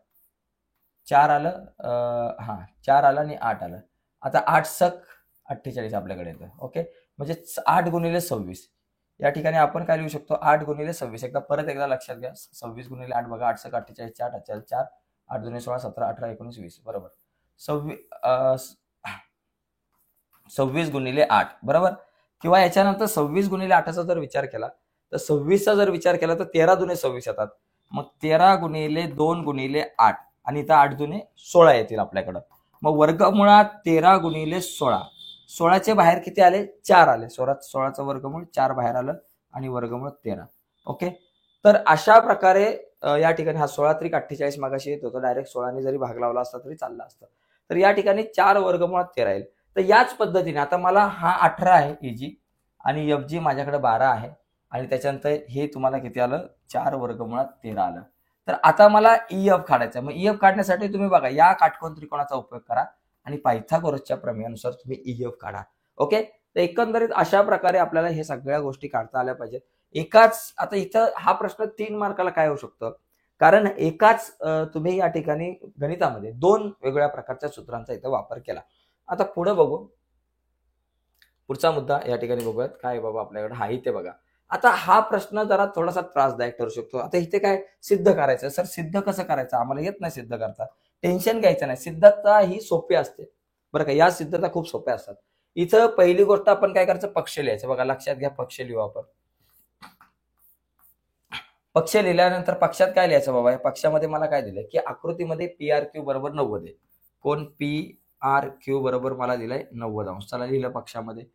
4 आलं, हा 4 आलं आणि 8 आलं. आता 8 सक 48 आपल्याकडे येतं. ओके, म्हणजे 8 गुणिले 26, या ठिकाणी आपण काय लिहू शकतो, 8 गुणिले 26. परत एकदा लक्षात घ्या, 26 गुणिले 8 बघा, 8 सक 48, 4 8 4, 8 दुने 16, 17 18 19 20 बरोबर 26 गुणिले 8 बरोबर. किंवा याच्यानंतर 26 गुणिले 8चा जर विचार केला तर 26चा जर विचार केला तर 13 दुने 26 येतात, मग 13 गुणिले 2 गुणिले 8 आणि इथं 8 दुने 16 येतील आपल्याकडं. मग वर्गमुळात 13 गुणिले 16, 16चे बाहेर किती आले, 4 आले, 16चं वर्गमूळ 4 बाहेर आलं आणि वर्गमूळ 13. ओके, तर अशा प्रकारे या ठिकाणी हा 16 त्रिक 48 मागाशी येत होतं, डायरेक्ट 16ने जरी भाग लावला असता तरी चालला असतं. तर या ठिकाणी 4 वर्गमुळात 13 येईल. तर याच पद्धतीने आता मला हा 18 आहे इजी आणि एफ जी माझ्याकडे 12 आहे आणि त्याच्यानंतर हे तुम्हाला किती आलं, 4 वर्गमुळात 13 आलं. तर आता मला ईएफ काढायचं. मग ईएफ काढण्यासाठी तुम्ही बघा या काटकोन त्रिकोणाचा उपयोग करा आणि पायथागोरसच्या प्रमेयानुसार तुम्ही ईएफ काढा. ओके, तर एकंदरीत अशा प्रकारे आपल्याला हे सगळ्या गोष्टी काढता आल्या पाहिजेत एकाच. आता इथं हा प्रश्न 3 मार्काला काय होऊ शकतं, कारण एकाच तुम्ही या ठिकाणी गणितामध्ये दोन वेगवेगळ्या प्रकारच्या सूत्रांचा इथं वापर केला. आता पुढे बघू, पुढचा मुद्दा या ठिकाणी बघूयात. काय बाबा आपल्याकडे हा इथे बघा. आता हा प्रश्न जरा थोडासा त्रासदायक ठरू शकतो. आता इथे काय सिद्ध करायचं, सर सिद्ध कसं करायचं, आम्हाला येत नाही सिद्ध करता. टेन्शन घ्यायचं नाही, सिद्धता ही सोपी असते बरं का, या सिद्धता खूप सोप्या असतात. इथं पहिली गोष्ट आपण काय करायचं, पक्ष लिहायचं. बघा लक्षात घ्या, पक्ष लिहू आपण. पक्ष लिहिल्यानंतर पक्षात काय लिहायचं बाबा, या पक्षामध्ये मला काय दिलंय की आकृतीमध्ये PRQ बरोबर 90 आहे. कोण PRQ बरोबर मला दिलंय 90 अंश. चला लिहिलं पक्षामध्ये.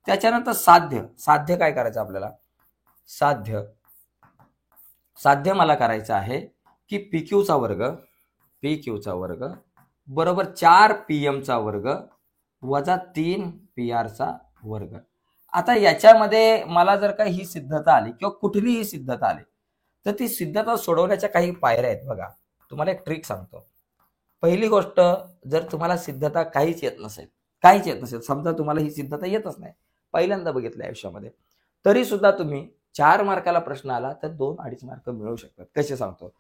त्याच्यानंतर साध्य, साध्य काय करायचं आपल्याला, साध्य, साध्य मला करायचं आहे की PQ चा वर्ग, PQ चा वर्ग बरोबर 4PM चा वर्ग वजा 3 PR चा वर्ग. आता याच्यामध्ये मला जर का ही सिद्धता आली किंवा कुठलीही सिद्धता आली तर ती सिद्धता सोडवण्याच्या काही पायऱ्या आहेत. बघा तुम्हाला एक ट्रिक सांगतो. पहिली गोष्ट, जर तुम्हाला सिद्धता काहीच येत नसेल, समजा तुम्हाला ही सिद्धता येतच नाही, पहिल्यांदा बघितलं आयुष्यामध्ये, तरी सुद्धा तुम्ही 4 मार्काला प्रश्न आला तर 2-2.5 मार्क मिळवू शकतात. कसे सांगतो,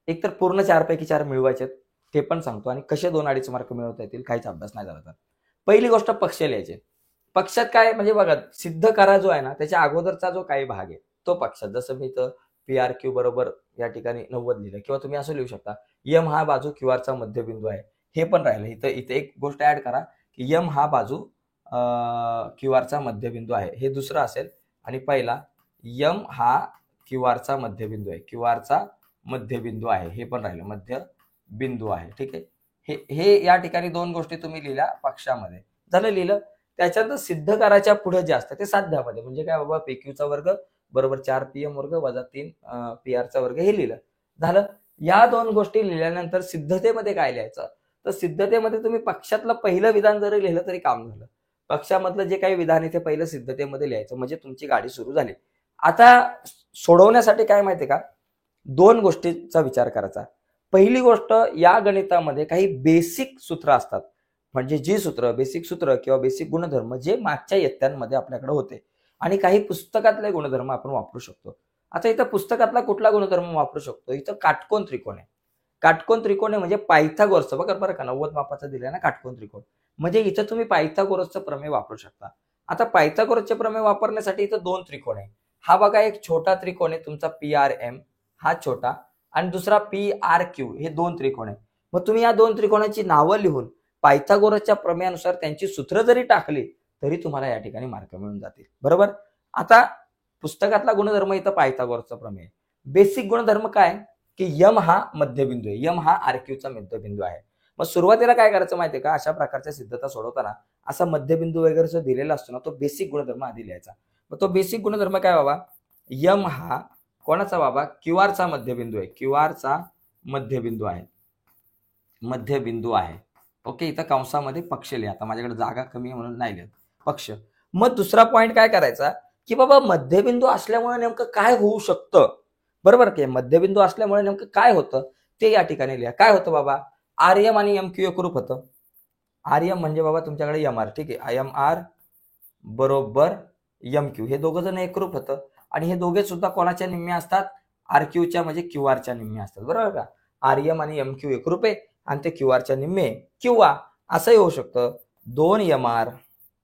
एक तर पूर्ण 4 पैकी 4 मिळवायचे ते पण सांगतो, आणि कसे 2-2.5 मार्क मिळवता येतील काहीच अभ्यास नाही झाला तर. पहिली गोष्ट पक्ष लिहायचे. पक्षात काय म्हणजे बघा, सिद्ध करा जो आहे ना त्याच्या अगोदरचा जो काही भाग आहे तो पक्षात, जसं मी इथं PRQ बरोबर या ठिकाणी 90 लिहिलं, किंवा तुम्ही असं लिहू शकता M हा बाजू QR चा मध्यबिंदू आहे. हे पण राहिलं. इथं एक गोष्ट ऍड करा की M हा बाजू QR चा मध्यबिंदू आहे, हे दुसरं असेल. आणि पहिला M हा QR चा मध्यबिंदू आहे, QR चा मध्यबिंदू आहे, हे पण राहिलं, मध्यबिंदू आहे. ठीक आहे, हे या ठिकाणी दोन गोष्टी तुम्ही लिहिल्या पक्षामध्ये, झालं लिहिलं. त्याच्यानंतर सिद्ध करायच्या पुढे जे असतं ते साध्यामध्ये, म्हणजे काय बाबा, PQ चा वर्ग बरोबर 4PM वर्ग वजा 3 PR चा वर्ग, हे लिहिलं, झालं. या दोन गोष्टी लिहिल्यानंतर सिद्धतेमध्ये काय लिहायचं, तर सिद्धतेमध्ये तुम्ही पक्षातलं पहिलं विधान जरी लिहिलं तरी काम झालं. पक्षामधलं जे काही विधान आहे ते पहिलं सिद्धतेमध्ये लिहायचं, म्हणजे तुमची गाडी सुरू झाली. आता सोडवण्यासाठी काय माहितीये का, दोन गोष्टींचा विचार करायचा. पहिली गोष्ट, या गणितामध्ये काही बेसिक सूत्र असतात, म्हणजे जी सूत्र, बेसिक सूत्र किंवा बेसिक गुणधर्म जे मागच्या इयत्तांमध्ये आपल्याकडे होते, आणि काही पुस्तकातले गुणधर्म आपण वापरू शकतो. आता इथं पुस्तकातला कुठला गुणधर्म वापरू शकतो, इथं काटकोन त्रिकोण आहे. काटकोन त्रिकोण आहे म्हणजे पायथागोरसचं, बरं का 90 मापाचं दिलंय ना काटकोन त्रिकोण, म्हणजे इथं तुम्ही पायथागोरसचं प्रमेय वापरू शकता. आता पायथागोरसचे प्रमेय वापरण्यासाठी इथं दोन त्रिकोण आहे. हा बघा एक छोटा त्रिकोण आहे तुमचा PRM, हा छोटा, आणि दुसरा PRQ, हे दोन त्रिकोण आहे. मग तुम्ही या दोन त्रिकोणाची नावं लिहून पायथागोरसच्या प्रमेयानुसार त्यांची सूत्र जरी टाकली तरी तुम्हाला या ठिकाणी मार्क मिळून जातील, बरोबर. आता पुस्तकातला गुणधर्म इथं पायथागोरसचा प्रमेय. बेसिक गुणधर्म काय की M हा मध्यबिंदू आहे, M हा RQ चा मध्यबिंदू आहे. मग सुरुवातीला काय करायचं माहितीये का, अशा प्रकारच्या सिद्धता सोडवताना असा मध्यबिंदू वगैरे जो दिलेला असतो ना, तो बेसिक गुणधर्म आधी लिहायचा. मग तो बेसिक गुणधर्म काय बाबा, M हा कोणाचा बाबा, QR चा मध्यबिंदू आहे, QR चा मध्यबिंदू आहे, मध्यबिंदू आहे. ओके, इथं कंसामध्ये पक्ष लिहा. आता माझ्याकडे जागा कमी आहे म्हणून नाही लिहित, पक्ष. मग दुसरा पॉइंट काय करायचा की बाबा, मध्यबिंदू असल्यामुळे नेमकं काय होऊ शकतं, बरोबर की, मध्यबिंदू असल्यामुळे नेमकं काय होतं ते या ठिकाणी लिहा. काय होतं बाबा, RM आणि MQ एकरूप होतं. RM म्हणजे बाबा तुमच्याकडे MR, ठीक आहे, MR बरोबर MQ, हे दोघं जण एकरूप होतं. आणि हे दोघे सुद्धा कोणाच्या निम्मे असतात, RQ च्या म्हणजे QR च्या निम्मे असतात, बरोबर का. RM आणि MQ एकरूप आहे आणि ते QR च्या निम्मे, किंवा असंही होऊ शकतं 2MR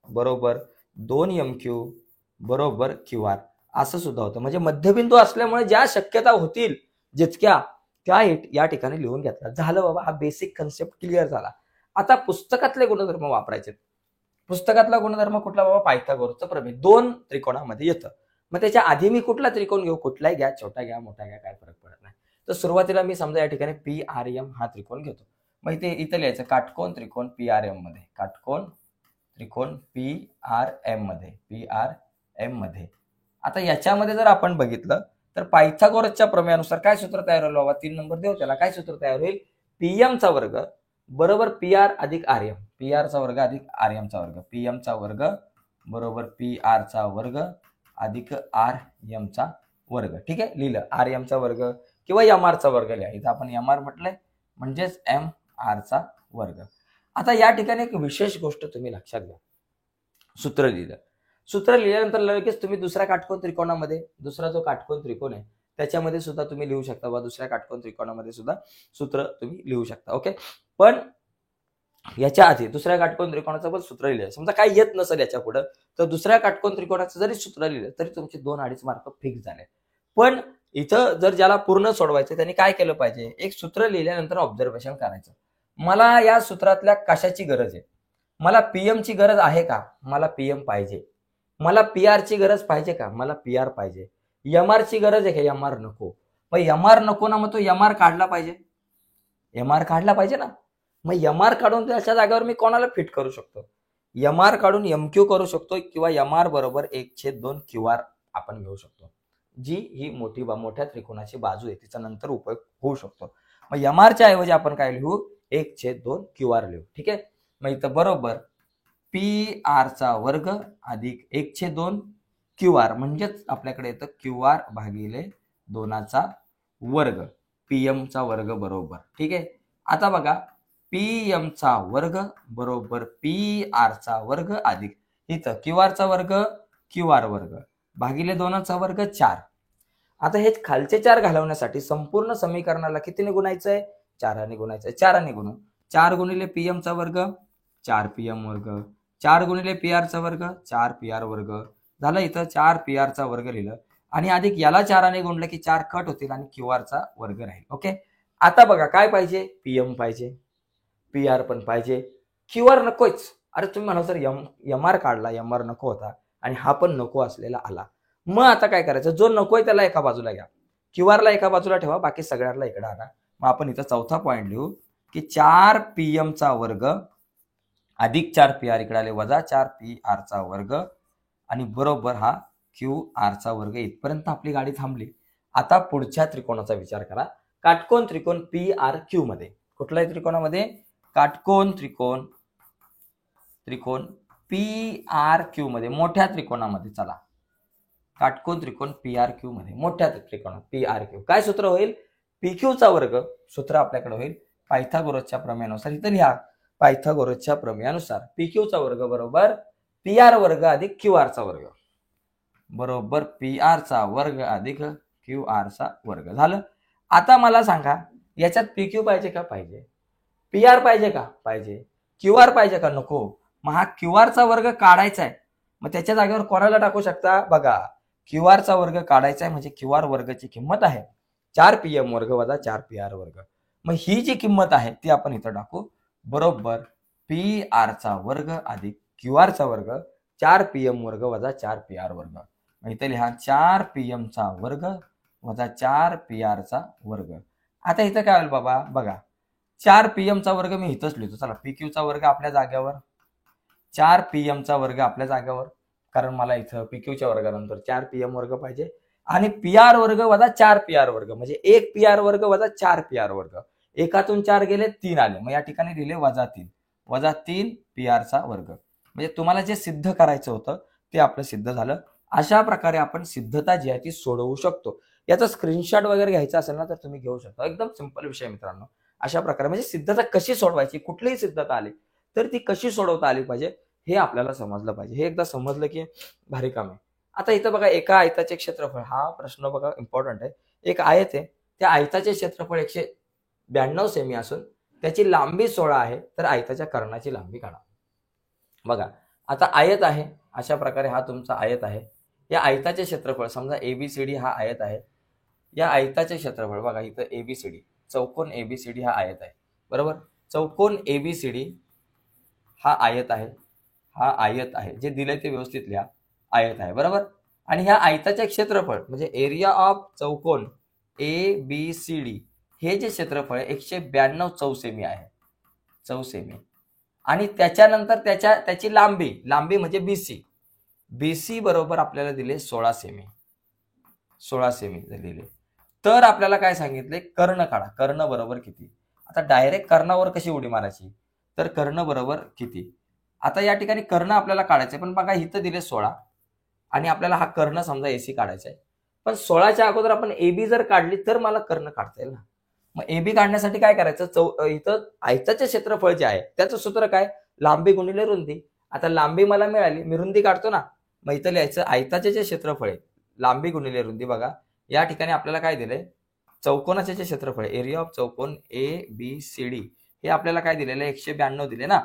बरोबर 2MQ बरोबर QR, असं सुद्धा होतं. म्हणजे मध्यबिंदू असल्यामुळे ज्या शक्यता होतील जितक्या, त्या या ठिकाणी लिहून घेतला. झालं बाबा, हा बेसिक कन्सेप्ट क्लिअर झाला. आता पुस्तकातले गुणधर्म वापरायचे. पुस्तकातला गुणधर्म कुठला बाबा, पायथागोरसचं प्रमेय दोन त्रिकोणामध्ये येतं. मग त्याच्या आधी मी कुठला त्रिकोण घेऊ, कुठलाही घ्या, छोटा घ्या, मोठा घ्या, काय फरक पडत नाही. तर सुरुवातीला मी समजा या ठिकाणी PRM हा त्रिकोण घेतो. मग इथं लिहायचं काटकोन त्रिकोण PRM मध्ये, काटकोन त्रिकोण PRM मध्ये. आता याच्यामध्ये जर आपण बघितलं तर पायथागोरसच्या प्रमेयानुसार काय सूत्र तयार होईल बाबा, 3 नंबर देऊ त्याला. काय सूत्र तयार होईल, PM चा वर्ग बरोबर PR अधिक RM, PR चा वर्ग अधिक RM चा वर्ग, PM चा वर्ग बरोबर PR चा वर्ग अधिक RM चा वर्ग. ठीक आहे, लिहिलं. RM चा वर्ग किंवा MR चा वर्ग लिहा. इथं आपण MR म्हटलंय म्हणजेच MR चा वर्ग. आता या ठिकाणी एक विशेष गोष्ट तुम्ही लक्षात घ्या, सूत्र लिहिलं. सूत्र लिहिल्यानंतर लगेच तुम्ही दुसऱ्या काटकोन त्रिकोणामध्ये, दुसरा जो काटकोन त्रिकोण आहे त्याच्यामध्ये सुद्धा तुम्ही लिहू शकता वा दुसऱ्या काटकोन त्रिकोणामध्ये सुद्धा सूत्र तुम्ही लिहू शकता. ओके, पण याच्या आधी दुसऱ्या काटकोन त्रिकोणाचं पण सूत्र लिहिलं, समजा काही येत नसेल याच्या पुढे, तर दुसऱ्या काटकोन त्रिकोणाचं जरी सूत्र लिहिलं तरी तुमचे 2-2.5 मार्क फिक्स झाले. पण इथं जर ज्याला पूर्ण सोडवायचं त्यांनी काय केलं पाहिजे, एक सूत्र लिहिल्यानंतर ऑब्झर्वेशन करायचं. मला या सूत्रातल्या कशाची गरज आहे, मला पीएम ची गरज आहे का, मला पीएम पाहिजे. मला पीआर ची गरज पाहिजे का, मला पीआर पाहिजे. एमआर ची गरज आहे का, एमआर नको. मग एमआर नको ना, मग तो एमआर काढला पाहिजे, एमआर काढला पाहिजे ना. मग एमआर काढून त्याच्या जागेवर मी कोणाला फिट करू शकतो, एमआर काढून एमक्यू करू शकतो किंवा एमआर बरोबर 1/2 क्यूआर आपण घेऊ शकतो, जी ही मोठ्या त्रिकोणाची बाजू आहे, तिचा नंतर उपयोग होऊ शकतो. मग एमआरच्या ऐवजी आपण काय लिहू, 1/2 क्यूआर लिहू. ठीक आहे, मग इथं बरोबर पी आर चा वर्ग अधिक 1/2 क्यूआर, म्हणजेच आपल्याकडे येतं क्यूआर भागिले 2चा वर्ग, पीएम चा वर्ग बरोबर. ठीक आहे, आता बघा पीएम चा वर्ग बरोबर पी आर चा वर्ग अधिक इथं क्यूआर चा वर्ग क्यूआर वर्ग भागिले 2चा वर्ग 4. आता हे खालचे 4 घालवण्यासाठी संपूर्ण समीकरणाला कितीने गुणायचंय, 4ने गुणायचंय. 4ने गुणू, 4 गुणिले पीएम चा वर्ग 4 पीएम वर्ग, 4 गुणिले पीआर चा वर्ग 4 पीआर वर्ग झालं. इथं 4 पीआर चा वर्ग लिहिलं आणि अधिक याला 4ने गुणलं की 4 कट होतील आणि क्यूआर चा वर्ग राहील. ओके, आता बघा काय पाहिजे, पीएम पाहिजे, पीआर पण पाहिजे, क्यूआर नकोच. अरे तुम्ही म्हणाल सर एमआर काढला, एमआर नको होता आणि हा पण नको असलेला आला. मग आता काय करायचं, जो नकोय त्याला एका बाजूला घ्या, क्यूआरला एका बाजूला ठेवा, बाकी सगळ्यांना इकडे आणा. मग आपण इथं चौथा पॉइंट लिहू की 4 पीएम चा वर्ग अधिक 4 पीआर इकडे आले वजा 4 पीआर चा वर्ग आणि बरोबर हा क्यूआर चा वर्ग. इथपर्यंत आपली गाडी थांबली. आता पुढच्या त्रिकोणाचा विचार करा, काटकोन त्रिकोण पी आर क्यू मध्ये. कुठल्याही त्रिकोणामध्ये, काटकोन त्रिकोण पी आर क्यू मध्ये, मोठ्या त्रिकोणामध्ये. चला, काटकोन त्रिकोण पी आर क्यू मध्ये, मोठ्या त्रिकोणात पी आर क्यू. काय सूत्र होईल, पी क्यू चा वर्ग, सूत्र आपल्याकडे होईल पायथागोरसच्या प्रमेयानुसार. इथं लिहा पायथागोरसच्या प्रमेयानुसार पी क्यू चा वर्ग बरोबर पी आर वर्ग अधिक क्यू आर चा वर्ग बरोबर पी आर चा वर्ग अधिक क्यू आर चा वर्ग झालं. आता मला सांगा, याच्यात पी क्यू पाहिजे का, पाहिजे. पी आर पाहिजे का, पाहिजे. क्यू आर पाहिजे का, नको. मग हा क्यू आर चा वर्ग काढायचा आहे, मग त्याच्या जागेवर कोणाला टाकू शकता, बघा क्यू आर चा वर्ग काढायचा आहे म्हणजे क्यू आर वर्गाची किंमत आहे 4 पीएम वर्ग वजा 4 पीआर वर्ग. मग ही जी किंमत आहे ती आपण इथं टाकू, बरोबर पी आर चा वर्ग अधिक क्यू आर चा वर्ग 4 पीएम वर्ग वजा 4 पीआर वर्ग. मग इथे लिहा 4 पीएम चा वर्ग वजा 4 पीआर चा वर्ग. आता इथं काय होईल बाबा, बघा 4 पीएम चा वर्ग मी इथंच लिहितो. चला, पी क्यू चा वर्ग आपल्या जागेवर, 4 पीएम चा वर्ग आपल्या जागेवर, कारण मला इथं पी क्यू च्या वर्गानंतर 4 पीएम वर्ग पाहिजे आणि पीआर वर्ग वजा 4 पीआर वर्ग म्हणजे 1 पीआर वर्ग वजा 4 पीआर वर्ग. एकातून 4 गेले 3 आले, मग या ठिकाणी लिहिले वजा 3 पीआर चा वर्ग. म्हणजे तुम्हाला जे सिद्ध करायचं होतं ते आपलं सिद्ध झालं. अशा प्रकारे आपण सिद्धता जी आहे ती सोडवू शकतो. याचा स्क्रीनशॉट वगैरे घ्यायचा असेल ना तर तुम्ही घेऊ शकता. एकदम सिंपल विषय मित्रांनो. अशा प्रकारे म्हणजे सिद्धता कशी सोडवायची, कुठलीही सिद्धता आली तर ती कशी सोडवता आली पाहिजे हे आपल्याला समजलं पाहिजे. हे एकदा समजलं की भारी काम आहे. आता इथं बघा, एका आयताचे क्षेत्रफळ, हा प्रश्न बघा इम्पॉर्टंट आहे. एक आयत आहे, त्या आयताचे क्षेत्रफळ 192 सेमी असून त्याची लांबी 16 आहे, तर आयताच्या कर्णाची लांबी काढा. बघा आता आयत आहे, अशा प्रकारे हा तुमचा आयत आहे. या आयताचे क्षेत्रफळ, समजा एबीसीडी हा आयत आहे, या आयताचे क्षेत्रफळ बघा इथं एबीसीडी, चौकोन एबीसीडी हा आयत आहे, बरोबर. चौकोन एबीसीडी हा आयत आहे, हा आयत आहे, जे दिले ते व्यवस्थित लिहा, आयत आहे, बरोबर. आणि ह्या आयताचे क्षेत्रफळ म्हणजे एरिया ऑफ चौकोन एबीसीडी, हे जे क्षेत्रफळ आहे 192 चौसेमी आहे, चौसेमी. आणि त्याच्यानंतर त्याची लांबी म्हणजे बीसी बरोबर आपल्याला दिले 16 सेमी दिले. तर आपल्याला काय सांगितले, कर्ण काढा. कर्ण बरोबर किती. आता डायरेक्ट कर्णावर कशी उडी मारायची, तर कर्ण बरोबर किती. आता या ठिकाणी कर्ण आपल्याला काढायचे, पण बघा इथं दिले 16 आणि आपल्याला हा कर्ण समजा एसी काढायचा आहे, पण 16च्या अगोदर आपण एबी जर काढली तर मला कर्ण काढता येईल ना. मग एबी काढण्यासाठी काय करायचं, इथं आयताचे क्षेत्रफळ जे आहे त्याचं सूत्र काय, लांबी गुणिले रुंदी. आता लांबी मला मिळाली, मी रुंदी काढतो ना, मग इथं लिहायचं आयताचे जे क्षेत्रफळ आहे लांबी गुणिले रुंदी. बघा या ठिकाणी आपल्याला काय दिलंय, चौकोनाचे जे क्षेत्रफळ, एरिया ऑफ चौकोन ABCD हे आपल्याला काय दिलेलं आहे, 192 दिले ना.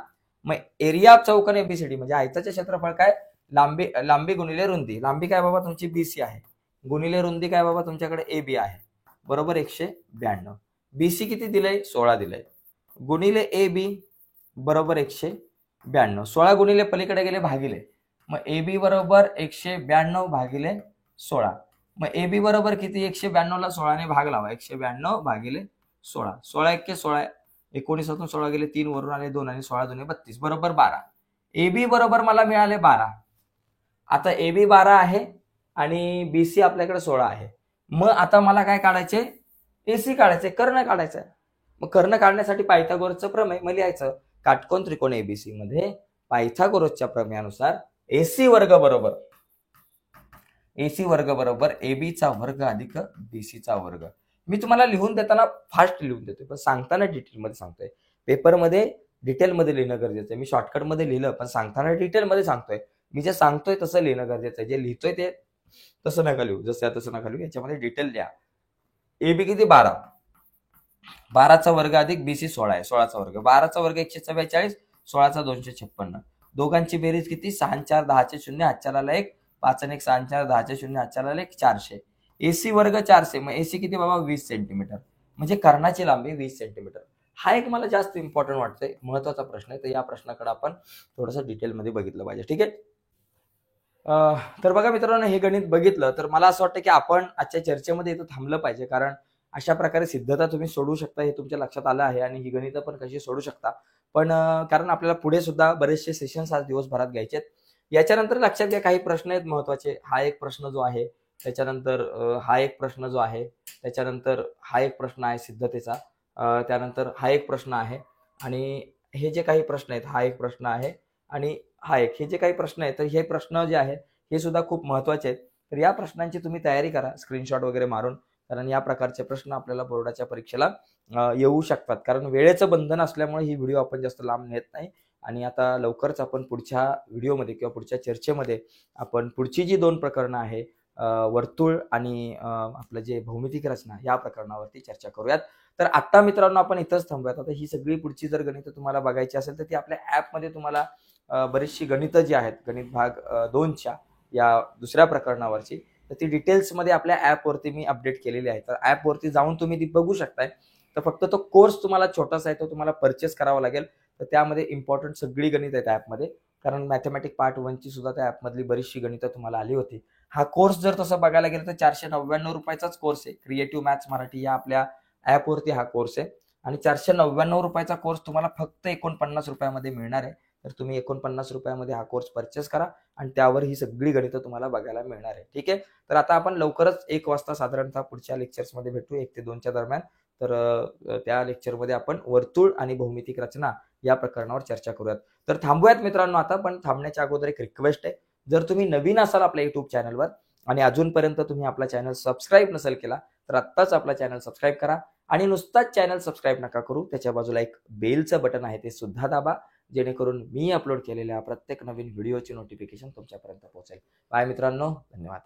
मग एरिया ऑफ चौकोन ABCD म्हणजे आयताचे क्षेत्रफळ काय, लांबी गुणिले रुंदी. लांबी काय बाबा तुमची BC आहे, गुणिले रुंदी काय बाबा तुमच्याकडे AB आहे, बरोबर 192. BC किती दिलंय, 16 दिलंय, गुणिले AB बरोबर 192. 16 गुणिले पलीकडे गेले भागिले, मग AB बरोबर 192 भागिले 16. मग AB बरोबर किती, 192 ला 16 ने भाग लावा, 192 भागिले 16. 16 एक्के 16, 19 16 गेले 3, वरून आले 2 आणि 16 दुने 32 बरोबर 12. AB बरोबर मला मिळाले 12. आता AB 12 आहे आणि BC आपल्याकडे 16 आहे. मग आता मला काय काढायचे, AC काढायचे, कर्ण काढायचं. मग कर्ण काढण्यासाठी पायथागोरसचं प्रमेय मग लिहायचं, काटकोन त्रिकोण ABC मध्ये पायथागोरसच्या प्रमेयानुसार AC वर्ग बरोबर AB चा वर्ग अधिक BC चा वर्ग. मी तुम्हाला लिहून देताना फास्ट लिहून देतोय, पण सांगताना डिटेलमध्ये सांगतोय. पेपरमध्ये डिटेलमध्ये लिहिणं गरजेचं आहे. मी शॉर्टकटमध्ये लिहिलं, पण सांगताना डिटेलमध्ये सांगतोय. मी जे सांगतोय तसं लिहिणं गरजेचं आहे. जे लिहितोय ते तसं नका लिहू, जसं तसं नका लिहू, याच्यामध्ये डिटेल लिहा. AB किती, 12. 12चा वर्ग अधिक BC 16 आहे, 16चा वर्ग. 12चा वर्ग 144, 16चा 256. दोघांची बेरीज किती, 6 आणि 4 10चे 0, हातच्या आला 1, 5 आणि 1 6 आणि 4 10चे 0, हातच्या आला 1, 400. AC वर्ग 400, मग AC किती बाबा, 20 सेंटीमीटर. म्हणजे कर्णाची लांबी 20 सेंटीमीटर. हा एक मला जास्त इम्पॉर्टंट वाटतंय, महत्वाचा प्रश्न आहे. तर या प्रश्नाकडे आपण थोडंसं डिटेलमध्ये बघितलं पाहिजे, ठीक आहे. तर बघा मित्रांनो, हे गणित बघितलं तर मला असं वाटतं की आपण आजच्या चर्चेमध्ये इथं थांबलं पाहिजे, कारण अशा प्रकारे सिद्धता तुम्ही सोडवू शकता हे तुमच्या लक्षात आलं आहे, आणि ही गणितं पण कशी सोडू शकता. पण कारण आपल्याला पुढे सुद्धा बरेचसे सेशन्स आज दिवसभरात घ्यायचे आहेत. याच्यानंतर लक्षात घ्या, काही प्रश्न आहेत महत्वाचे. हा एक प्रश्न जो आहे, त्याच्यानंतर हा एक प्रश्न जो आहे, त्याच्यानंतर हा एक प्रश्न आहे सिद्धतेचा, त्यानंतर हा एक प्रश्न आहे, आणि हे जे काही प्रश्न आहेत, हा एक प्रश्न आहे, आणि हा एक, हे जे काही प्रश्न आहेत, तर हे प्रश्न जे आहेत हे सुद्धा खूप महत्वाचे आहेत. तर या प्रश्नांची तुम्ही तयारी करा स्क्रीनशॉट वगैरे मारून, कारण या प्रकारचे प्रश्न आपल्याला बोर्डाच्या परीक्षेला येऊ शकतात. कारण वेळेचं बंधन असल्यामुळे ही व्हिडिओ आपण जास्त लांब नेत नाही. आणि आता लवकरच आपण पुढच्या व्हिडिओमध्ये किंवा पुढच्या चर्चेमध्ये आपण पुढची जी 2 प्रकरणं आहे, वर्तुळ आणि आपलं जे भौमितिक रचना, या प्रकरणावरती चर्चा करूयात. तर आता मित्रांनो आपण इथंच थांबूयात. आता ही सगळी पुढची जर गणितं तुम्हाला बघायची असेल तर ती आपल्या ॲपमध्ये तुम्हाला बरीचशी गणितं जी आहेत, गणित भाग 2च्या या दुसऱ्या प्रकरणावरची, तर ती डिटेल्समध्ये आपल्या ॲपवरती मी अपडेट केलेली आहे. तर ॲपवरती जाऊन तुम्ही ती बघू शकताय. तर फक्त तो कोर्स तुम्हाला छोटासा आहे, तो तुम्हाला परचेस करावा लागेल. तर त्यामध्ये इम्पॉर्टंट सगळी गणित आहेत ॲपमध्ये, कारण मॅथमॅटिक पार्ट 1ची सुद्धा त्या ॲपमधली बरीचशी गणितं तुम्हाला आली होती. हा कोर्स जर तसं बघायला गेलं तर 499 रुपयाचाच कोर्स आहे. क्रिएटिव्ह मॅथ्स मराठी या आपल्या ॲपवरती हा कोर्स आहे, आणि 499 रुपयाचा कोर्स तुम्हाला फक्त 49 रुपयामध्ये मिळणार आहे. तर तुम्ही 49 रुपयामध्ये हा कोर्स परचेस करा, आणि त्यावर ही सगळी गणितं तुम्हाला बघायला मिळणार आहे, ठीक आहे. तर आता आपण लवकरच 1 वाजता साधारणतः पुढच्या लेक्चर्समध्ये भेटू, 1 ते 2च्या दरम्यान. तर त्या लेक्चरमध्ये आपण वर्तुळ आणि भौमितिक रचना या प्रकरणावर चर्चा करूयात. तर थांबूयात मित्रांनो आता, पण थांबण्याच्या अगोदर एक रिक्वेस्ट आहे. जर तुम्ही नवीन असाल आपल्या युट्यूब चॅनलवर आणि अजूनपर्यंत तुम्ही आपला चॅनल सबस्क्राईब नसेल केला, तर आत्ताच आपला चॅनल सबस्क्राईब करा. आणि नुसताच चॅनल सबस्क्राईब नका करू, त्याच्या बाजूला एक बेलचं बटन आहे, ते सुद्धा दाबा, जेणेकरून मी अपलोड केलेल्या प्रत्येक नवीन व्हिडिओची नोटिफिकेशन तुमच्यापर्यंत पोहोचेल. बाय मित्रांनो, धन्यवाद.